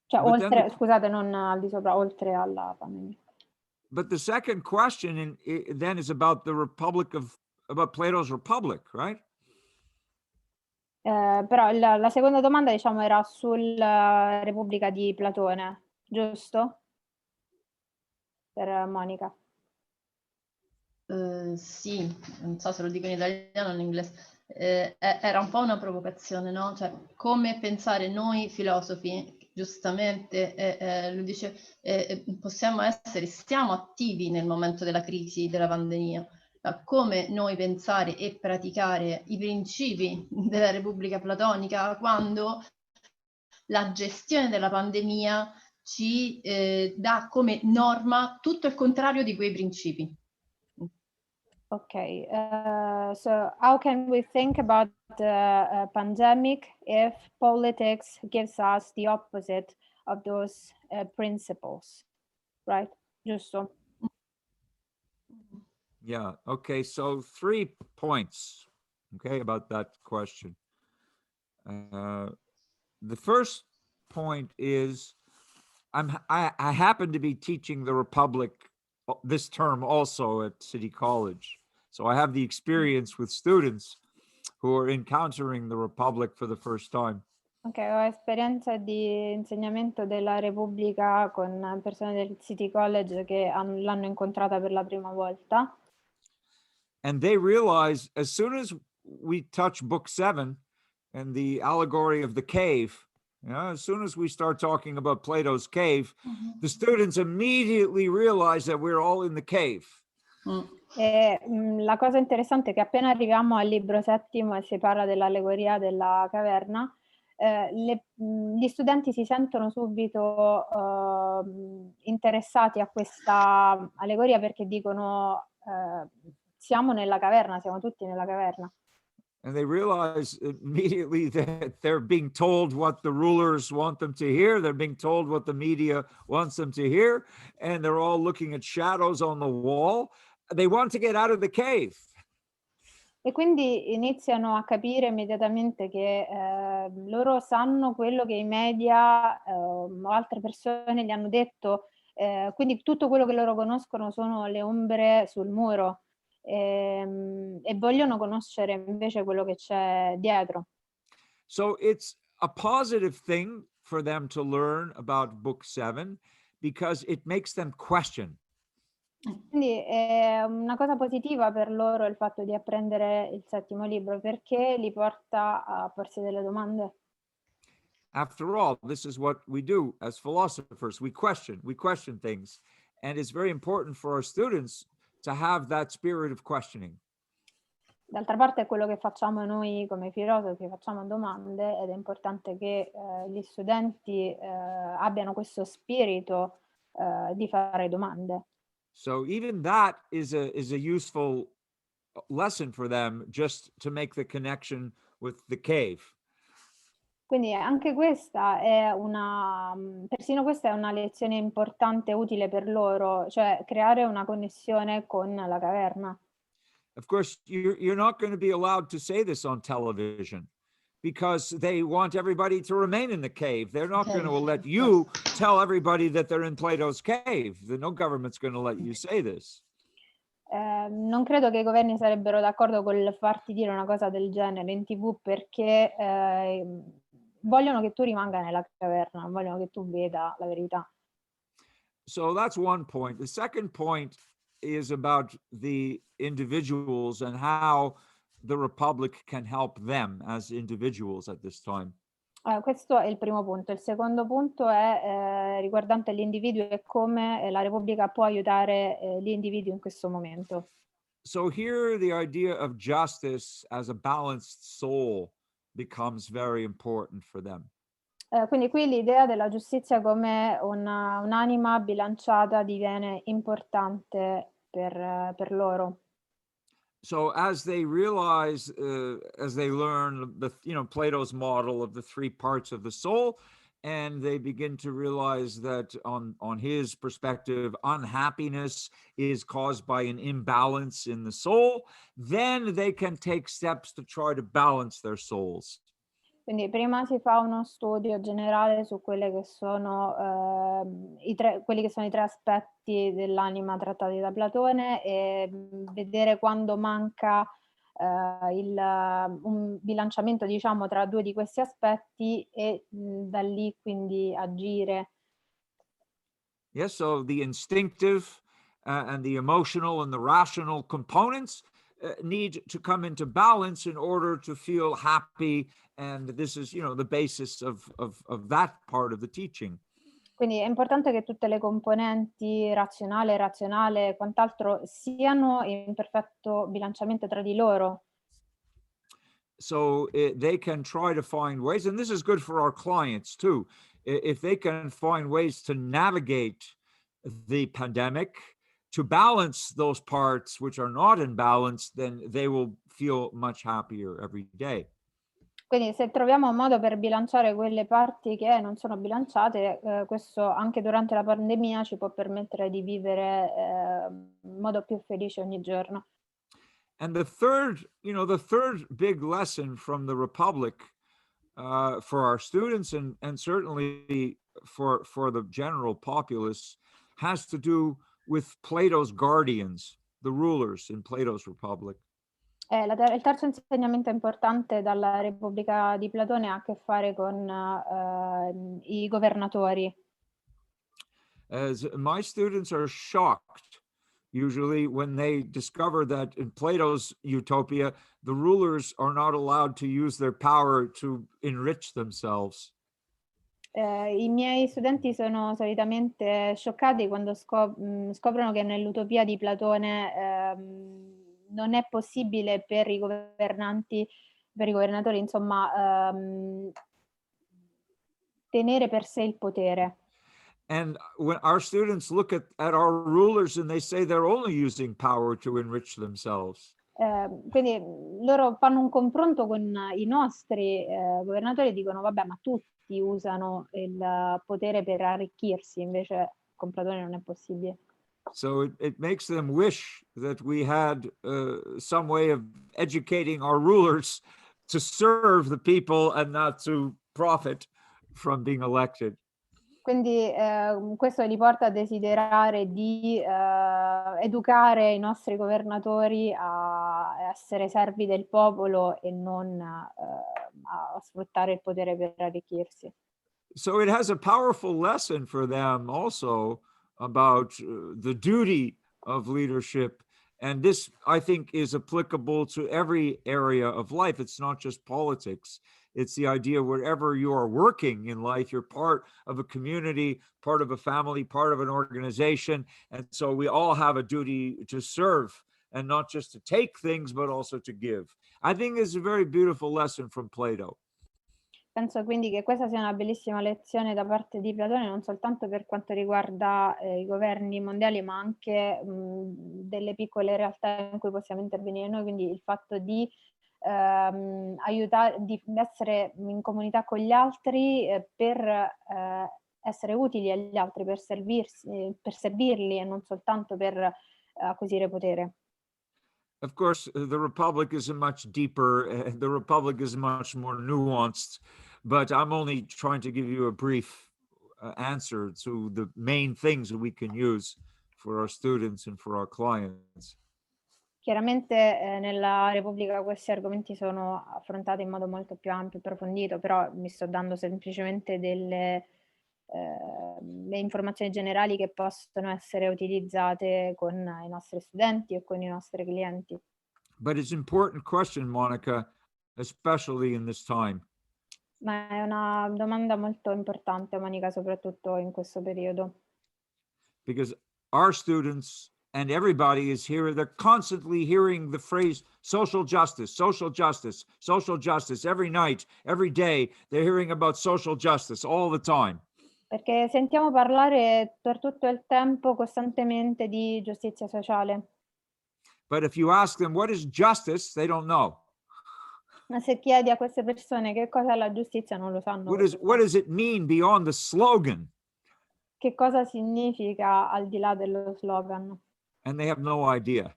Cioè, oltre, scusate, non al di sopra, oltre alla pandemia. But the second question then is about the about Plato's Republic, right? Però la seconda domanda, diciamo, era sulla Repubblica di Platone, giusto? Per Monica. Sì, non so se lo dico in italiano o in inglese. Era un po' una provocazione, no? Cioè, come pensare noi filosofi, giustamente, lui dice, stiamo attivi nel momento della crisi, della pandemia, come noi pensare e praticare i principi della Repubblica Platonica quando la gestione della pandemia ci dà come norma tutto il contrario di quei principi. Okay, so how can we think about the pandemic if politics gives us the opposite of those principles, right? Giusto? Yeah. Okay. So 3 points, okay, about that question. The first point is I happen to be teaching the Republic this term also at City College. So I have the experience with students who are encountering the Republic for the first time. Ok, ho esperienza di insegnamento della Repubblica con persone del City College che l'hanno incontrata per la prima volta. And they realize as soon as we touch book 7 and the allegory of the cave, you know, as soon as we start talking about Plato's cave, the students immediately realize that we're all in the cave. E la cosa interessante è che appena arriviamo al libro 7 e si parla dell'allegoria della caverna, gli studenti si sentono subito interessati a questa allegoria perché dicono siamo nella caverna, siamo tutti nella caverna. And they realize immediately that they're being told what the rulers want them to hear. They're being told what the media wants them to hear. And they're all looking at shadows on the wall. They want to get out of the cave. E quindi iniziano a capire immediatamente che loro sanno quello che i media o altre persone gli hanno detto, quindi tutto quello che loro conoscono sono le ombre sul muro. E vogliono conoscere invece quello che c'è dietro. So it's a positive thing for them to learn about book 7 because it makes them question. Quindi è una cosa positiva per loro il fatto di apprendere il 7° libro perché li porta a porsi delle domande. After all, this is what we do as philosophers. We question things. And it's very important for our students to have that spirit of questioning. D'altra parte è quello che facciamo noi come filosofi, facciamo domande ed è importante che gli studenti abbiano questo spirito di fare domande. So even that is a useful lesson for them just to make the connection with the cave. Quindi anche questa è persino questa è una lezione importante e utile per loro, cioè creare una connessione con la caverna. Of course, you're not going to be allowed to say this on television because they want everybody to remain in the cave. They're not going to let you tell everybody that they're in Plato's cave. No government's going to let you say this. Non credo che i governi sarebbero d'accordo col farti dire una cosa del genere in TV perché vogliono che tu rimanga nella caverna, vogliono che tu veda la verità. So that's one point. The second point is about the individuals and how the Republic can help them as individuals at this time. Questo è il primo punto. Il secondo punto è riguardante gli individui e come la Repubblica può aiutare gli individui in questo momento. So here the idea of justice as a balanced soul becomes very important for them. Quindi qui l'idea della giustizia come un'anima bilanciata diviene importante per loro. So as they realize, as they learn Plato's model of the 3 parts of the soul, and they begin to realize that on his perspective, unhappiness is caused by an imbalance in the soul, then they can take steps to try to balance their souls. Quindi prima si fa uno studio generale su quelle che sono, quelli che sono i tre aspetti dell'anima trattati da Platone e vedere quando manca un bilanciamento, diciamo, tra due di questi aspetti e da lì quindi agire. Yes, so the instinctive and the emotional and the rational components need to come into balance in order to feel happy, and this is, the basis of that part of the teaching. Quindi è importante che tutte le componenti razionale, irrazionale e quant'altro siano in perfetto bilanciamento tra di loro. So they can try to find ways, and this is good for our clients too, if they can find ways to navigate the pandemic, to balance those parts which are not in balance, then they will feel much happier every day. Quindi se troviamo un modo per bilanciare quelle parti che non sono bilanciate, questo anche durante la pandemia ci può permettere di vivere in modo più felice ogni giorno. And the third big lesson from the Republic for our students and certainly for the general populace has to do with Plato's guardians, the rulers in Plato's Republic. Il terzo insegnamento importante dalla Repubblica di Platone ha a che fare con i governatori. As my students are shocked usually when they discover that in Plato's utopia, the rulers are not allowed to use their power to enrich themselves. I miei studenti sono solitamente scioccati quando scoprono che nell'utopia di Platone non è possibile per i governatori, insomma, tenere per sé il potere. And when our students look at our rulers and they say they're only using power to enrich themselves. Quindi loro fanno un confronto con i nostri governatori e dicono vabbè, ma tutti usano il potere per arricchirsi, invece con Platone non è possibile. So it makes them wish that we had some way of educating our rulers to serve the people and not to profit from being elected. Quindi questo li porta a desiderare di educare i nostri governatori a essere servi del popolo e non a sfruttare il potere per arricchirsi. So it has a powerful lesson for them also about the duty of leadership. And this, I think, is applicable to every area of life. It's not just politics. It's the idea wherever you are working in life, you're part of a community, part of a family, part of an organization. And so we all have a duty to serve and not just to take things, but also to give. I think it's a very beautiful lesson from Plato. Penso quindi che questa sia una bellissima lezione da parte di Platone, non soltanto per quanto riguarda i governi mondiali, ma anche delle piccole realtà in cui possiamo intervenire noi, quindi il fatto di aiutare, di essere in comunità con gli altri per essere utili agli altri, per servirli e non soltanto per acquisire potere. Of course, the Republic is much deeper. The Republic is much more nuanced, but I'm only trying to give you a brief answer to the main things that we can use for our students and for our clients. Chiaramente nella Repubblica questi argomenti sono affrontati in modo molto più ampio e approfondito, però mi sto dando semplicemente delle le informazioni generali che possono essere utilizzate con i nostri studenti e con i nostri clienti. But it's an important question, Monica, especially in this time. Ma è una domanda molto importante, Monica, soprattutto in questo periodo. Because our students and everybody is here, they're constantly hearing the phrase social justice, social justice, social justice. Every night, every day, they're hearing about social justice all the time. Perché sentiamo parlare per tutto il tempo costantemente di giustizia sociale. But if you ask them what is justice, they don't know. Ma se chiedi a queste persone che cosa è la giustizia, non lo sanno. What does it mean beyond the slogan? Che cosa significa al di là dello slogan? And they have no idea.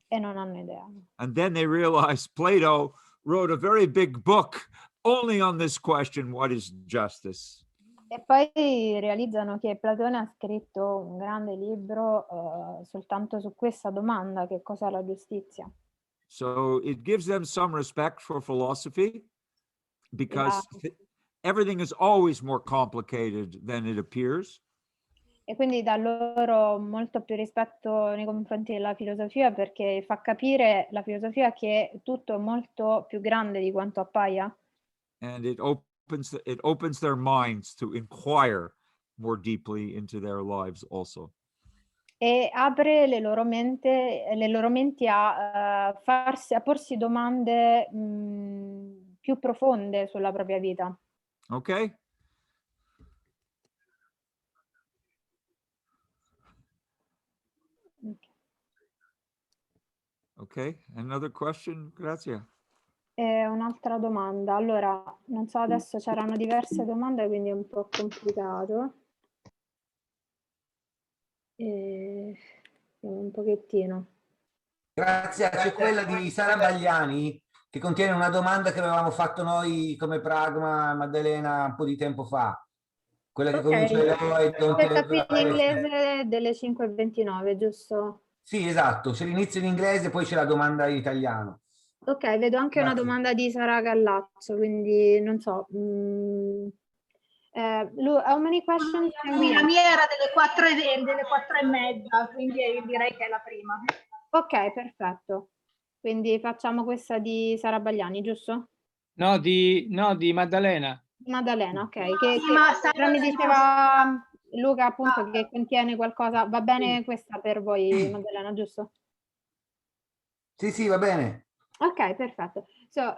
E non hanno idea. And then they realize Plato wrote a very big book only on this question, what is justice? E poi realizzano che Platone ha scritto un grande libro soltanto su questa domanda, che cos'è la giustizia. So it gives them some respect for philosophy because everything is always more complicated than it appears. E quindi dà loro molto più rispetto nei confronti della filosofia, perché fa capire la filosofia che tutto è molto più grande di quanto appaia. And it opens their minds to inquire more deeply into their lives also. E apre le loro menti a porsi domande più profonde sulla propria vita. Okay? Okay, another question, Grazia. E un'altra domanda. Allora, non so, adesso c'erano diverse domande, quindi è un po' complicato. Un pochettino. Grazie, c'è quella di Sara Bagliani che contiene una domanda che avevamo fatto noi come Pragma, Maddalena, un po' di tempo fa. Quella che comincia Questa qui in inglese delle 5:29, giusto? Sì, esatto, c'è l'inizio in inglese, poi c'è la domanda in italiano. Ok, vedo anche una domanda di Sara Gallazzo, quindi non so. How many questions? La mia era delle 4:30, quindi direi che è la prima. Ok, perfetto. Quindi facciamo questa di Sara Bagliani, giusto? No, di Maddalena. Maddalena, ok. Però mi diceva Luca appunto che contiene qualcosa. Va bene questa per voi, Maddalena, giusto? Sì, va bene. Ok, perfetto. So,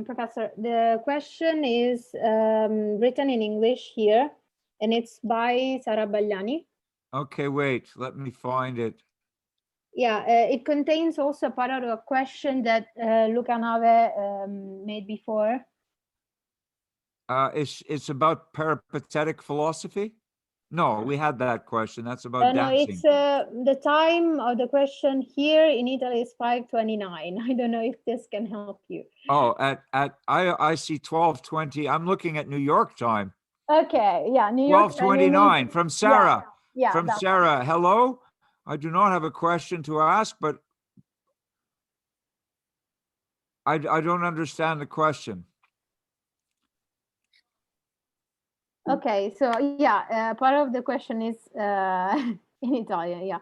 Professor, the question is written in English here, and it's by Sara Bagliani. Okay, wait, let me find it. Yeah, it contains also a part of a question that Luca Nave made before. It's about peripatetic philosophy? No, we had that question. That's about No, dancing. it's the time of the question here in Italy is 5:29. I don't know if this can help you. Oh, I see 12:20. I'm looking at New York time. Okay, yeah, New York. 12:29 from Sarah. Yeah, from Sarah. Hello. I do not have a question to ask, but I don't understand the question. Okay, so yeah, part of the question is in Italian, yeah.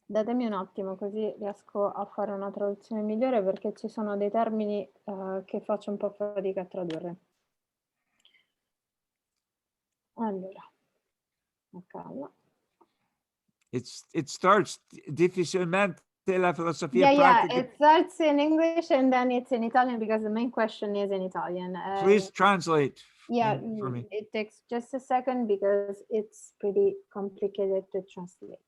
Datemi un attimo così riesco a fare una traduzione migliore, perché ci sono dei termini che faccio un po' fatica a tradurre. Allora, calma. It starts difficilmente la filosofia pratica. Yeah, it starts in English and then it's in Italian because the main question is in Italian. Please translate. Yeah, for me. it takes just a second because it's pretty complicated to translate.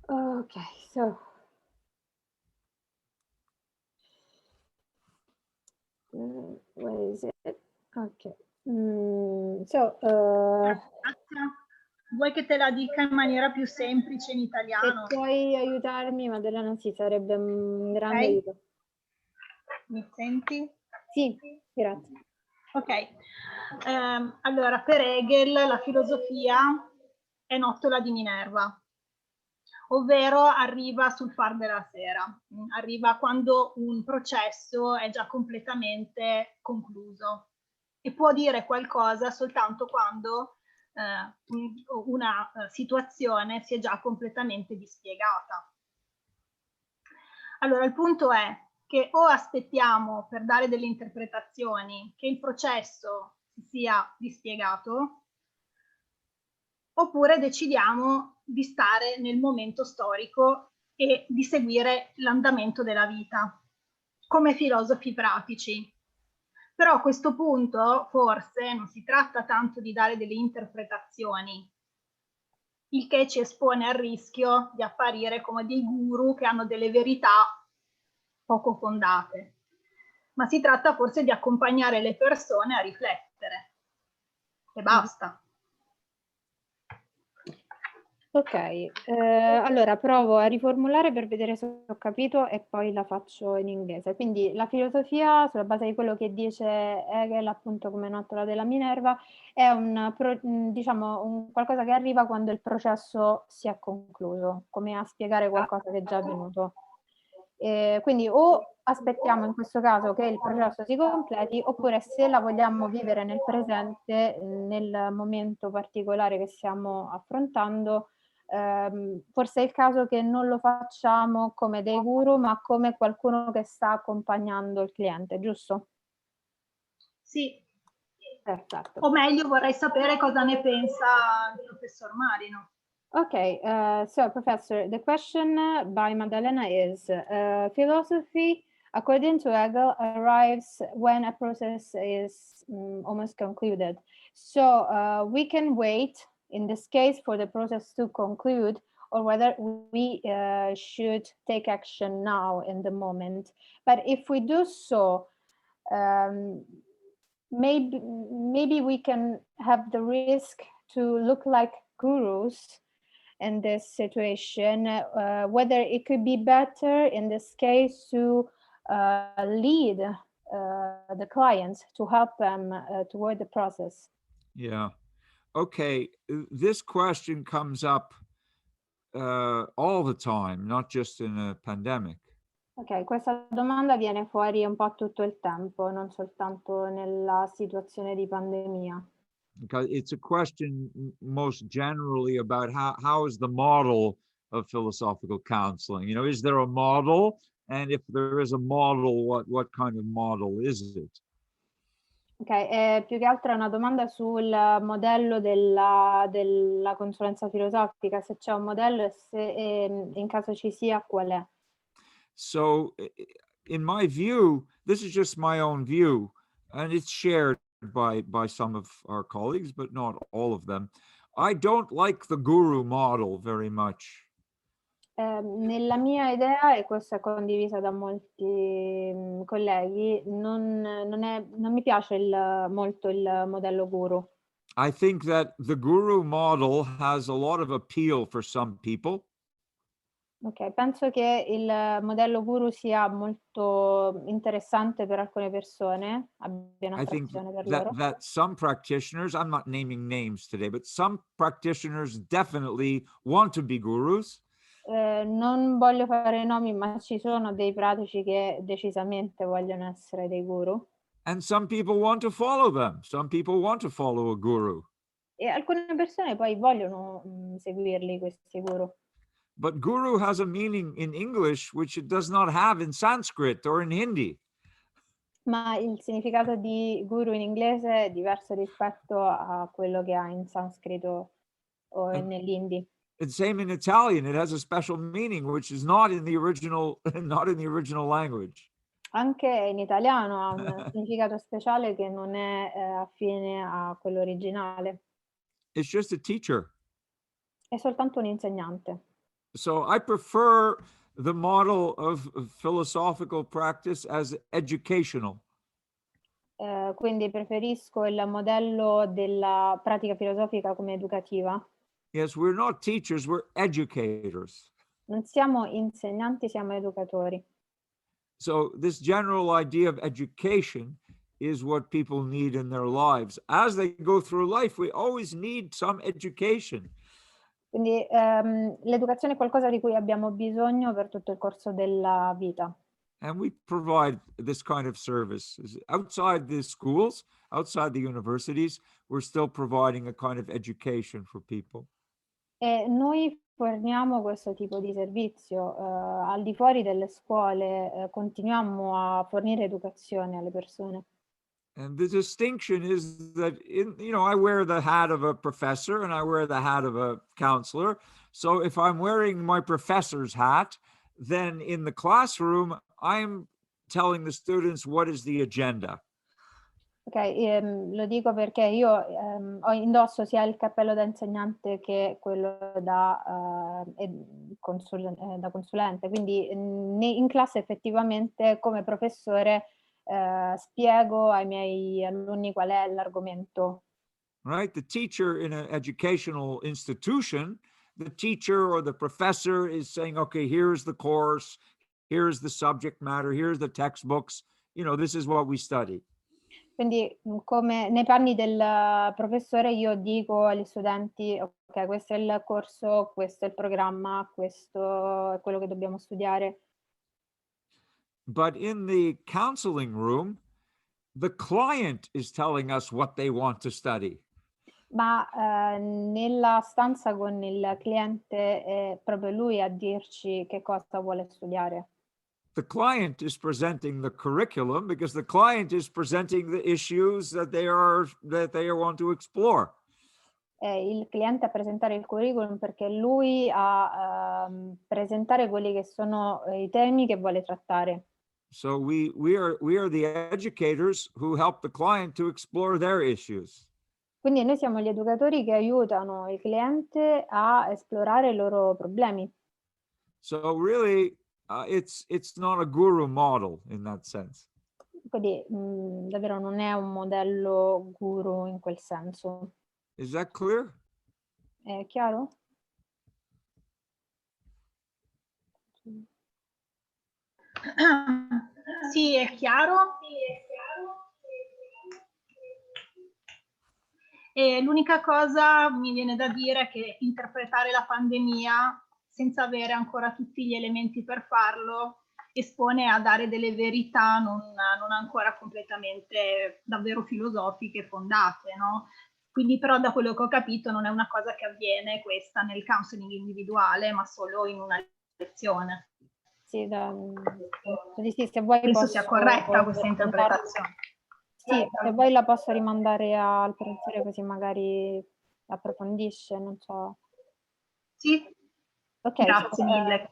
Okay, so where is it? Okay. Vuoi che te la dica in maniera più semplice in italiano? Se puoi aiutarmi, Maddalena, sì, sarebbe un grande aiuto. Mi senti? Sì, grazie. Ok. Allora, per Hegel la filosofia è nottola di Minerva, ovvero arriva sul far della sera, arriva quando un processo è già completamente concluso e può dire qualcosa soltanto quando una situazione si è già completamente dispiegata. Allora, il punto è che o aspettiamo per dare delle interpretazioni che il processo si sia dispiegato, oppure decidiamo di stare nel momento storico e di seguire l'andamento della vita, come filosofi pratici. Però a questo punto forse non si tratta tanto di dare delle interpretazioni, il che ci espone al rischio di apparire come dei guru che hanno delle verità poco fondate. Ma si tratta forse di accompagnare le persone a riflettere. E basta. Ok, allora provo a riformulare per vedere se ho capito e poi la faccio in inglese. Quindi la filosofia, sulla base di quello che dice Hegel, appunto come notola della Minerva, è diciamo, qualcosa che arriva quando il processo si è concluso, come a spiegare qualcosa che è già avvenuto. Quindi o aspettiamo in questo caso che il processo si completi, oppure se la vogliamo vivere nel presente, nel momento particolare che stiamo affrontando, forse è il caso che non lo facciamo come dei guru, ma come qualcuno che sta accompagnando il cliente, giusto? Sì. Perfetto. O meglio, vorrei sapere cosa ne pensa il professor Marino. Okay, so Professor, the question by Maddalena is, philosophy, according to Hegel, arrives when a process is almost concluded. So we can wait, in this case, for the process to conclude, or whether we should take action now in the moment. But if we do so, maybe we can have the risk to look like gurus in this situation, whether it could be better in this case to lead the clients, to help them toward the process. Yeah. Okay. This question comes up all the time, not just in a pandemic. Ok, questa domanda viene fuori un po' tutto il tempo, non soltanto nella situazione di pandemia. Because it's a question most generally about how is the model of philosophical counseling? You know, is there a model? And if there is a model, what kind of model is it? Ok, più che altro è una domanda sul modello della consulenza filosofica, se c'è un modello e se in caso ci sia, qual è. So in my view, this is just my own view, and it's shared by some of our colleagues, but not all of them. I don't like the guru model very much. Nella mia idea, e questa è condivisa da molti colleghi, non mi piace molto il modello guru. I think that the guru model has a lot of appeal for some people. Ok, penso che il modello guru sia molto interessante per alcune persone, abbia I think un'attrazione per loro. that some practitioners, I'm not naming names today, but some practitioners definitely want to be gurus. Non voglio fare nomi, ma ci sono dei pratici che decisamente vogliono essere dei guru. And some people want to follow them. Some people want to follow a guru. E alcune persone poi vogliono seguirli questi guru. But guru has a meaning in English which it does not have in Sanskrit or in Hindi. Ma il significato di guru in inglese è diverso rispetto a quello che ha in sanscrito o nell'hindi. It's same in Italian. It has a special meaning which is not in the original, not in the original language. Anche in italiano ha un significato speciale che non è affine a quello originale. It's just a teacher. È soltanto un insegnante. So I prefer the model of philosophical practice as educational. Quindi preferisco il modello della pratica filosofica come educativa. Yes, we're not teachers, we're educators. Non siamo insegnanti, siamo educatori. So this general idea of education is what people need in their lives. As they go through life, we always need some education. Quindi l'educazione è qualcosa di cui abbiamo bisogno per tutto il corso della vita. And we provide this kind of service. Outside the schools, outside the universities, we're still providing a kind of education for people. E noi forniamo questo tipo di servizio. Al di fuori delle scuole continuiamo a fornire educazione alle persone. And the distinction is that, I wear the hat of a professor and I wear the hat of a counselor. So if I'm wearing my professor's hat, then in the classroom, I'm telling the students what is the agenda. Ok, lo dico perché io indosso sia il cappello da insegnante che quello da consulente, quindi in classe effettivamente come professore spiego ai miei alunni qual è l'argomento. Right? The teacher in an educational institution, the teacher or the professor is saying, okay, here's the course, here's the subject matter, here's the textbooks, you know, this is what we study. Quindi come nei panni del professore io dico agli studenti, ok, questo è il corso, questo è il programma, questo è quello che dobbiamo studiare. But in the counseling room, the client is telling us what they want to study. Ma nella stanza con il cliente è proprio lui a dirci che cosa vuole studiare. The client is presenting the curriculum because the client is presenting the issues that they want to explore. È il cliente a presentare il curriculum perché lui a presentare quelli che sono i temi che vuole trattare. So we are the educators who help the client to explore their issues. Quindi noi siamo gli educatori che aiutano il cliente a esplorare i loro problemi. So really, it's not a guru model in that sense. Quindi davvero non è un modello guru in quel senso. Is that clear? È chiaro? Sì, è chiaro. E l'unica cosa mi viene da dire è che interpretare la pandemia senza avere ancora tutti gli elementi per farlo espone a dare delle verità non ancora completamente davvero filosofiche fondate, no? Quindi però da quello che ho capito non è una cosa che avviene questa nel counseling individuale, ma solo in una lezione. Sì, sì, se vuoi penso sia corretta questa interpretazione. Sì, se vuoi la posso rimandare al professore così magari approfondisce, non so. Sì, okay, grazie mille.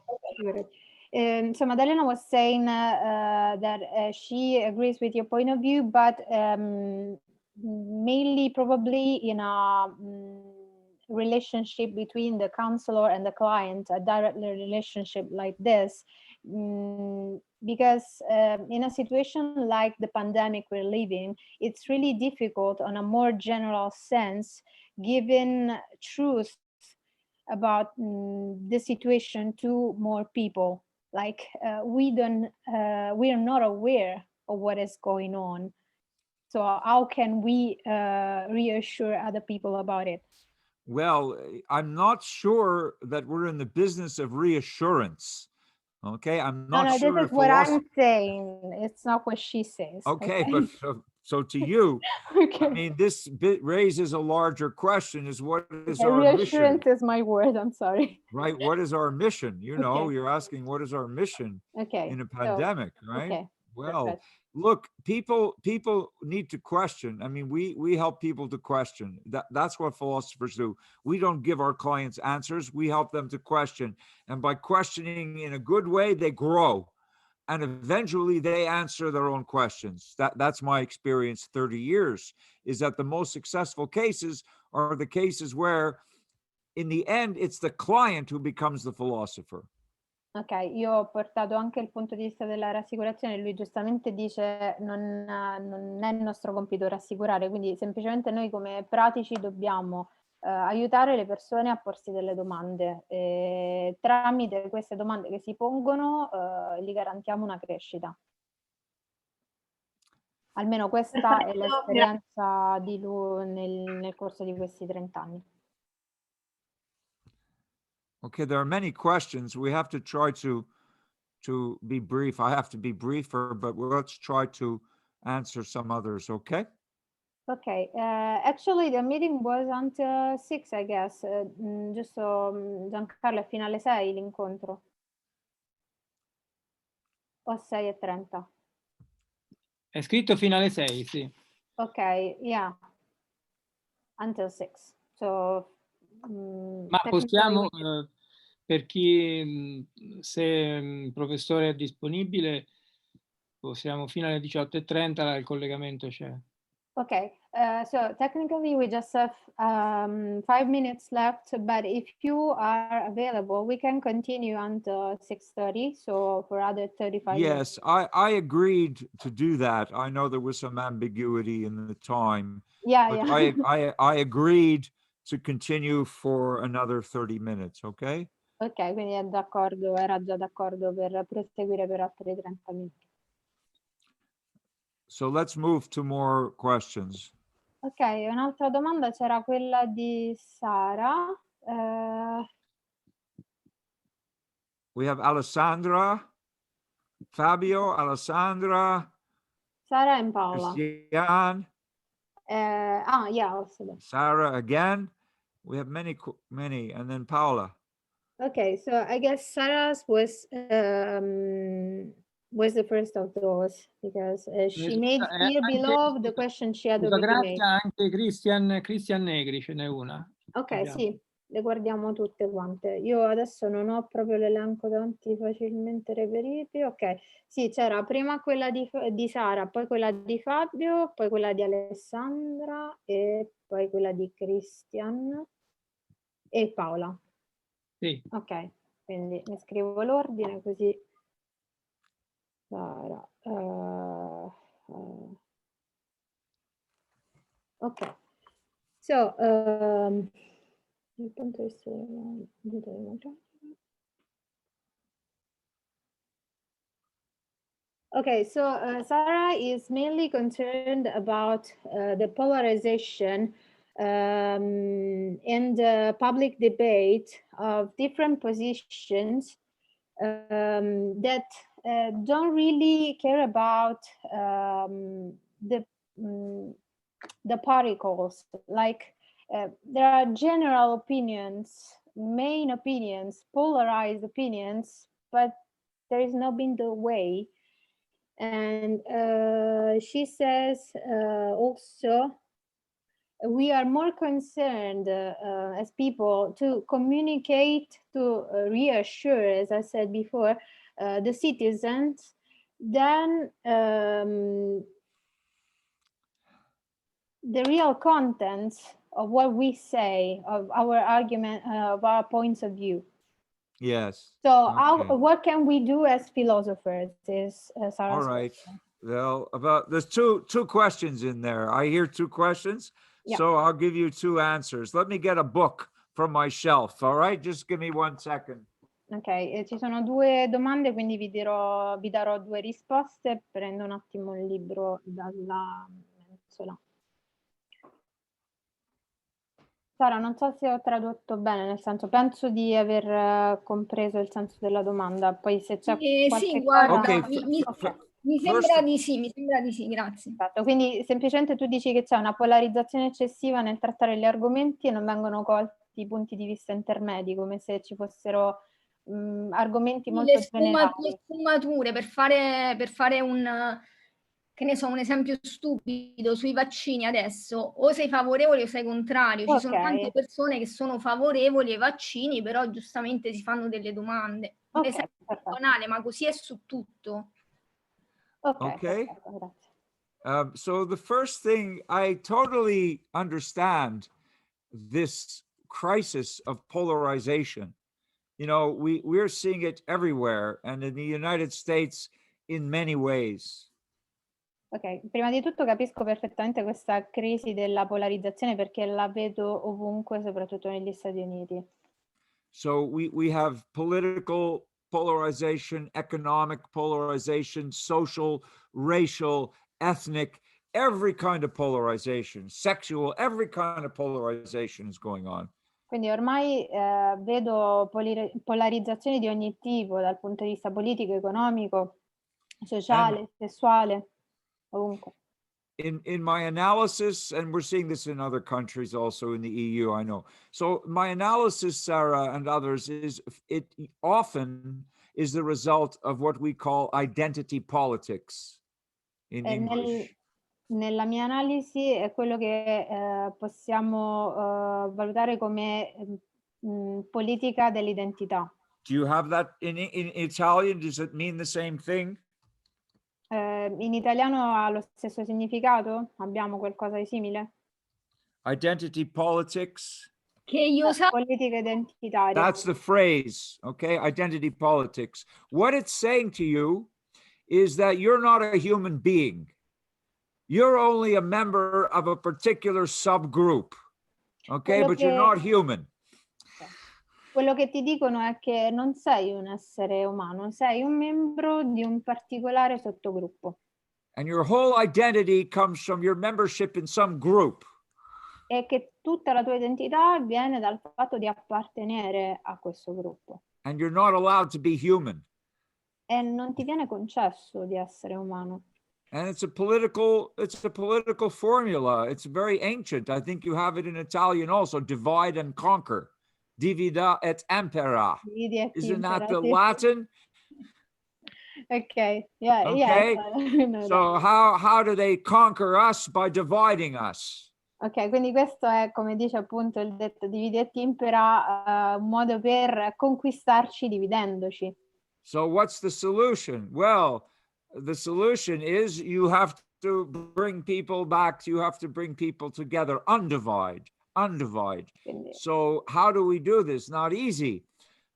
So Maddalena was saying that she agrees with your point of view, but mainly probably in a relationship between the counselor and the client, a direct relationship like this, because in a situation like the pandemic we're living, it's really difficult on a more general sense, given truth about the situation to more people. Like we are not aware of what is going on. So how can we reassure other people about it? Well, I'm not sure that we're in the business of reassurance. Okay, I'm not no, sure. this is what I'm saying. It's not what she says. Okay, but so to you, okay. I mean, this bit raises a larger question: is what is our reassurance mission? is my word. I'm sorry. Right? What is our mission? You know, you're asking what is our mission in a pandemic, right? Okay. Well, perfect. look, people need to question. I mean, we help people to question. That's what philosophers do. We don't give our clients answers. We help them to question. And by questioning in a good way, they grow. And eventually they answer their own questions. That's my experience 30 years, is that the most successful cases are the cases where in the end, it's the client who becomes the philosopher. Ok, io ho portato anche il punto di vista della rassicurazione, lui giustamente dice non è il nostro compito rassicurare, quindi semplicemente noi come pratici dobbiamo aiutare le persone a porsi delle domande e tramite queste domande che si pongono gli garantiamo una crescita. Almeno questa è l'esperienza di lui nel corso di questi 30 anni. Okay, there are many questions. We have to try to be brief. I have to be briefer, but let's try to answer some others, okay? Okay, actually the meeting was until 6, I guess. Giusto, Giancarlo, è fino alle 6 l'incontro? O 6:30? È scritto fino alle 6, sì. Ok, yeah. Until 6. So, ma possiamo, per chi, se il professore è disponibile, possiamo fino alle 18:30, il collegamento c'è. Okay, so technically we just have 5 minutes left, but if you are available, we can continue until 6:30, so for other 35 minutes. Yes, I agreed to do that. I know there was some ambiguity in the time, Yeah, but yeah. I agreed to continue for another 30 minutes, okay? Ok, quindi è d'accordo, era già d'accordo per proseguire per altri 30 minuti. So let's move to more questions. Ok, un'altra domanda c'era quella di Sara. We have Alessandra, Fabio, Alessandra, Sara and Paola. Christian, Yeah, also that. Sarah again. We have many, and then Paola. Okay, so I guess Sarah's was the first of those because she made here below the question she had already made. Grazia, anche Christian Negri ce n'è una. Ok, sì, le guardiamo tutte quante. Io adesso non ho proprio l'elenco davanti facilmente reperibili. Ok, sì, c'era prima quella di Sara, poi quella di Fabio, poi quella di Alessandra e poi quella di Christian e Paola. Sì. Ok, quindi mi scrivo l'ordine così. Sara. Ok, so dal punto di vista della Okay, so Sarah is mainly concerned about the polarization and the public debate of different positions that don't really care about the particles. Like there are general opinions, main opinions, polarized opinions, but there is no middle way. And she says also, we are more concerned as people to communicate, to reassure, as I said before, the citizens than the real contents of what we say, of our argument, of our points of view. Yes. So okay. what can we do as philosophers is Sarah's All right. question. Well, there's two questions in there. I hear two questions. Yeah. So I'll give you two answers. Let me get a book from my shelf. All right. Just give me 1 second. Ok, ci sono due domande, quindi vi darò due risposte. Prendo un attimo il libro dalla mensola. Sara, non so se ho tradotto bene, nel senso, penso di aver compreso il senso della domanda, poi se c'è qualche sì, guarda, Okay, mi sembra di sì, grazie. Esatto, quindi semplicemente tu dici che c'è una polarizzazione eccessiva nel trattare gli argomenti e non vengono colti i punti di vista intermedi, come se ci fossero argomenti molto generali. Le sfumature per fare un, che ne so, un esempio stupido sui vaccini adesso, o sei favorevole o sei contrario. Ci sono tante persone che sono favorevoli ai vaccini, però giustamente si fanno delle domande. Un esempio banale, ma così è su tutto. Okay. So the first thing, I totally understand this crisis of polarization. You know, we're seeing it everywhere, and in the United States in many ways. Ok, prima di tutto capisco perfettamente questa crisi della polarizzazione perché la vedo ovunque, soprattutto negli Stati Uniti. So we have political polarization, economic polarization, social, racial, ethnic, every kind of polarization, sexual, every kind of polarization is going on. Quindi ormai vedo polarizzazioni di ogni tipo, dal punto di vista politico, economico, sociale, sessuale, ovunque. In my analysis, and we're seeing this in other countries also in the EU, I know. So my analysis, Sarah and others, is it often is the result of what we call identity politics in English. Nella mia analisi è quello che possiamo valutare come politica dell'identità. Do you have that in Italian? Does it mean the same thing? In italiano ha lo stesso significato? Abbiamo qualcosa di simile? Identity politics. Che io Politica identitaria. That's the phrase, okay? Identity politics. What it's saying to you is that you're not a human being. You're only a member of a particular subgroup, okay? But you're not human. Quello che ti dicono è che non sei un essere umano, sei un membro di un particolare sottogruppo. And your whole identity comes from your membership in some group. E che tutta la tua identità viene dal fatto di appartenere a questo gruppo. And you're not allowed to be human. E non ti viene concesso di essere umano. And it's a political formula. It's very ancient. I think you have it in Italian also, divide and conquer. Divida et impera. Isn't that the Latin? Okay. Yeah. Okay. Yeah. So how do they conquer us? By dividing us. Ok, quindi questo è, come dice appunto il detto divide et impera, un modo per conquistarci dividendoci. So what's the solution? Well, the solution is you have to bring people back. You have to bring people together. Undivide. Quindi, So how do we do this? Not easy,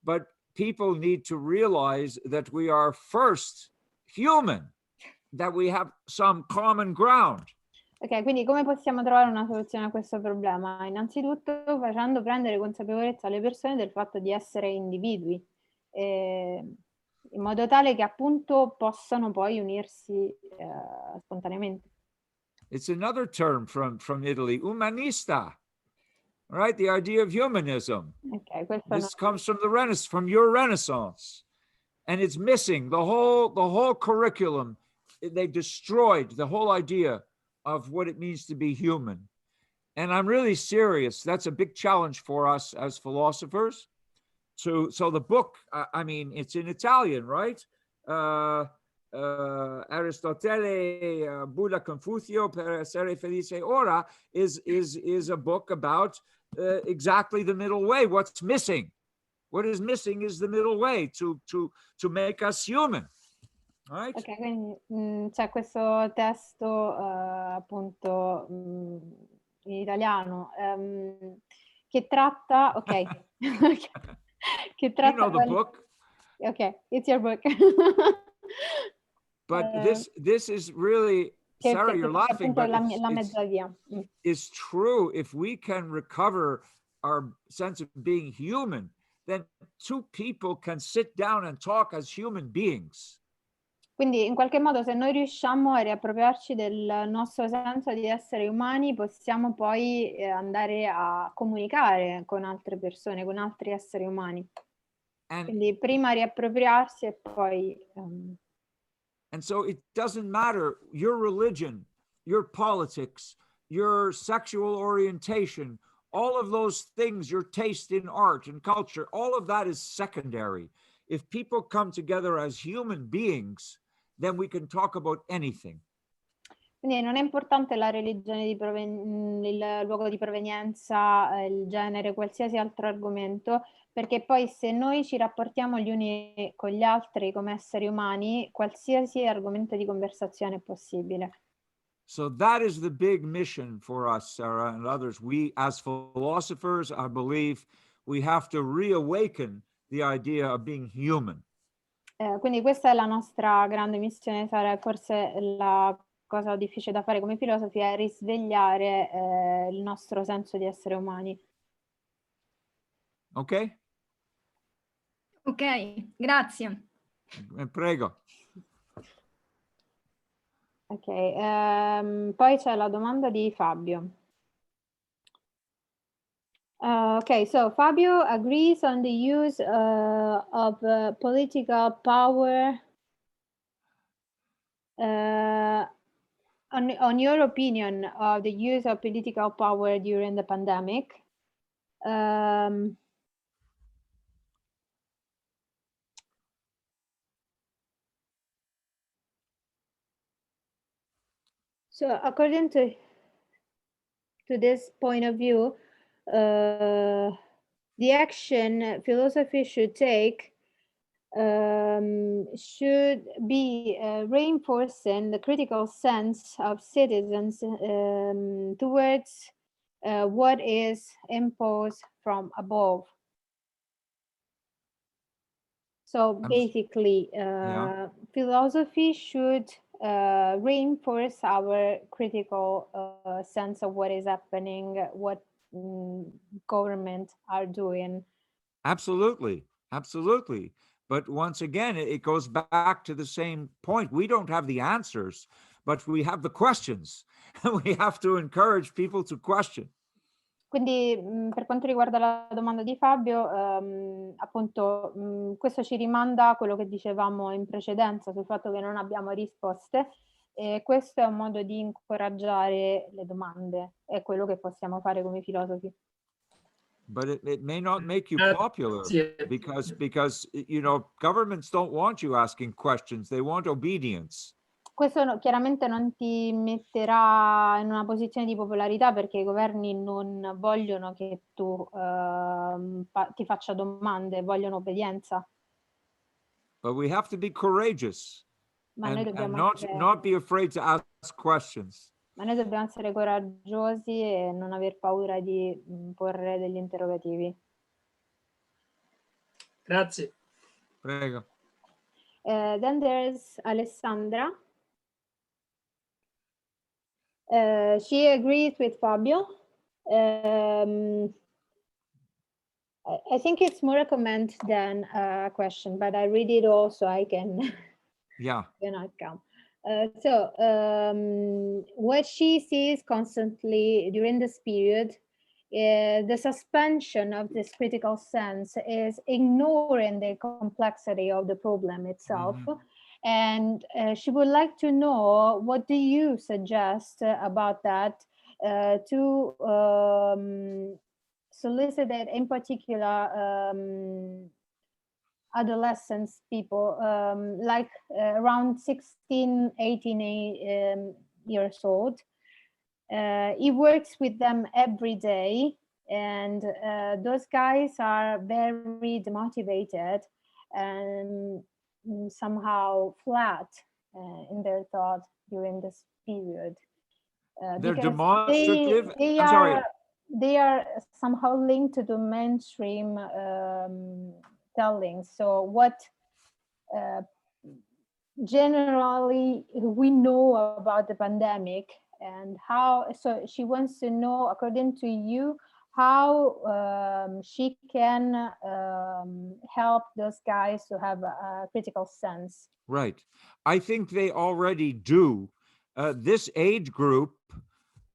but people need to realize that we are first human, that we have some common ground. ok, quindi come possiamo trovare una soluzione a questo problema? Innanzitutto facendo prendere consapevolezza alle persone del fatto di essere individui, in modo tale che appunto possano poi unirsi spontaneamente. It's another term from Italy, umanista, right? The idea of humanism. Okay, this comes from from your Renaissance, and it's missing the whole curriculum. They've destroyed the whole idea of what it means to be human. And I'm really serious. That's a big challenge for us as philosophers. So the book, I mean, it's in Italian, right? Aristotele, Buddha, Confucio, per essere felice ora is a book about exactly the middle way. What's missing? What is missing is the middle way to make us human. Right? Ok, quindi c'è questo testo appunto in italiano che tratta, ok, che tratta... You know the book. Ok, it's your book. But this is really, Sarah, you're laughing, but la mezza via. It's true. If we can recover our sense of being human, then two people can sit down and talk as human beings. Quindi in qualche modo se noi riusciamo a riappropriarci del nostro senso di essere umani, possiamo poi andare a comunicare con altre persone, con altri esseri umani. Quindi prima riappropriarsi e poi... And so it doesn't matter your religion, your politics, your sexual orientation, all of those things, your taste in art and culture, all of that is secondary. If people come together as human beings, then we can talk about anything. Quindi non è importante la religione il luogo di provenienza, il genere, qualsiasi altro argomento, perché poi se noi ci rapportiamo gli uni con gli altri come esseri umani, qualsiasi argomento di conversazione è possibile. So that is the big mission for us, Sarah, and others. We, as philosophers, I believe we have to reawaken the idea of being human. Quindi questa è la nostra grande missione, Sara. Forse la cosa difficile da fare come filosofi è risvegliare il nostro senso di essere umani. Ok? Ok, grazie. Prego. Ok, poi c'è la domanda di Fabio. Okay, so Fabio agrees on the use of political power. On your opinion of the use of political power during the pandemic, so according to this point of view, the action philosophy should take should be reinforcing the critical sense of citizens towards what is imposed from above. So basically, philosophy should reinforce our critical sense of what is happening, what government are doing. Absolutely, absolutely. But once again, it goes back to the same point. We don't have the answers, but we have the questions. And we have to encourage people to question. Quindi per quanto riguarda la domanda di Fabio, appunto questo ci rimanda a quello che dicevamo in precedenza sul fatto che non abbiamo risposte, e questo è un modo di incoraggiare le domande, è quello che possiamo fare come filosofi. But it may not make you popular because you know, governments don't want you asking questions, they want obedience. Questo chiaramente non ti metterà in una posizione di popolarità, perché i governi non vogliono che tu ti faccia domande, vogliono obbedienza. But we have to be courageous and essere, not be afraid to ask questions. Ma noi dobbiamo essere coraggiosi e non aver paura di porre degli interrogativi. Grazie. Prego. Then there's Alessandra. She agrees with Fabio. I think it's more a comment than a question, but I read it all so I can outcome. What she sees constantly during this period, the suspension of this critical sense is ignoring the complexity of the problem itself. And she would like to know, what do you suggest about that to solicit in particular adolescents, people like around 16, 18 years old. He works with them every day, and those guys are very demotivated and somehow flat in their thought during this period. They're demonstrative. They are somehow linked to the mainstream telling. So what generally we know about the pandemic, and how, so she wants to know, according to you, how she can help those guys to have a critical sense. Right. I think they already do. This age group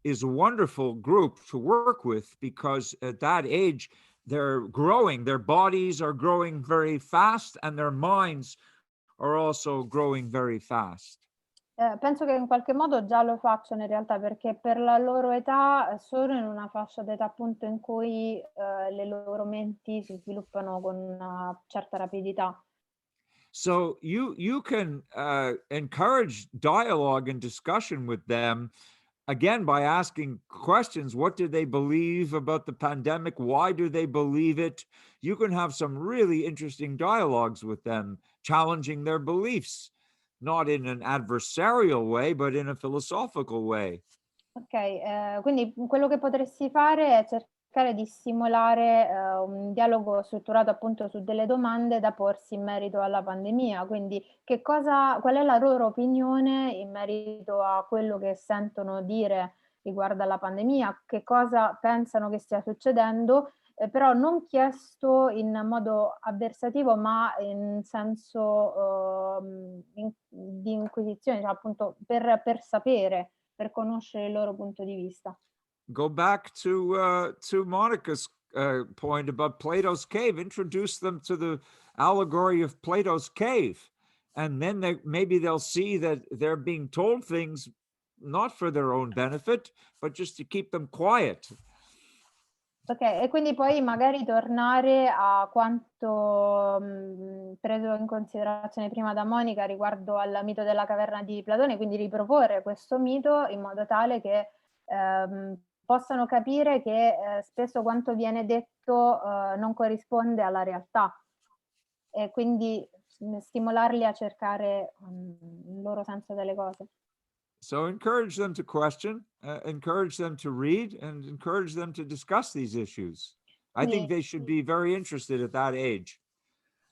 is a wonderful group to work with, because at that age, they're growing, their bodies are growing very fast, and their minds are also growing very fast. Penso che in qualche modo già lo facciano in realtà, perché per la loro età sono in una fascia d'età appunto in cui le loro menti si sviluppano con una certa rapidità. So you can encourage dialogue and discussion with them, again, by asking questions. What do they believe about the pandemic? Why do they believe it? You can have some really interesting dialogues with them, challenging their beliefs, not in an adversarial way, but in a philosophical way. Ok, quindi quello che potresti fare è cercare di stimolare un dialogo strutturato appunto su delle domande da porsi in merito alla pandemia. Quindi qual è la loro opinione in merito a quello che sentono dire riguardo alla pandemia, che cosa pensano che stia succedendo, però non chiesto in modo avversativo, ma in senso di inquisizione, cioè appunto per sapere, per conoscere il loro punto di vista. Go back to Monica's point about Plato's cave. Introduce them to the allegory of Plato's cave, and then maybe they'll see that they're being told things not for their own benefit, but just to keep them quiet. Ok, e quindi poi magari tornare a quanto preso in considerazione prima da Monica riguardo al mito della caverna di Platone, quindi riproporre questo mito in modo tale che possano capire che spesso quanto viene detto non corrisponde alla realtà, e quindi stimolarli a cercare il loro senso delle cose. So encourage them to question, encourage them to read, and encourage them to discuss these issues. I think they should be very interested at that age.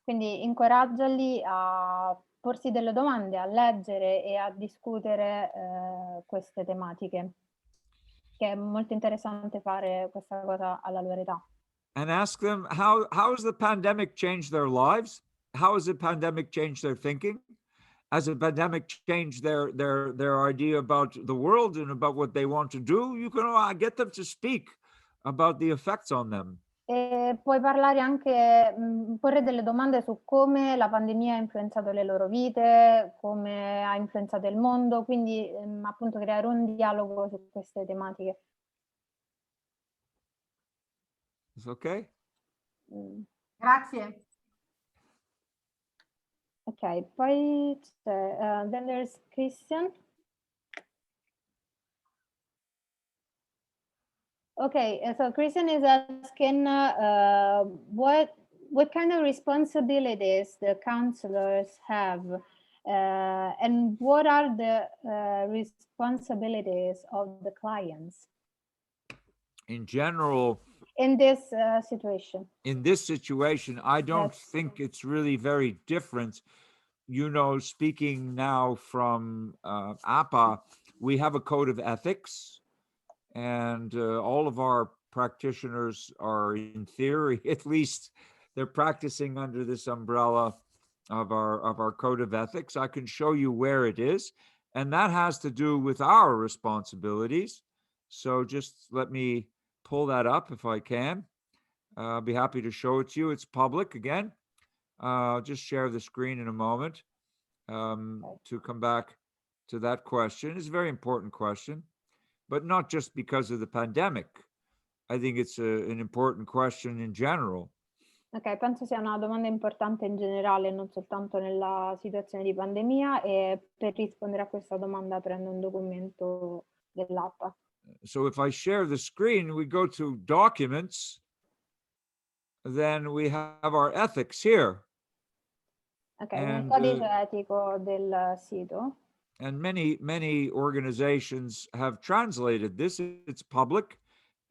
Quindi incoraggiali a porsi delle domande, a leggere e a discutere queste tematiche, che è molto interessante fare questa cosa alla loro età. And ask them, how has the pandemic changed their lives? How has the pandemic changed their thinking? Has the pandemic changed their idea about the world and about what they want to do? You can get them to speak about the effects on them. E puoi parlare anche, porre delle domande su come la pandemia ha influenzato le loro vite, come ha influenzato il mondo, quindi appunto creare un dialogo su queste tematiche. It's okay? Grazie. Ok, poi then there's Christian. Okay, so Christian is asking what kind of responsibilities the counselors have, and what are the responsibilities of the clients In general, in this situation? in this situation, I don't think it's really very different. You know, speaking now from APA, we have a code of ethics, and all of our practitioners are, in theory, at least, they're practicing under this umbrella of our code of ethics. I can show you where it is, and that has to do with our responsibilities. So just let me pull that up if I can. I'll be happy to show it to you. It's public again. I'll just share the screen in a moment to come back to that question. It's a very important question, but not just because of the pandemic. I think it's an important question in general. Ok, penso sia una domanda importante in generale, non soltanto nella situazione di pandemia, e per rispondere a questa domanda prendo un documento dell'APA. So if I share the screen, we go to documents, then we have our ethics here. Ok, un codice etico del sito. And many organizations have translated this. It's public,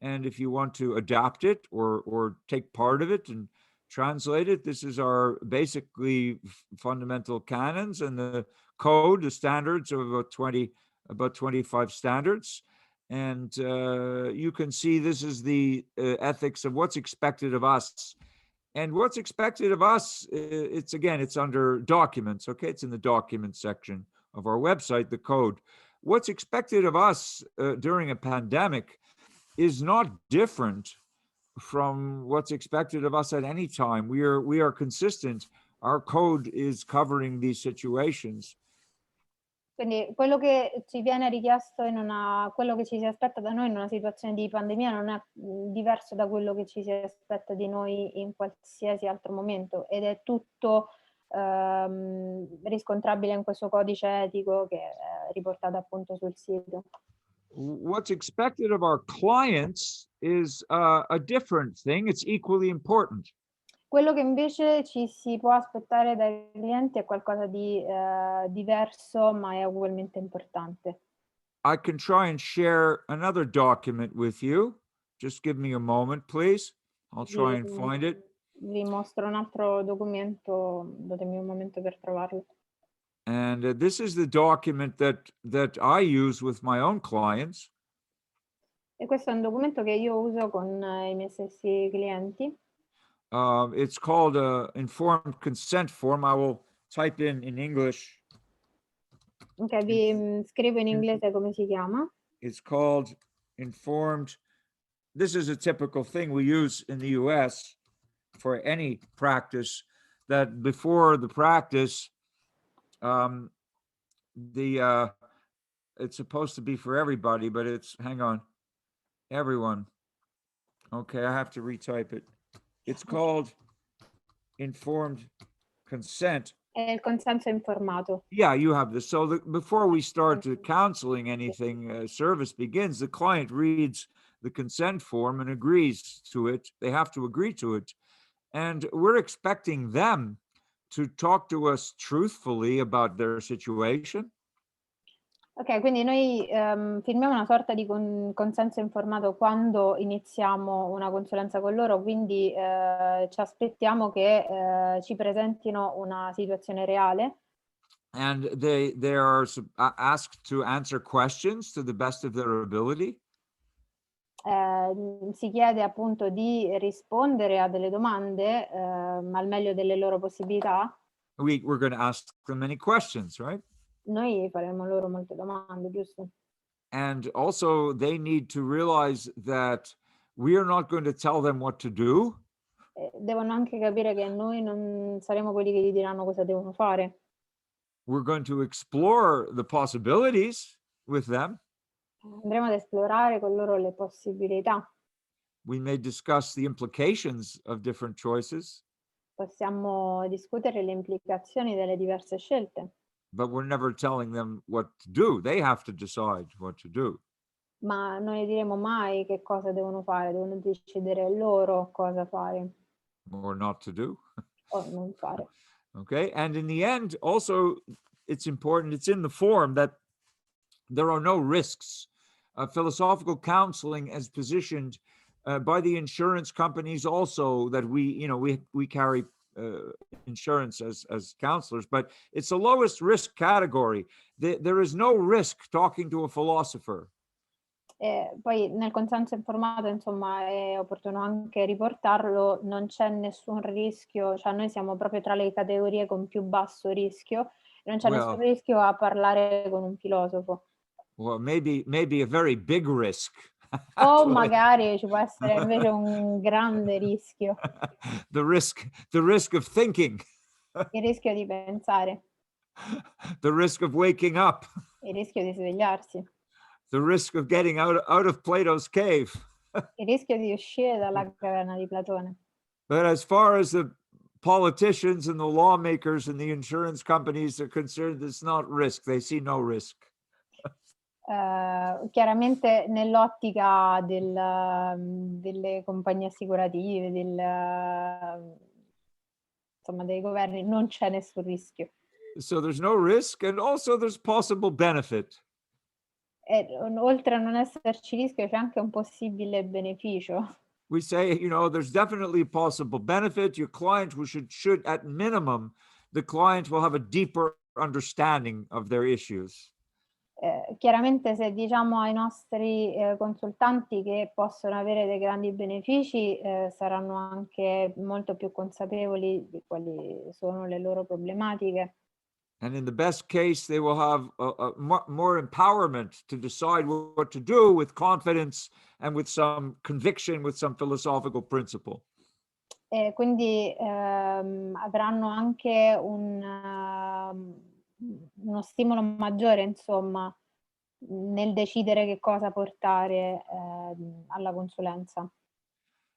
and if you want to adapt it or take part of it and translate it, this is our basically fundamental canons and the code, the standards of about 25 standards. And you can see this is the ethics of what's expected of us. And what's expected of us, it's under documents, okay? It's in the documents section of our website, the code. What's expected of us during a pandemic is not different from what's expected of us at any time. We are consistent. Our code is covering these situations. Quindi quello che ci viene richiesto quello che ci si aspetta da noi in una situazione di pandemia non è diverso da quello che ci si aspetta di noi in qualsiasi altro momento, ed è tutto riscontrabile in questo codice etico che è riportato appunto sul sito. What's expected of our clients is a different thing. It's equally important. Quello che invece ci si può aspettare dai clienti è qualcosa di diverso, ma è ugualmente importante. I can try and share another document with you. Just give me a moment, please. I'll try and find it. Vi mostro un altro documento, datemi un momento per trovarlo. And this is the document that I use with my own clients. E questo è un documento che io uso con i miei stessi clienti. It's called informed consent form. I will type in English. Ok, vi scrivo in inglese come si chiama. It's called informed. This is a typical thing we use in the US for any practice, that before the practice, it's supposed to be for everybody, but it's, hang on, everyone. Okay, I have to retype it. It's called informed consent. È il consenso informato. Yeah, you have this. So before we start counseling anything, service begins, the client reads the consent form and agrees to it. They have to agree to it. And we're expecting them to talk to us truthfully about their situation. Ok, quindi noi firmiamo una sorta di consenso informato quando iniziamo una consulenza con loro, quindi ci aspettiamo che ci presentino una situazione reale. And they are asked to answer questions to the best of their ability. Si chiede appunto di rispondere a delle domande al meglio delle loro possibilità. We're going to ask them many questions, right? Noi faremo loro molte domande, giusto? And also they need to realize that we are not going to tell them what to do. Devono anche capire che noi non saremo quelli che gli diranno cosa devono fare. We're going to explore the possibilities with them. Andremo ad esplorare con loro le possibilità. We may discuss the implications of different choices. Possiamo discutere le implicazioni delle diverse scelte. But we're never telling them what to do. They have to decide what to do. Ma non gli diremo mai che cosa devono fare, devono decidere loro cosa fare. Or not to do. O non fare. Okay, and in the end, also, it's important, it's in the form that there are no risks. Philosophical counseling is positioned by the insurance companies also that we carry insurance as counselors, but it's the lowest risk category. There is no risk talking to a philosopher. Poi nel consenso informato, insomma, è opportuno anche riportarlo, non c'è nessun rischio, cioè noi siamo proprio tra le categorie con più basso rischio, non c'è nessun rischio a parlare con un filosofo. Well, maybe a very big risk. O magari ci può essere invece un grande rischio. The risk of thinking. Il rischio di pensare. The risk of waking up. Il rischio di svegliarsi. The risk of getting out of Plato's cave. Il rischio di uscire dalla caverna di Platone. But as far as the politicians and the lawmakers and the insurance companies are concerned, it's not risk. They see no risk. Chiaramente nell'ottica delle compagnie assicurative, insomma dei governi, non c'è nessun rischio. So there's no risk, and also there's possible benefit. Oltre a non esserci rischio, c'è anche un possibile beneficio. We say, there's definitely a possible benefit. Your client should at minimum, the client will have a deeper understanding of their issues. Chiaramente se diciamo ai nostri consultanti che possono avere dei grandi benefici, saranno anche molto più consapevoli di quali sono le loro problematiche. And in the best case, they will have more empowerment to decide what to do with confidence and with some conviction, with some philosophical principle. Quindi avranno anche uno stimolo maggiore, insomma, nel decidere che cosa portare alla consulenza.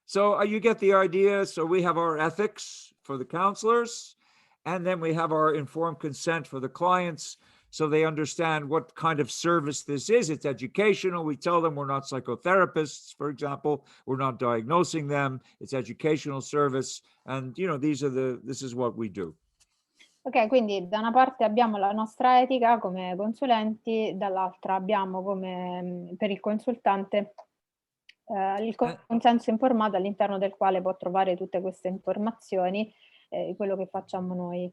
So you get the idea. So we have our ethics for the counselors, and then we have our informed consent for the clients, so they understand what kind of service this is. It's educational. We tell them we're not psychotherapists, for example. We're not diagnosing them. It's educational service. And, this is what we do. Ok, quindi da una parte abbiamo la nostra etica come consulenti, dall'altra abbiamo come per il consultante il consenso informato all'interno del quale può trovare tutte queste informazioni, quello che facciamo noi.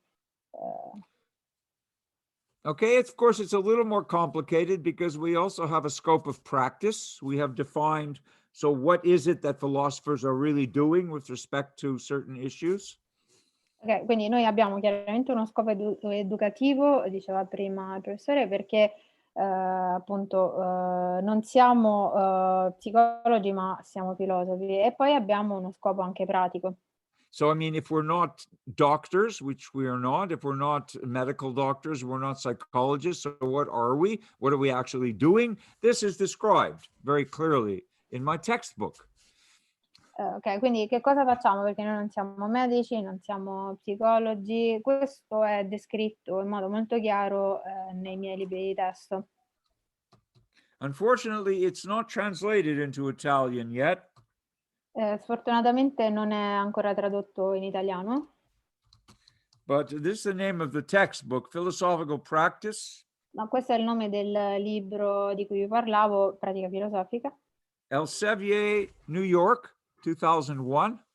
Okay, of course, it's a little more complicated because we also have a scope of practice. We have defined, so what is it that philosophers are really doing with respect to certain issues? Ok, quindi noi abbiamo chiaramente uno scopo educativo, diceva prima il professore, perché appunto non siamo psicologi ma siamo filosofi, e poi abbiamo uno scopo anche pratico. So, I mean, if we're not doctors, which we are not, if we're not medical doctors, we're not psychologists, so what are we? What are we actually doing? This is described very clearly in my textbook. Ok, quindi che cosa facciamo? Perché noi non siamo medici, non siamo psicologi, questo è descritto in modo molto chiaro nei miei libri di testo. Unfortunately, it's not translated into Italian yet. Sfortunatamente non è ancora tradotto in italiano. But this is the name of the textbook, Philosophical Practice. No, questo è il nome del libro di cui vi parlavo, Pratica filosofica. Elsevier, New York, 2001.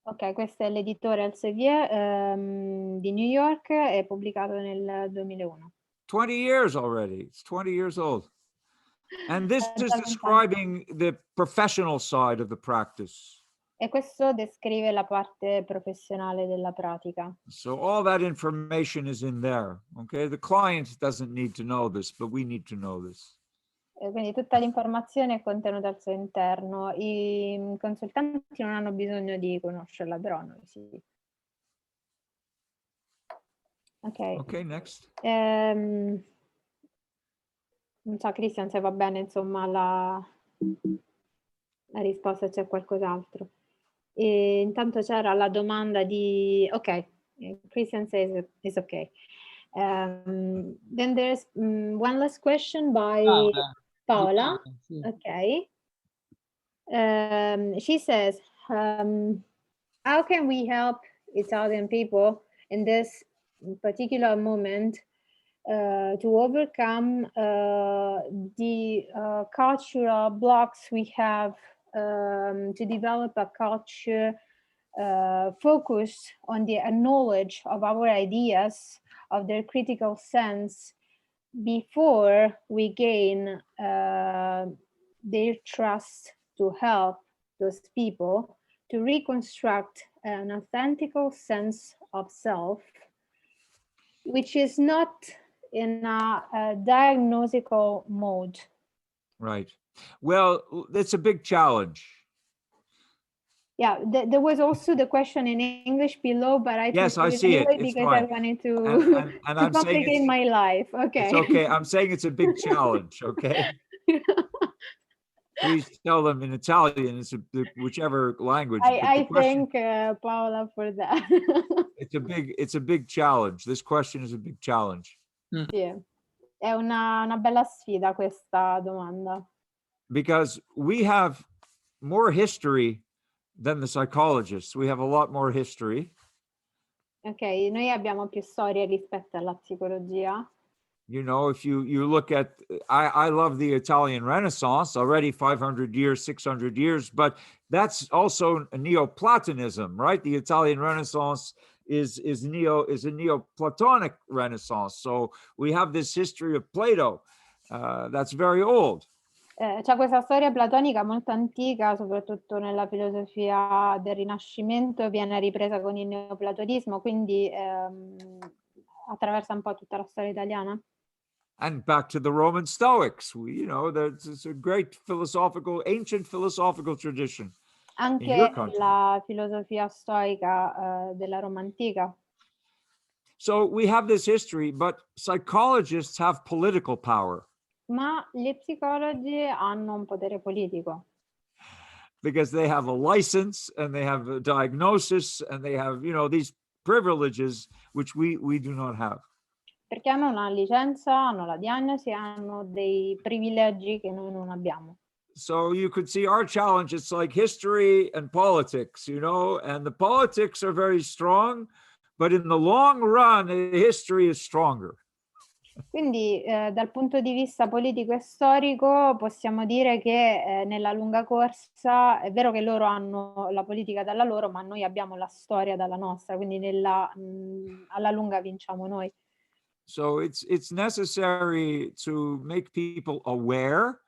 Ok, questo è l'editore Elsevier di New York, è pubblicato nel 2001. 20 years already. It's 20 years old. And this is describing the professional side of the practice. E questo descrive la parte professionale della pratica. So all that information is in there. Okay, the client doesn't need to know this, but we need to know this. Quindi tutta l'informazione è contenuta al suo interno. I consultanti non hanno bisogno di conoscerla, però noi sì. Ok. Okay, next. Non so, Christian, se va bene, insomma, la risposta, c'è qualcos'altro. E intanto c'era la domanda di... Ok, Christian says it's okay. Then there's one last question by Paola. Okay. She says, how can we help Italian people in this particular moment to overcome the cultural blocks we have to develop a culture focused on the knowledge of our ideas, of their critical sense, before we gain their trust to help those people to reconstruct an authentic sense of self, which is not in a diagnostical mode. Right. Well, it's a big challenge. Yeah, there was also the question in English below, but I Yes, I took see it. anyway It's because fine. I wanted to, And to I'm saying complicate my life. Okay. It's okay. I'm saying it's a big challenge. Okay. Please tell them in Italian. It's whichever language. I thank Paola for that. It's a big challenge. This question is a big challenge. Sì, è una bella sfida questa domanda. Because we have more history than the psychologists. We have a lot more history. Ok, noi abbiamo più storie rispetto alla psicologia. You know, if you look at, I love the Italian Renaissance, already 500 years, 600 years, but that's also a Neoplatonism, right? The Italian Renaissance is a Neoplatonic Renaissance. So we have this history of Plato that's very old. C'è questa storia platonica molto antica, soprattutto nella filosofia del Rinascimento, viene ripresa con il neoplatonismo, quindi attraversa un po' tutta la storia italiana. And back to the Roman Stoics, there's a great ancient philosophical tradition. Anche la filosofia stoica della Roma antica. So we have this history, but psychologists have political power. Ma gli psicologi hanno un potere politico. Because they have a license and they have a diagnosis and they have, these privileges which we do not have. Perché hanno una licenza, hanno la diagnosi, hanno dei privilegi che noi non abbiamo. So you could see our challenge, it's like history and politics, and the politics are very strong, but in the long run, history is stronger. Quindi dal punto di vista politico e storico possiamo dire che nella lunga corsa è vero che loro hanno la politica dalla loro, ma noi abbiamo la storia dalla nostra, quindi alla lunga vinciamo noi. So it's necessary to make people aware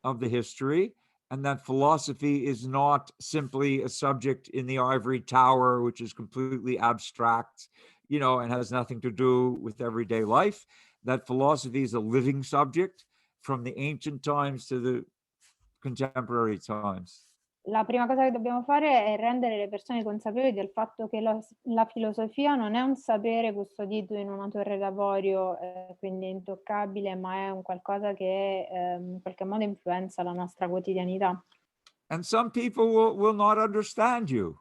of the history and that philosophy is not simply a subject in the ivory tower, which is completely abstract, and has nothing to do with everyday life. That philosophy is a living subject from the ancient times to the contemporary times. La prima cosa che dobbiamo fare è rendere le persone consapevoli del fatto che la filosofia non è un sapere custodito in una torre d'avorio, quindi intoccabile, ma è un qualcosa che in qualche modo influenza la nostra quotidianità. And some people will not understand you.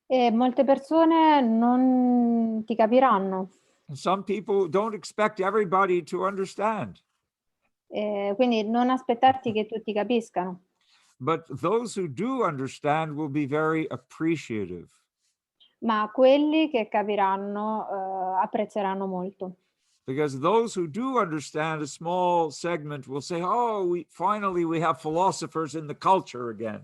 E molte persone non ti capiranno. And some people don't expect everybody to understand. Quindi non aspettarti che tutti capiscano. But those who do understand will be very appreciative. ma quelli che capiranno apprezzeranno molto. Because those who do understand a small segment will say, oh, finally we have philosophers in the culture again.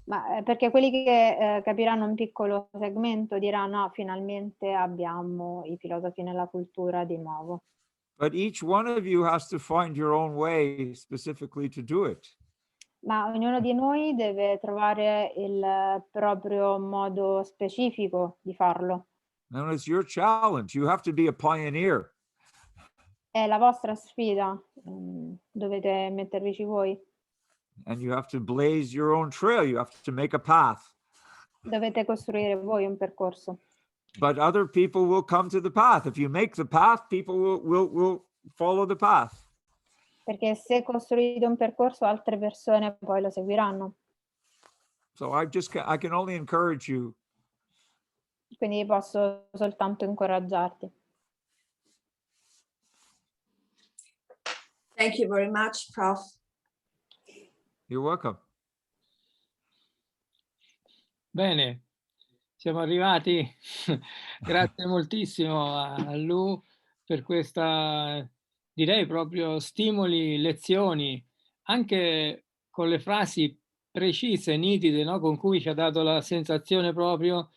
Ma perché quelli che capiranno un piccolo segmento diranno: finalmente abbiamo i filosofi nella cultura di nuovo. But each one of you has to find your own way specifically to do it. Ma ognuno di noi deve trovare il proprio modo specifico di farlo. And it's your challenge. You have to be a pioneer. È la vostra sfida, dovete mettervici voi. And you have to blaze your own trail. You have to make a path. Dovete costruire voi un percorso. But other people will come to the path. If you make the path, people will follow the path. Perché se costruite un percorso, altre persone poi lo seguiranno. So I can only encourage you. Quindi posso soltanto incoraggiarti. Thank you very much, Prof. You're welcome. Bene, siamo arrivati. Grazie moltissimo a Lu per questa, direi proprio stimoli, lezioni, anche con le frasi precise, nitide, no? Con cui ci ha dato la sensazione proprio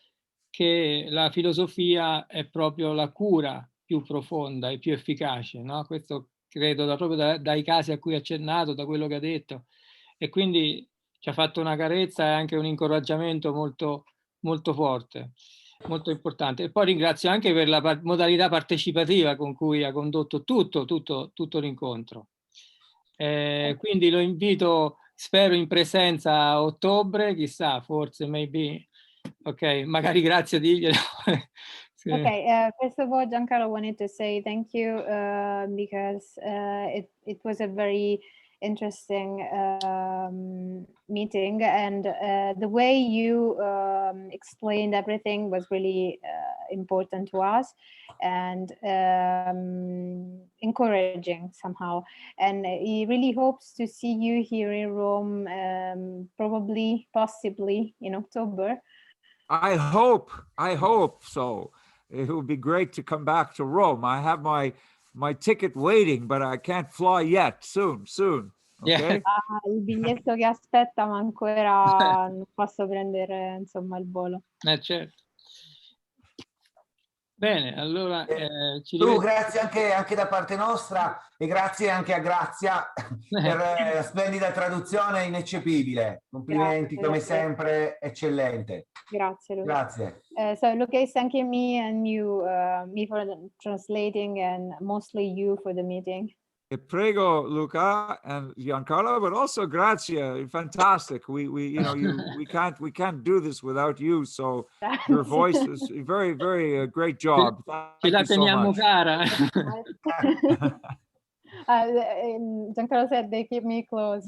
che la filosofia è proprio la cura più profonda e più efficace, no? Questo credo proprio dai casi a cui ha accennato, da quello che ha detto, e quindi ci ha fatto una carezza e anche un incoraggiamento molto, molto forte, molto importante. E poi ringrazio anche per la modalità partecipativa con cui ha condotto tutto l'incontro. Quindi lo invito, spero in presenza a ottobre, chissà, forse, maybe. Ok, magari grazie diglielo. Okay, first of all, Giancarlo wanted to say thank you because it was a very interesting meeting, and the way you explained everything was really important to us and encouraging somehow. And he really hopes to see you here in Rome, possibly in October. I hope so. It would be great to come back to Rome. I have my ticket waiting, but I can't fly yet. Soon. Okay. Il biglietto che aspetta, ma ancora non posso prendere, insomma, il volo. Certo. Bene, allora ci Tu, grazie anche da parte nostra, e grazie anche a Grazia per la splendida traduzione ineccepibile. Complimenti, Grazie, come sempre, eccellente. Grazie, Luca. Grazie. So Luca is thanking me and you, me for translating, and mostly you for the meeting. E prego, Luca and Giancarlo, but also Grazia. Fantastic. We can't do this without you. So your voice is very, very great job. Ce la teniamo cara. Giancarlo said they keep me close.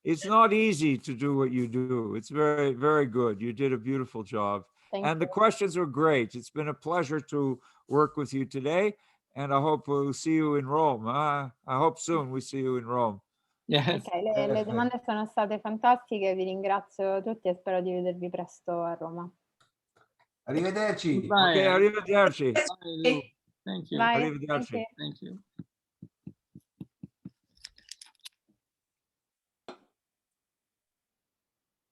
It's not easy to do what you do. It's very, very good. You did a beautiful job. Thank The questions were great. It's been a pleasure to work with you today. And I hope we'll see you in Rome. I hope soon we see you in Rome. Yes. Ok, le domande sono state fantastiche, vi ringrazio tutti e spero di vedervi presto a Roma. Arrivederci. Bye. Ok, arrivederci. Bye, thank you. Bye. Arrivederci. Thank you.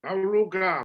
Ciao Luca.